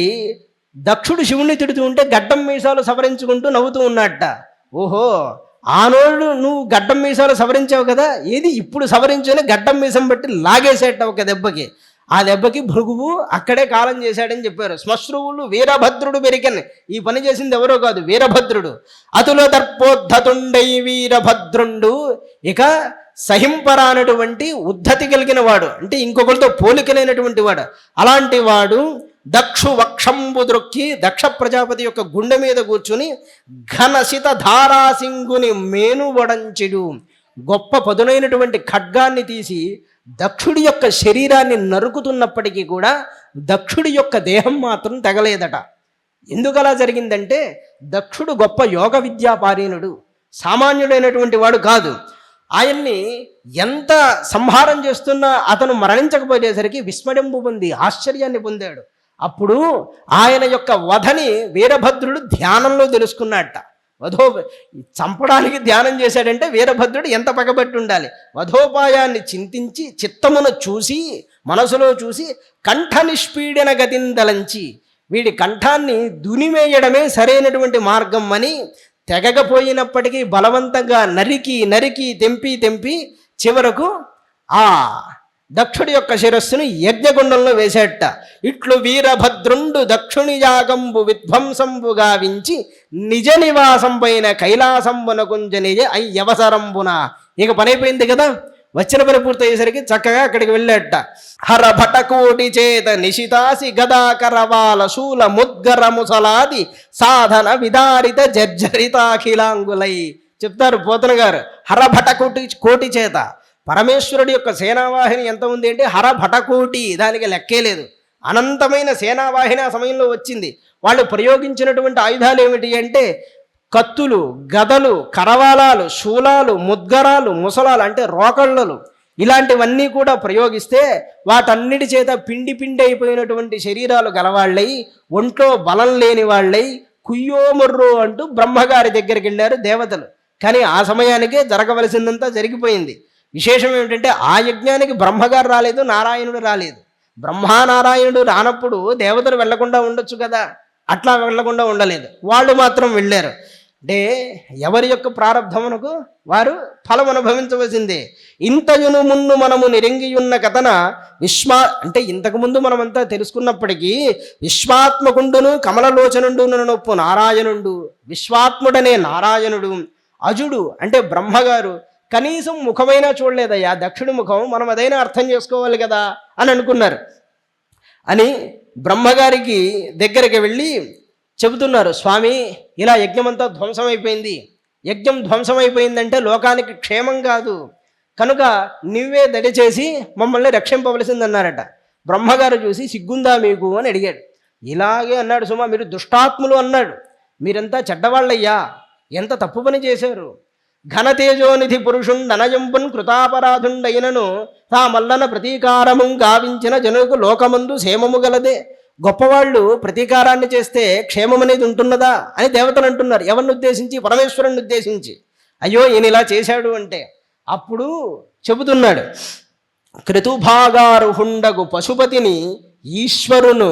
దక్షుడు శివుణ్ణి తిడుతూ ఉంటే గడ్డం మీసాలు సవరించుకుంటూ నవ్వుతూ ఉన్నట్ట. ఓహో, ఆనోడు నువ్వు గడ్డం మీసాలు సవరించావు కదా, ఏది ఇప్పుడు సవరించుని గడ్డం మీసం బట్టి లాగేసేట ఒక దెబ్బకి. ఆ దెబ్బకి భృగువు అక్కడే కాలం చేశాడని చెప్పారు. శ్మశ్రువులు వీరభద్రుడు పెరిగన్. ఈ పని చేసింది ఎవరో కాదు, వీరభద్రుడు. అతుల దర్పోద్ధతుండై వీరభద్రుండు. ఇక సహింపరానటువంటి ఉద్ధతి కలిగిన వాడు, అంటే ఇంకొకరితో పోలికలేనటువంటి వాడు. అలాంటి వాడు దక్షు వక్షంబు ద్రొక్కి, దక్ష ప్రజాపతి యొక్క గుండె మీద కూర్చుని ఘనసిత ధారాసింగుని మేను వడంచెడు. గొప్ప పదునైనటువంటి ఖడ్గాన్ని తీసి దక్షుడి యొక్క శరీరాన్ని నరుకుతున్నప్పటికీ కూడా దక్షుడి యొక్క దేహం మాత్రం తెగలేదట. ఎందుకు అలా జరిగిందంటే దక్షుడు గొప్ప యోగ విద్యాపారీణుడు, సామాన్యుడైనటువంటి వాడు కాదు. ఆయన్ని ఎంత సంహారం చేస్తున్నా అతను మరణించకపోయేసరికి విస్మరింపు పొంది ఆశ్చర్యాన్ని పొందాడు. అప్పుడు ఆయన యొక్క వధని వీరభద్రుడు ధ్యానంలో తెలుసుకున్నట్ట. చంపడానికి ధ్యానం చేశాడంటే వీరభద్రుడు ఎంత పగబట్టి ఉండాలి. వధోపాయాన్ని చింతించి చిత్తమును చూసి మనసులో చూసి కంఠ నిష్పీడన గతిందలంచి వీడి కంఠాన్ని దునిమేయడమే సరైనటువంటి మార్గం అని తెగకపోయినప్పటికీ బలవంతంగా నరికి తెంపి చివరకు ఆ దక్షుడి యొక్క శిరస్సును యజ్ఞగుండంలో వేసేట. ఇట్లు వీరభద్రుండు దక్షుని యాగంబు విధ్వంసంబు గావించి నిజ నివాసంపైన కైలాసంబున కుంజనిజ అయ్యవసరంబున. ఇక పని అయిపోయింది కదా, వచ్చిన పని పూర్తయ్యేసరికి చక్కగా అక్కడికి వెళ్ళేట. హర భటకోటి చేత నిశితాసి గదాకరవాల శూల ముద్గర ముసలాది సాధన విదారిత జర్జరితాఖిలాంగులై చెప్తారు పోతన గారు. హరభట కోటి చేత పరమేశ్వరుడి యొక్క సేనావాహిని ఎంత ఉంది అంటే హరభటకోటి, దానికి లెక్కే లేదు. అనంతమైన సేనావాహిని ఆ సమయంలో వచ్చింది. వాళ్ళు ప్రయోగించినటువంటి ఆయుధాలు ఏమిటి అంటే కత్తులు, గదలు, కరవాలాలు, శూలాలు, ముద్గరాలు, ముసలాలు అంటే రోకళ్ళలు, ఇలాంటివన్నీ కూడా ప్రయోగిస్తే వాటన్నిటి చేత పిండి పిండి అయిపోయినటువంటి శరీరాలు గలవాళ్ళై, ఒంట్లో బలం లేని వాళ్ళై కుయ్యో మొర్రో అంటూ బ్రహ్మగారి దగ్గరికి వెళ్ళారు దేవతలు. కానీ ఆ సమయానికే జరగవలసిందంతా జరిగిపోయింది. విశేషం ఏమిటంటే ఆ యజ్ఞానికి బ్రహ్మగారు రాలేదు, నారాయణుడు రాలేదు. బ్రహ్మానారాయణుడు రానప్పుడు దేవతలు వెళ్లకుండా ఉండొచ్చు కదా, అట్లా వెళ్లకుండా ఉండలేదు, వాళ్ళు మాత్రం వెళ్ళారు. అంటే ఎవరి యొక్క ప్రారంధమునకు వారు ఫలం అనుభవించవలసిందే. ఇంతయును మున్ను మనము నిరంగియున్న కథన అంటే ఇంతకుముందు మనమంతా తెలుసుకున్నప్పటికీ విశ్వాత్మకుండును కమలలోచనుండు నొప్పు నారాయణుడు, విశ్వాత్ముడనే నారాయణుడు, అజుడు అంటే బ్రహ్మగారు కనీసం ముఖమైనా చూడలేదయ్యా, దక్షుడి ముఖం, మనం అదైనా అర్థం చేసుకోవాలి కదా అని అనుకున్నారు. అని బ్రహ్మగారికి దగ్గరికి వెళ్ళి చెబుతున్నారు, స్వామి ఇలా యజ్ఞమంతా ధ్వంసమైపోయింది, యజ్ఞం ధ్వంసమైపోయిందంటే లోకానికి క్షేమం కాదు, కనుక నువ్వే దడిచేసి మమ్మల్ని రక్షింపవలసిందన్నారట. బ్రహ్మగారు చూసి సిగ్గుందా మీకు అని అడిగాడు. ఇలాగే అన్నాడు, సుమా మీరు దుష్టాత్ములు అన్నాడు, మీరంతా చెడ్డవాళ్ళయ్యా, ఎంత తప్పు పని చేశారు. ఘనతేజోనిధి పురుషుండనయంపున్ కృతాపరాధుండైనను తా మల్లన ప్రతీకారము గావించిన జనులకు లోకమందు క్షేమము గలదే. గొప్పవాళ్ళు ప్రతీకారాన్ని చేస్తే క్షేమం అనేది ఉంటున్నదా అని దేవతలు అంటున్నారు. ఎవరిని ఉద్దేశించి? పరమేశ్వరుని ఉద్దేశించి. అయ్యో ఈయన ఇలా చేశాడు అంటే అప్పుడు చెబుతున్నాడు, క్రతుభాగారుహుండగు పశుపతిని ఈశ్వరును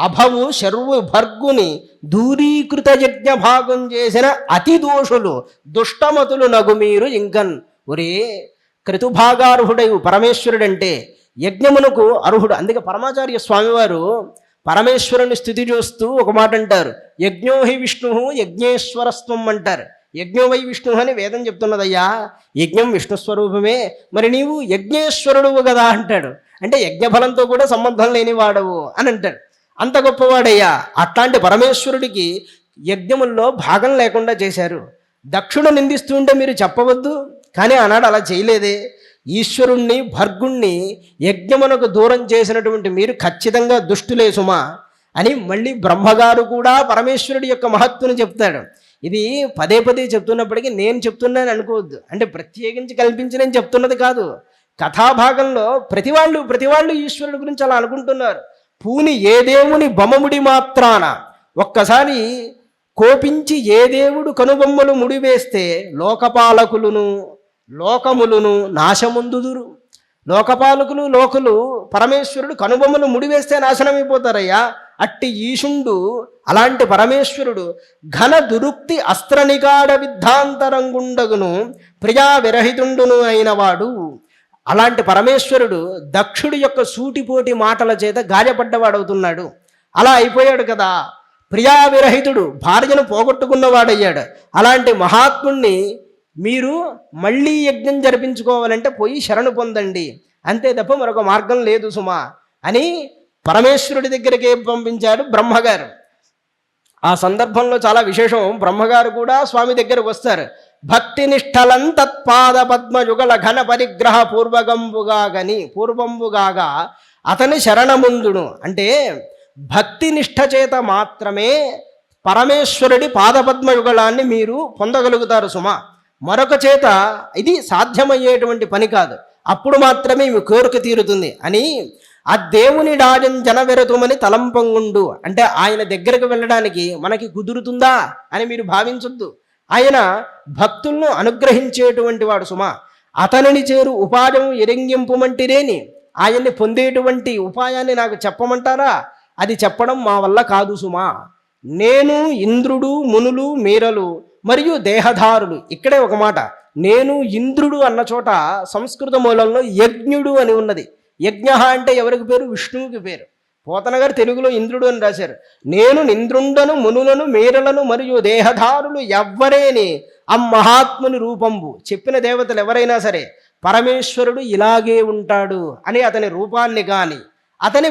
అభవు శర్వు భర్గుని దూరీకృత యజ్ఞ భాగం చేసిన అతి దోషులు దుష్టమతులు నగు మీరు ఇంకన్. ఒరే క్రతుభాగార్హుడై పరమేశ్వరుడంటే యజ్ఞమునకు అర్హుడు. అందుకే పరమాచార్య స్వామివారు పరమేశ్వరుని స్థితి చూస్తూ ఒక మాట అంటారు, యజ్ఞోహి విష్ణు యజ్ఞేశ్వరస్వం అంటారు. యజ్ఞోవై విష్ణు అని వేదం చెప్తున్నదయ్యా, యజ్ఞం విష్ణు స్వరూపమే, మరి నీవు యజ్ఞేశ్వరుడువు కదా అంటాడు. అంటే యజ్ఞఫలంతో కూడా సంబంధం లేని వాడవు అని అంటాడు. అంత గొప్పవాడయ్యా. అట్లాంటి పరమేశ్వరుడికి యజ్ఞముల్లో భాగం లేకుండా చేశారు. దక్షుడు నిందిస్తుంటే మీరు చెప్పవద్దు, కానీ ఆనాడు అలా చేయలేదే. ఈశ్వరుణ్ణి భర్గుణ్ణి యజ్ఞమునకు దూరం చేసినటువంటి మీరు ఖచ్చితంగా దుష్టులే సుమా అని మళ్ళీ బ్రహ్మగారు కూడా పరమేశ్వరుడి యొక్క మహత్తుని చెప్తాడు. ఇది పదే పదే చెప్తున్నప్పటికీ నేను చెప్తున్నాను అనుకోవద్దు, అంటే ప్రత్యేకించి కల్పించి నేను చెప్తున్నది కాదు. కథాభాగంలో ప్రతి వాళ్ళు ఈశ్వరుడి గురించి అలా అనుకుంటున్నారు. పూని ఏ దేవుని బొమ్మముడి మాత్రాన ఒక్కసారి కోపించి ఏ దేవుడు కనుబొమ్మలు ముడివేస్తే లోకపాలకులను లోకములను నాశముందుదురు. లోకపాలకులు లోకులు పరమేశ్వరుడు కనుబొమ్మలు ముడివేస్తే నాశనమైపోతారయ్యా. అట్టి ఈశుండు అలాంటి పరమేశ్వరుడు ఘన దురుక్తి అస్త్రనికాడ విద్ధాంతరంగుండగును ప్రియా విరహితుండును అయినవాడు. అలాంటి పరమేశ్వరుడు దక్షుడి యొక్క సూటిపోటి మాటల చేత గాయపడ్డవాడవుతున్నాడు. అలా అయిపోయాడు కదా, ప్రియా విరహితుడు, భార్యను పోగొట్టుకున్నవాడయ్యాడు. అలాంటి మహాత్ముణ్ణి మీరు మళ్ళీ యజ్ఞం జరిపించుకోవాలంటే పోయి శరణు పొందండి, అంతే తప్ప మరొక మార్గం లేదు సుమా అని పరమేశ్వరుడి దగ్గరికి పంపించాడు బ్రహ్మగారు. ఆ సందర్భంలో చాలా విశేషం, బ్రహ్మగారు కూడా స్వామి దగ్గరకు వస్తారు. భక్తి నిష్ఠలం తత్పాద పద్మయుగల ఘన పరిగ్రహ పూర్వంబుగాగా అతని శరణముందును. అంటే భక్తి నిష్ఠ చేత మాత్రమే పరమేశ్వరుడి పాదపద్మయుగళాన్ని మీరు పొందగలుగుతారు సుమా, మరొక చేత ఇది సాధ్యమయ్యేటువంటి పని కాదు. అప్పుడు మాత్రమే మీ కోరిక తీరుతుంది అని ఆ దేవుని రాజం జనవెరతుమని తలంపంగుండు. అంటే ఆయన దగ్గరకు వెళ్ళడానికి మనకి కుదురుతుందా అని మీరు భావించొద్దు. ఆయన భక్తులను అనుగ్రహించేటువంటి వాడు సుమా. అతనిని చేరు ఉపాయం ఎరింగింపుమంటిరేని, ఆయన్ని పొందేటువంటి ఉపాయాన్ని నాకు చెప్పమంటారా? అది చెప్పడం మా వల్ల కాదు సుమా. నేను ఇంద్రుడు మునులు మీరలు మరియు దేహధారులు. ఇక్కడే ఒక మాట, నేను ఇంద్రుడు అన్న చోట సంస్కృత మూలంలో యజ్ఞుడు అని ఉన్నది. యజ్ఞ అంటే ఎవరికి పేరు? విష్ణువుకి పేరు. పోతన గారు తెలుగులో ఇంద్రుడు అని రాశారు. నేను నింద్రుండను మునులను మేరలను మరియు దేహధారులు ఎవ్వరేని మహాత్ముని రూపంబు. చెప్పిన దేవతలు ఎవరైనా సరే పరమేశ్వరుడు ఇలాగే ఉంటాడు అని అతని రూపాన్ని కానీ అతని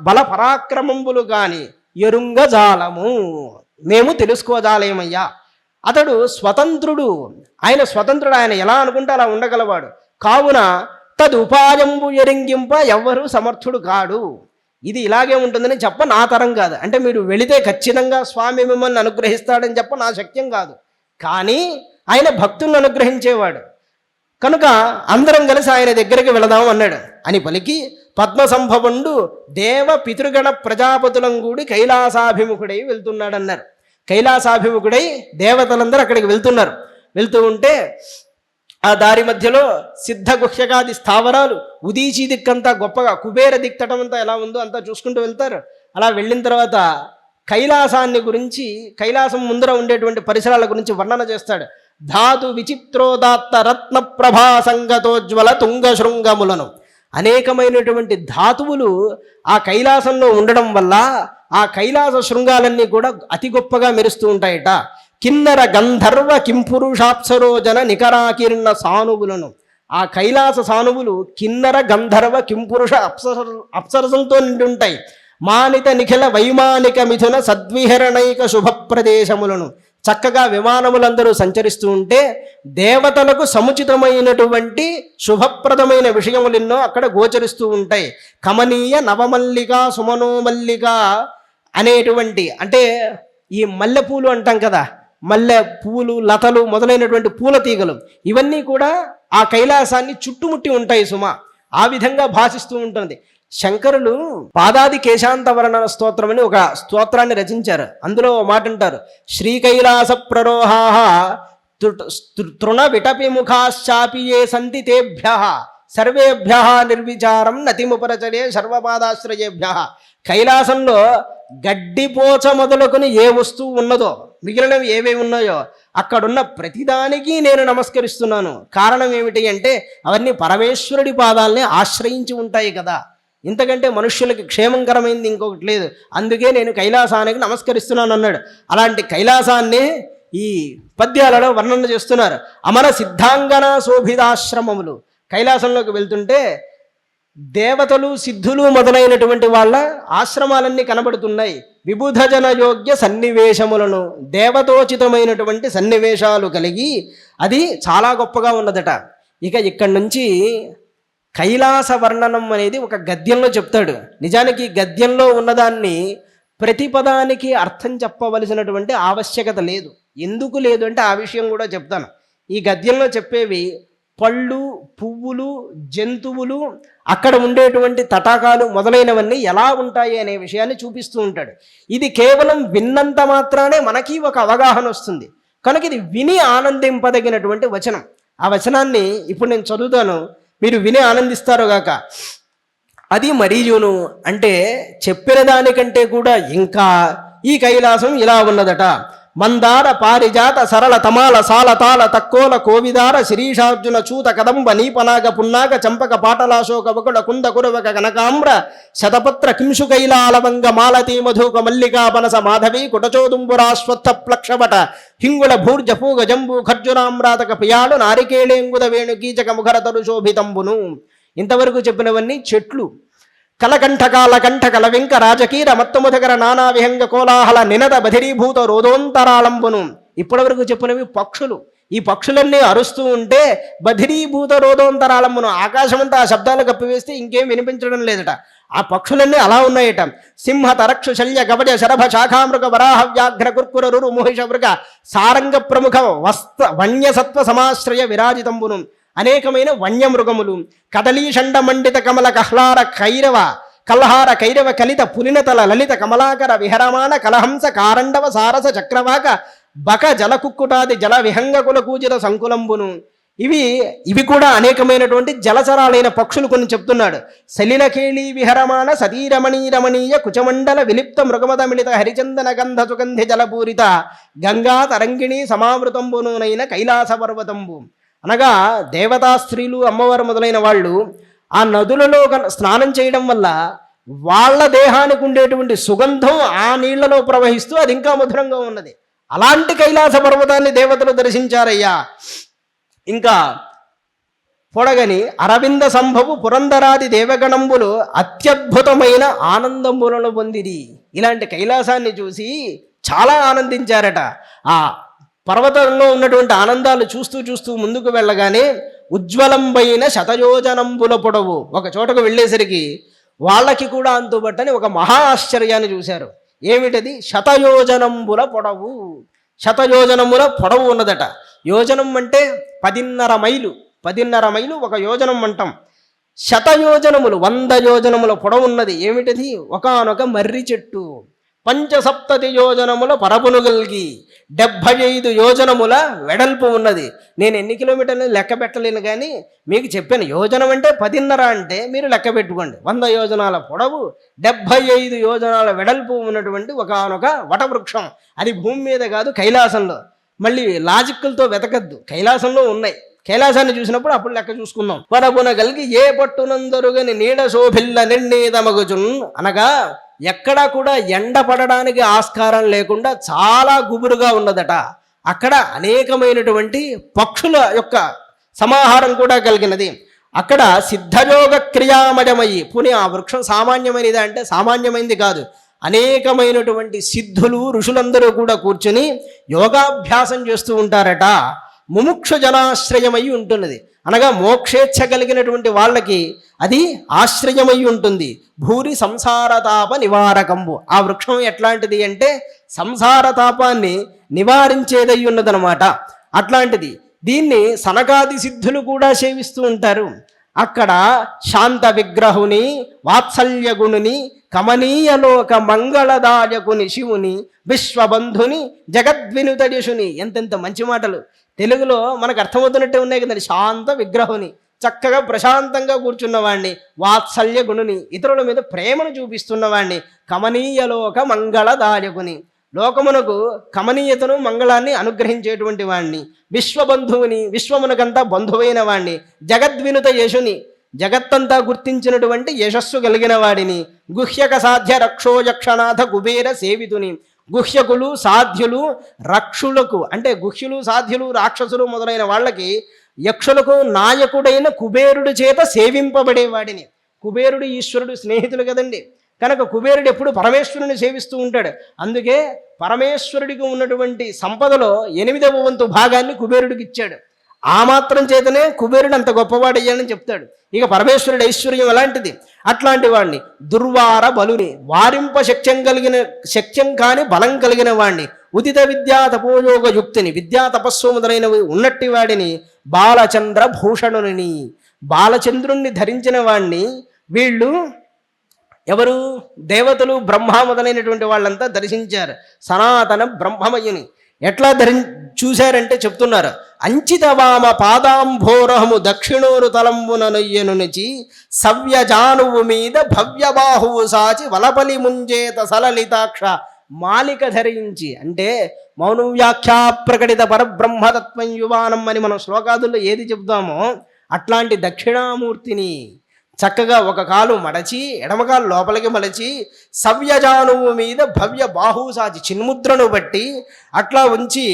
బల పరాక్రమంబులు కానీ ఎరుంగజాలము, మేము తెలుసుకోజాలేమయ్యా. అతడు స్వతంత్రుడు, ఆయన స్వతంత్రుడు, ఆయన ఎలా అనుకుంటే అలా ఉండగలవాడు. కావున తదుపాయంబు ఎరింగింప ఎవ్వరూ సమర్థుడు కాడు. ఇది ఇలాగే ఉంటుందని చెప్ప నా తరం కాదు. అంటే మీరు వెళితే ఖచ్చితంగా స్వామి మిమ్మల్ని అనుగ్రహిస్తాడని చెప్ప నా శక్యం కాదు. కానీ ఆయన భక్తులను అనుగ్రహించేవాడు కనుక అందరం కలిసి ఆయన దగ్గరికి వెళదాం అన్నాడు అని పలికి పద్మ సంభవండు దేవ పితృగణ ప్రజాపతులం కూడి కైలాసాభిముఖుడై వెళ్తున్నాడన్నారు. కైలాసాభిముఖుడై దేవతలందరూ అక్కడికి వెళ్తున్నారు. వెళ్తూ ఉంటే ఆ దారి మధ్యలో సిద్ధ గుహ్యకాది స్థావరాలు, ఉదీచీ దిక్కంతా గొప్పగా, కుబేర దిక్తటం అంతా ఎలా ఉందో అంతా చూసుకుంటూ వెళ్తారు. అలా వెళ్ళిన తర్వాత కైలాసాన్ని గురించి, కైలాసం ముందర ఉండేటువంటి పరిసరాల గురించి వర్ణన చేస్తాడు. ధాతు విచిత్రోదాత్త రత్న ప్రభా సంగతోజ్వల తుంగ శృంగములను, అనేకమైనటువంటి ధాతువులు ఆ కైలాసంలో ఉండడం వల్ల ఆ కైలాస శృంగాలన్నీ కూడా అతి గొప్పగా మెరుస్తూ ఉంటాయట. కిన్నర గంధర్వ కింపురుషాప్సరోజన నికరాకీర్ణ సానువులను, ఆ కైలాస సానువులు కిన్నర గంధర్వ కింపురుష అప్సరసంతో నిండి ఉంటాయి. మానిత నిఖిల వైమానిక మిథున సద్విహరణైక శుభప్రదేశములను, చక్కగా విమానములందరూ సంచరిస్తూ ఉంటే దేవతలకు సముచితమైనటువంటి శుభప్రదమైన విషయములెన్నో అక్కడ గోచరిస్తూ ఉంటాయి. కమనీయ నవమల్లిక సుమనోమల్లిక అనేటువంటి, అంటే ఈ మల్లెపూలు అంటాం కదా, మల్లె పువ్వులు, లతలు మొదలైనటువంటి పూల తీగలు, ఇవన్నీ కూడా ఆ కైలాసాన్ని చుట్టుముట్టి ఉంటాయి సుమ. ఆ విధంగా భాషిస్తూ ఉంటుంది. శంకరులు పాదాది కేశాంతవర్ణ స్తోత్రం అని ఒక స్తోత్రాన్ని రచించారు. అందులో మాట అంటారు, శ్రీకైలాస ప్రరోహాః తృణ విటపిముఖాశ్చాపి ఏ సంతి తేభ్యః సర్వేభ్యః నిర్విచారం నతిముపరచరే సర్వపాదాశ్రయేభ్యః. కైలాసంలో గడ్డిపోచ మొదలుకొని ఏ వస్తువు ఉన్నదో, మిగిలినవి ఏవేవి ఉన్నాయో అక్కడున్న ప్రతిదానికి నేను నమస్కరిస్తున్నాను. కారణం ఏమిటి అంటే అవన్నీ పరమేశ్వరుడి పాదాలని ఆశ్రయించి ఉంటాయి కదా. ఇంతకంటే మనుష్యులకి క్షేమంకరమైంది ఇంకొకటి లేదు. అందుకే నేను కైలాసానికి నమస్కరిస్తున్నాను అన్నాడు. అలాంటి కైలాసాన్ని ఈ పద్యాలలో వర్ణన చేస్తున్నారు. అమర సిద్ధాంగన శోభితాశ్రమములు, కైలాసంలోకి వెళ్తుంటే దేవతలు సిద్ధులు మొదలైనటువంటి వాళ్ళ ఆశ్రమాలన్నీ కనబడుతున్నాయి. విబుధ జన యోగ్య సన్నివేశములను, దేవతోచితమైనటువంటి సన్నివేశాలు కలిగి అది చాలా గొప్పగా ఉన్నదట. ఇక ఇక్కడి నుంచి కైలాస వర్ణనం అనేది ఒక గద్యంలో చెప్తాడు. నిజానికి గద్యంలో ఉన్నదాన్ని ప్రతి పదానికి అర్థం చెప్పవలసినటువంటి ఆవశ్యకత లేదు. ఎందుకు లేదు అంటే ఆ విషయం కూడా చెప్తాను. ఈ గద్యంలో చెప్పేవి పళ్ళు, పువ్వులు, జంతువులు, అక్కడ ఉండేటువంటి తటాకాలు మొదలైనవన్నీ ఎలా ఉంటాయి అనే విషయాన్ని చూపిస్తూ ఉంటాడు. ఇది కేవలం విన్నంత మాత్రానే మనకి ఒక అవగాహన వస్తుంది కనుక ఇది విని ఆనందింపదగినటువంటి వచనం. ఆ వచనాన్ని ఇప్పుడు నేను చదువుతాను, మీరు విని ఆనందిస్తారుగాక. అది మరియును అంటే చెప్పిన దానికంటే కూడా ఇంకా ఈ కైలాసం ఇలా ఉన్నదట. మందార పారిజాత సరళ తమాల సాల తాళ తక్కోల కోవిదార శిరీషార్జున చూత కదంబ నీపనాగ పున్నాగ చంపక పాటలాశోక వకుడ కుంద కురవక కనకాంబ్ర శతపత్ర కింశు కైలాలవంగ మాలతీ మధుక మల్లికా పనస మాధవి కుటచోదుంబురాశ్వత్థ ప్లక్షవట హింగుళ భూర్జ పూగ జంబు ఖర్జురామ్రాతక పియాడు నారికేళేంగుద వేణు కీచక ముఖర తరు శోభితంబును. ఇంతవరకు చెప్పినవన్నీ చెట్లు. కలకంఠకాలకంఠ కలవింక రాజకీర మత్తముదగర నానా విహంగ కోలాహల నినద బధిరీభూత రోదోంతరాళంబును. ఇప్పటివరకు చెప్పినవి పక్షులు. ఈ పక్షులన్నీ అరుస్తూ ఉంటే బధిరీభూత రోదోంతరాళంబును, ఆకాశమంతా ఆ శబ్దాలు కప్పివేస్తే ఇంకేం వినిపించడం లేదట. ఆ పక్షులన్నీ అలా ఉన్నాయట. సింహ తరక్షు శల్య గవజ శరభ శాఖామృగ వరాహ వ్యాఘ్ర కుర్కుర రురు ముహిష మృగ సారంగ ప్రముఖ వన్యసత్వ సమాశ్రయ విరాజితంబును. అనేకమైన వన్యమృగములు, కదలీషండ మండిత కమల కహ్లార కైరవ కలిత పులినతల లలిత కమలాకర విహరమాన కలహంస కారండవ సారస చక్రవాక బక జలకుక్కుటాది జల విహంగకుల కూజిత సంకులంబును. ఇవి కూడా అనేకమైనటువంటి జలచరాలైన పక్షులు కొన్ని చెప్తున్నాడు. సలిలకేళీ విహరమాన సతీరమణీరమణీయ కుచమండల విలిప్త మృగమద మిళిత హరిచందన గంధ సుగంధి జలపూరిత గంగా తరంగిణి సమావృతంబునైన కైలాస పర్వతంబు. అనగా దేవతా స్త్రీలు, అమ్మవారు మొదలైన వాళ్ళు ఆ నదులలో స్నానం చేయడం వల్ల వాళ్ళ దేహానికి ఉండేటువంటి సుగంధం ఆ నీళ్లలో ప్రవహిస్తూ అది ఇంకా మధురంగా ఉన్నది. అలాంటి కైలాస పర్వతాన్ని దేవతలు దర్శించారయ్యా. ఇంకా పొడగని అరవింద సంభవు పురందరాది దేవగణంబులు అత్యద్భుతమైన ఆనందములను పొందిది. ఇలాంటి కైలాసాన్ని చూసి చాలా ఆనందించారట. ఆ పర్వతంలో ఉన్నటువంటి ఆనందాలు చూస్తూ చూస్తూ ముందుకు వెళ్ళగానే ఉజ్వలంబైన శతయోజనంబుల పొడవు ఒక చోటకు వెళ్ళేసరికి వాళ్ళకి కూడా అంతుబట్టని ఒక మహా ఆశ్చర్యాన్ని చూశారు. ఏమిటది? శతయోజనంబుల పొడవు. శతయోజనముల పొడవు ఉన్నదట. యోజనం అంటే 10.5 మైలు. 10.5 మైలు ఒక యోజనం అంటాం. శతయోజనములు 100 యోజనముల పొడవు ఉన్నది. ఏమిటది? ఒకానొక మర్రి చెట్టు. 75 యోజనముల పరపును కలిగి 75 యోజనముల వెడల్పు ఉన్నది. నేను ఎన్ని కిలోమీటర్లు లెక్క పెట్టలేను, కానీ మీకు చెప్పాను. యోజనం అంటే 10.5 అంటే మీరు లెక్క పెట్టుకోండి. 100 యోజనాల పొడవు 75 యోజనాల వెడల్పు ఉన్నటువంటి ఒకానొక వటవృక్షం. అది భూమి మీద కాదు, కైలాసంలో. మళ్ళీ లాజిక్కులతో వెతకద్దు, కైలాసంలో ఉన్నాయి. కైలాసాన్ని చూసినప్పుడు అప్పుడు లెక్క చూసుకుందాం. పరపున కలిగి ఏ పట్టునందరుగని నీడ శోభిల్ల నిర్ణీతమగుచున్ అనగా ఎక్కడా కూడా ఎండ పడడానికి ఆస్కారం లేకుండా చాలా గుబురుగా ఉన్నదట. అక్కడ అనేకమైనటువంటి పక్షుల యొక్క సమాహారం కూడా కలిగినది. అక్కడ సిద్ధయోగ క్రియామయమయ్యి పుని ఆ వృక్షం సామాన్యమైనది అంటే సామాన్యమైనది కాదు. అనేకమైనటువంటి సిద్ధులు ఋషులందరూ కూడా కూర్చుని యోగాభ్యాసం చేస్తూ ఉంటారట. ముముక్ష జనాశ్రయమై ఉంటున్నది. అనగా మోక్షేచ్ఛ కలిగినటువంటి వాళ్ళకి అది ఆశ్రయమై ఉంటుంది. భూరి సంసారతాప నివారకంబు. ఆ వృక్షం ఎట్లాంటిది అంటే సంసారతాపాన్ని నివారించేదై ఉన్నదనమాట. అట్లాంటిది. దీన్ని సనకాది సిద్ధులు కూడా సేవిస్తూ ఉంటారు. అక్కడ శాంత విగ్రహుని, వాత్సల్యగుణుని, కమనీయలోక మంగళదాయకుని శివుని, విశ్వబంధుని, జగద్వినుతయుషుని. ఎంతెంత మంచి మాటలు తెలుగులో మనకు అర్థమవుతున్నట్టే ఉన్నాయి కదండి. శాంత విగ్రహుని, చక్కగా ప్రశాంతంగా కూర్చున్నవాణ్ణి, వాత్సల్య గుణుని, ఇతరుల మీద ప్రేమను చూపిస్తున్నవాణ్ణి, కమనీయలోక మంగళదాయకుని, లోకమునకు కమనీయతను మంగళాన్ని అనుగ్రహించేటువంటి వాణ్ణి, విశ్వబంధువుని, విశ్వమునకంతా బంధువైన వాణ్ణి, జగద్వినుత యశుని, జగత్తంతా గుర్తించినటువంటి యశస్సు కలిగిన వాడిని, గుహ్యక సాధ్య రక్షోయక్షనాథ కుబేర సేవితుని. గుహ్యకులు, సాధ్యులు, రక్షులకు అంటే గుహ్యులు, సాధ్యులు, రాక్షసులు మొదలైన వాళ్ళకి, యక్షులకు నాయకుడైన కుబేరుడి చేత సేవింపబడేవాడిని. కుబేరుడు ఈశ్వరుడు స్నేహితులు కదండి. కనుక కుబేరుడు ఎప్పుడు పరమేశ్వరుని సేవిస్తూ ఉంటాడు. అందుకే పరమేశ్వరుడికి ఉన్నటువంటి సంపదలో 8వ వంతు భాగాన్ని కుబేరుడికి ఇచ్చాడు. ఆ మాత్రం చేతనే కుబేరుడు అంత గొప్పవాడయ్యాడని చెప్తాడు. ఇక పరమేశ్వరుడు ఐశ్వర్యం అలాంటిది. అట్లాంటి వాడిని, దుర్వార బలుని, వారింప శక్యం కాని బలం కలిగిన వాడిని, ఉదిత విద్యా తపోయోగ యుక్తిని, విద్యా తపస్సు మొదలైనవి ఉన్నట్టి వాడిని, బాలచంద్ర భూషణుని, బాలచంద్రుణ్ణి ధరించిన వాణ్ణి. వీళ్ళు ఎవరు? దేవతలు, బ్రహ్మ మొదలైనటువంటి వాళ్ళంతా దర్శించారు సనాతన బ్రహ్మమయుని. ఎట్లా చూశారంటే చెప్తున్నారు. అంచితవామ పాదాంభోరహము దక్షిణోరు తలంబున నొయ్యనునిచి సవ్యజానువు మీద భవ్యబాహువు సాచి వలపలి ముంజేత సలలితాక్ష మాలిక ధరించి. అంటే మౌనం వ్యాఖ్యా ప్రకటిత పరబ్రహ్మతత్వం యువానం అని మనం శ్లోకాదుల్లో ఏది చెప్తామో అట్లాంటి దక్షిణామూర్తిని చక్కగా ఒక కాలు మడచి ఎడమకాలు లోపలికి మలచి సవ్యజానువు మీద భవ్య బాహువు సాచి చిన్ముద్రను బట్టి అట్లా ఉంచి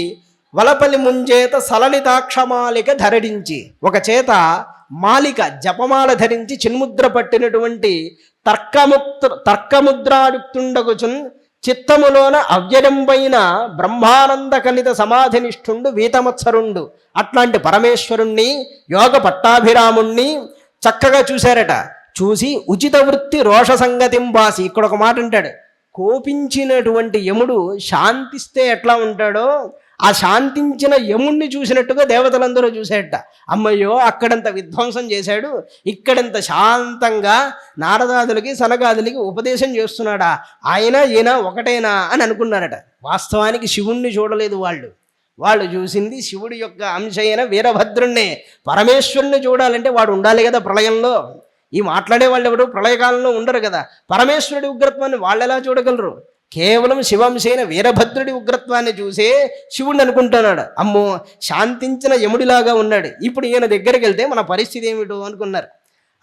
వలపలి ముంజేత సలలితాక్షమాలిక ధరించి, ఒక చేత మాలిక జపమాల ధరించి చిన్ముద్ర పట్టినటువంటి తర్కముద్రాయుక్తుండగుచున్ చిత్తములోన అవ్యయంపైన బ్రహ్మానంద కలిత సమాధినిష్ఠుండు వీతమత్సరుండు. అట్లాంటి పరమేశ్వరుణ్ణి, యోగ పట్టాభిరాముణ్ణి చక్కగా చూశారట. చూసి ఉచిత వృత్తి రోష సంగతింబాసి. ఇక్కడ ఒక మాట అంటాడు, కోపించినటువంటి యముడు శాంతిస్తే ఎట్లా ఉంటాడో ఆ శాంతించిన యముణ్ణి చూసినట్టుగా దేవతలందరూ చూశాడట. అమ్మయ్యో, అక్కడంత విధ్వంసం చేశాడు, ఇక్కడంత శాంతంగా నారదాదులకి సనగాదులకి ఉపదేశం చేస్తున్నాడా, ఆయన ఈయన ఒకటేనా అని అనుకున్నారట. వాస్తవానికి శివుణ్ణి చూడలేదు వాళ్ళు చూసింది శివుడి యొక్క అంశ అయిన వీరభద్రుణ్ణే. పరమేశ్వరుని చూడాలంటే వాడు ఉండాలి కదా ప్రళయంలో. ఈ మాట్లాడే వాళ్ళు ఎవరు ప్రళయకాలంలో ఉండరు కదా. పరమేశ్వరుడి ఉగ్రత్వాన్ని వాళ్ళు ఎలా చూడగలరు? కేవలం శివంశైన వీరభద్రుడి ఉగ్రత్వాన్ని చూసే శివుడిని అనుకుంటున్నాడు. అమ్మో, శాంతించిన యముడిలాగా ఉన్నాడు, ఇప్పుడు ఈయన దగ్గరికి వెళ్తే మన పరిస్థితి ఏమిటో అనుకున్నారు.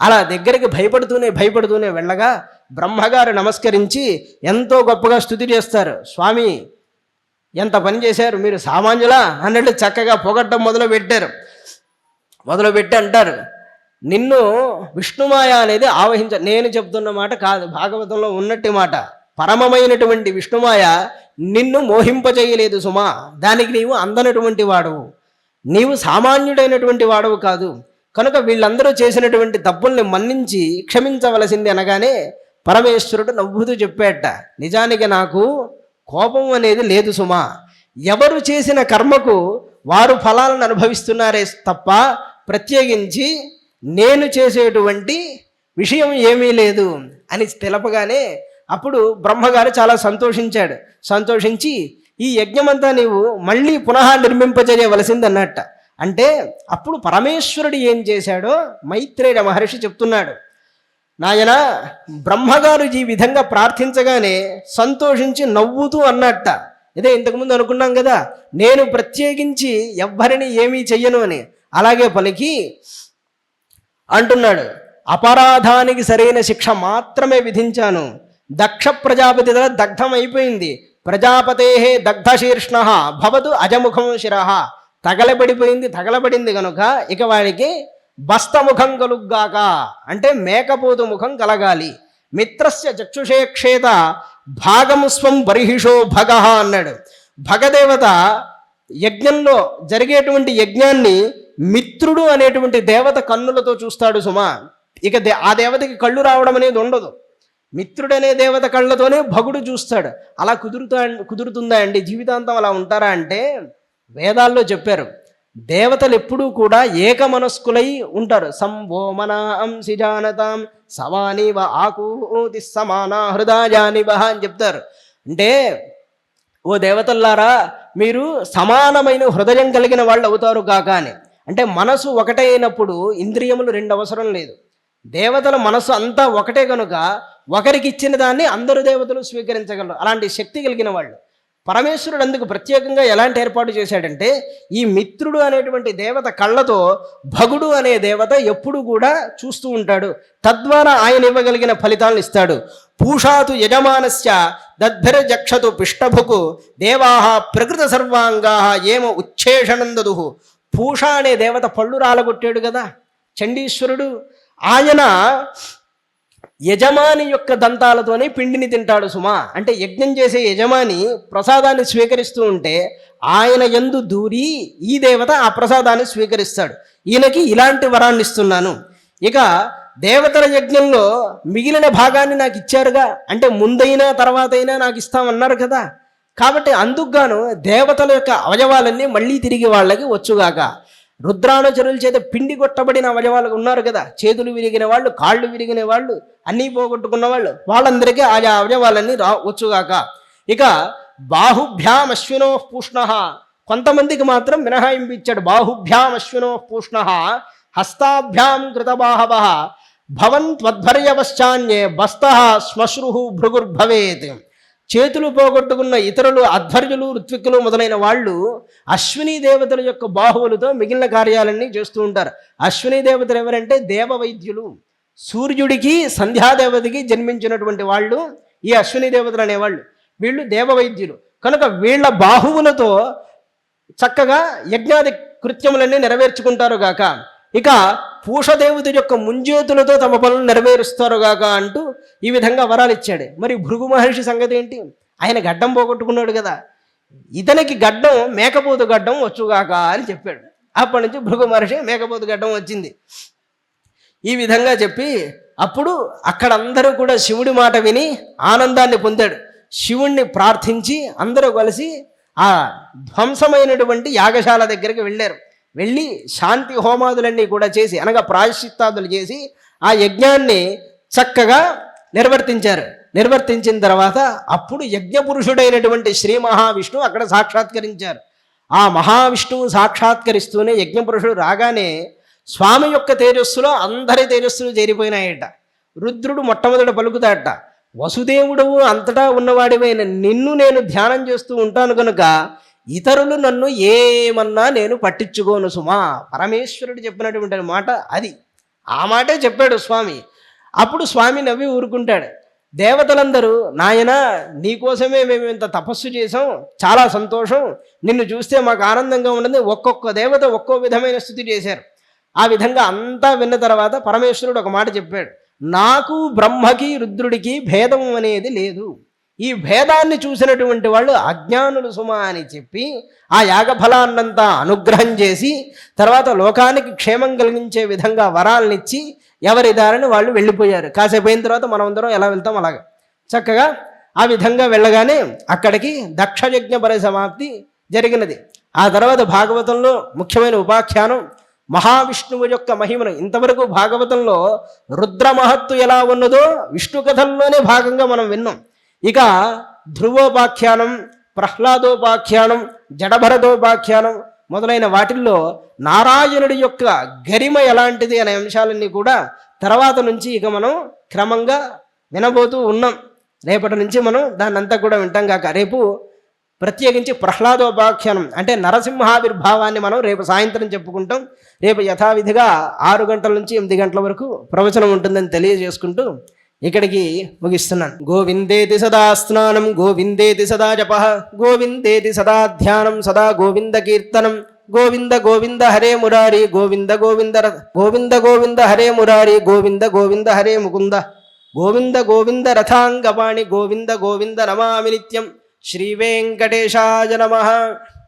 అలా దగ్గరికి భయపడుతూనే వెళ్ళగా బ్రహ్మగారు నమస్కరించి ఎంతో గొప్పగా స్తుతి చేస్తారు. స్వామి ఎంత పని చేశారు మీరు, సామాన్యులా అన్నట్టు చక్కగా పొగట్టం మొదలుపెట్టి అంటారు, నిన్ను విష్ణుమాయ అనేది నేను చెప్తున్న మాట కాదు, భాగవతంలో ఉన్నట్టు మాట. పరమమైనటువంటి విష్ణుమాయ నిన్ను మోహింపజేయలేదు సుమా, దానికి నీవు అందనటువంటి వాడవు, నీవు సామాన్యుడైనటువంటి వాడవు కాదు. కనుక వీళ్ళందరూ చేసినటువంటి తప్పుల్ని మన్నించి క్షమించవలసింది అనగానే పరమేశ్వరుడు నవ్వుతూ చెప్పాట, నిజానికి నాకు కోపం అనేది లేదు సుమా, ఎవరు చేసిన కర్మకు వారు ఫలాలను అనుభవిస్తున్నారే తప్ప ప్రత్యేకించి నేను చేసేటువంటి విషయం ఏమీ లేదు అని తెలపగానే అప్పుడు బ్రహ్మగారు చాలా సంతోషించి ఈ యజ్ఞమంతా నీవు మళ్ళీ పునః నిర్మింపజేయవలసింది అన్నట్ట. అంటే అప్పుడు పరమేశ్వరుడు ఏం చేశాడో మైత్రేయ మహర్షి చెప్తున్నాడు. నాయన బ్రహ్మగారు ఈ విధంగా ప్రార్థించగానే సంతోషించి నవ్వుతూ అన్నట్ట, ఇదే ఇంతకుముందు అనుకున్నాం కదా, నేను ప్రత్యేకించి ఎవ్వరిని ఏమీ చెయ్యను అని. అలాగే పలికి అంటున్నాడు, అపరాధానికి సరైన శిక్ష మాత్రమే విధించాను. దక్ష ప్రజాపతి దగ్ధం అయిపోయింది, ప్రజాపతే దగ్ధశీర్ష్ణ భవతు అజముఖం శిరః, తగలబడింది కనుక ఇక వాడికి బస్తముఖం కలుగ్గాక, అంటే మేకపోతు ముఖం కలగాలి. మిత్రస్య చక్షుషే క్షేత భాగము స్వం బర్హిషో భగ అన్నాడు. భగదేవత యజ్ఞంలో జరిగేటువంటి యజ్ఞాన్ని మిత్రుడు అనేటువంటి దేవత కన్నులతో చూస్తాడు సుమా. ఇక ఆ దేవతకి కళ్ళు రావడం అనేది ఉండదు, మిత్రుడనే దేవత కళ్ళతోనే భగుడు చూస్తాడు. అలా కుదురుతుందా అండి? జీవితాంతం అలా ఉంటారా అంటే వేదాల్లో చెప్పారు, దేవతలు ఎప్పుడూ కూడా ఏకమనస్కులై ఉంటారు. సంభోమనాంసి జానతాం సమానివ ఆకూతి సమానా హృదయానివ అని చెప్తారు. అంటే ఓ దేవతల్లారా మీరు సమానమైన హృదయం కలిగిన వాళ్ళు అవుతారు కాక అని. అంటే మనసు ఒకటే అయినప్పుడు ఇంద్రియములు రెండు అవసరం లేదు. దేవతల మనసు అంతా ఒకటే కనుక ఒకరికి ఇచ్చిన దాన్ని అందరు దేవతలు స్వీకరించగలరు, అలాంటి శక్తి కలిగిన వాళ్ళు. పరమేశ్వరుడు అందుకు ప్రత్యేకంగా ఎలాంటి ఏర్పాటు చేశాడంటే ఈ మిత్రుడు అనేటువంటి దేవత కళ్ళతో భగుడు అనే దేవత ఎప్పుడు కూడా చూస్తూ ఉంటాడు. తద్వారా ఆయన ఇవ్వగలిగిన ఫలితాలను ఇస్తాడు. పూషాతు యజమానస్య దద్భిరజక్షతు పిష్టభుకు దేవాహ ప్రకృత సర్వాంగా ఏమ ఉచ్ఛేషణందదు. పూష అనే దేవత పళ్ళు రాలగొట్టాడు కదా చండీశ్వరుడు, ఆయన యజమాని యొక్క దంతాలతోనే పిండిని తింటాడు సుమా. అంటే యజ్ఞం చేసే యజమాని ప్రసాదాన్ని స్వీకరిస్తూ ఉంటే ఆయన యందు దూరి ఈ దేవత ఆ ప్రసాదాన్ని స్వీకరిస్తాడు. ఈయనకి ఇలాంటి వరాన్ని ఇస్తున్నాను. ఇక దేవతల యజ్ఞంలో మిగిలిన భాగాన్ని నాకు ఇచ్చారుగా, అంటే ముందైనా తర్వాత అయినా నాకు ఇస్తామన్నారు కదా, కాబట్టి అందుకుగాను దేవతల యొక్క అవయవాలన్నీ మళ్ళీ తిరిగి వాళ్ళకి వచ్చుగాక. రుద్రానుచరుల చేత పిండి కొట్టబడిన అవయవాలు ఉన్నారు కదా, చేతులు విరిగిన వాళ్ళు, కాళ్ళు విరిగిన వాళ్ళు, అన్నీ పోగొట్టుకున్న వాళ్ళు, వాళ్ళందరికీ ఆయా అవయవాలన్నీ వచ్చుగాక. ఇక బాహుభ్యాం అశ్వినో పూష్ణ, కొంతమందికి మాత్రం మినహాయింపు ఇచ్చాడు. బాహుభ్యాం అశ్వినో పూష్ణ హస్తాభ్యాం కృతబాహవ భవన్ త్వద్భర్యవశ్చాన్యే బస్త శ్మశ్రు భృగుర్భవేత్. చేతులు పోగొట్టుకున్న ఇతరులు అధ్వర్యులు ఋత్విక్కులు మొదలైన వాళ్ళు అశ్విని దేవతల యొక్క బాహువులతో మిగిలిన కార్యాలన్నీ చేస్తూ ఉంటారు. అశ్విని దేవతలు ఎవరంటే దేవవైద్యులు, సూర్యుడికి సంధ్యాదేవతకి జన్మించినటువంటి వాళ్ళు ఈ అశ్విని దేవతలు అనేవాళ్ళు. వీళ్ళు దేవవైద్యులు కనుక వీళ్ళ బాహువులతో చక్కగా యజ్ఞాది కృత్యములన్నీ నెరవేర్చుకుంటారు గాక. ఇక పూషదేవత యొక్క ముంజేతులతో తమ పనులు నెరవేరుస్తారు గాక అంటూ ఈ విధంగా వరాలు ఇచ్చాడు. మరి భృగు మహర్షి సంగతి ఏంటి? ఆయన గడ్డం పోగొట్టుకున్నాడు కదా, ఇతనికి గడ్డం మేకపోతు గడ్డం వచ్చుగాక అని చెప్పాడు. అప్పటి నుంచి భృగు మహర్షి మేకపోతు గడ్డం వచ్చింది. ఈ విధంగా చెప్పి అప్పుడు అక్కడందరూ కూడా శివుడి మాట విని ఆనందాన్ని పొందాడు. శివుణ్ణి ప్రార్థించి అందరూ కలిసి ఆ ధ్వంసమైనటువంటి యాగశాల దగ్గరికి వెళ్ళారు. వెళ్ళి శాంతి హోమాదులన్నీ కూడా చేసి అనగా ప్రాయశ్చిత్తాదులు చేసి ఆ యజ్ఞాన్ని చక్కగా నిర్వర్తించిన తర్వాత అప్పుడు యజ్ఞపురుషుడైనటువంటి శ్రీ మహావిష్ణువు అక్కడ సాక్షాత్కరించారు. ఆ మహావిష్ణువు సాక్షాత్కరిస్తూనే యజ్ఞపురుషుడు రాగానే స్వామి యొక్క తేజస్సులో అందరి తేజస్సులు చేరిపోయినాయట. రుద్రుడు మొట్టమొదట పలుకుతాడట, వసుదేవుడవు అంతటా ఉన్నవాడివైన నిన్ను నేను ధ్యానం చేస్తూ ఉంటాను కనుక ఇతరులు నన్ను ఏమన్నా నేను పట్టించుకోను సుమా. పరమేశ్వరుడు చెప్పినటువంటి మాట అది. ఆ మాటే చెప్పాడు స్వామి. అప్పుడు స్వామి నవ్వి ఊరుకుంటాడు. దేవతలందరూ నాయనా నీకోసమే మేము ఇంత తపస్సు చేసాం, చాలా సంతోషం, నిన్ను చూస్తే మాకు ఆనందంగా ఉన్నది. ఒక్కొక్క దేవత ఒక్కో విధమైన స్థుతి చేశారు. ఆ విధంగా అంతా విన్న తర్వాత పరమేశ్వరుడు ఒక మాట చెప్పాడు, నాకు బ్రహ్మకి రుద్రుడికి భేదం అనేది లేదు. ఈ భేదాన్ని చూసినటువంటి వాళ్ళు అజ్ఞానులు సుమా అని చెప్పి ఆ యాగఫలాన్నంతా అనుగ్రహం చేసి తర్వాత లోకానికి క్షేమం కలిగించే విధంగా వరాలనిచ్చి ఎవరి దారిని వాళ్ళు వెళ్ళిపోయారు. కాసేపు అయిన తర్వాత మనం అందరం ఎలా వెళ్తాం అలాగా చక్కగా ఆ విధంగా వెళ్ళగానే అక్కడికి దక్షయజ్ఞ పరిసమాప్తి జరిగినది. ఆ తర్వాత భాగవతంలో ముఖ్యమైన ఉపాఖ్యానం మహావిష్ణువు యొక్క మహిమను. ఇంతవరకు భాగవతంలో రుద్ర మహత్తు ఎలా ఉన్నదో విష్ణు కథల్లోనే భాగంగా మనం విన్నాం. ఇక ధ్రువోపాఖ్యానం, ప్రహ్లాదోపాఖ్యానం, జడభరతోపాఖ్యానం మొదలైన వాటిల్లో నారాయణుడి యొక్క గరిమ ఎలాంటిది అనే అంశాలన్నీ కూడా తర్వాత నుంచి ఇక మనం క్రమంగా వినబోతూ ఉన్నాం. రేపటి నుంచి మనం దాన్ని అంతా కూడా వింటాం కాక రేపు ప్రత్యేకించి ప్రహ్లాదోపాఖ్యానం అంటే నరసింహావిర్భావాన్ని మనం రేపు సాయంత్రం చెప్పుకుంటాం. రేపు యథావిధిగా 6 గంటల నుంచి 8 గంటల వరకు ప్రవచనం ఉంటుందని తెలియజేసుకుంటూ ఇక్కడికి ముగిస్తున్నాను. గోవిందేతి సదా స్నానం, గోవిందేతి సదా జప, గోవిందేతి సదా ధ్యానం, సదా గోవింద కీర్తనం, గోవింద గోవింద హరే మురారి, గోవింద గోవింద గోవింద గోవింద హరే మురారి, గోవింద గోవింద హరే ముకుంద, గోవింద గోవింద రథాంగపాణి, గోవింద గోవింద నమామి నిత్యం. శ్రీ వెంకటేశాయ నమః.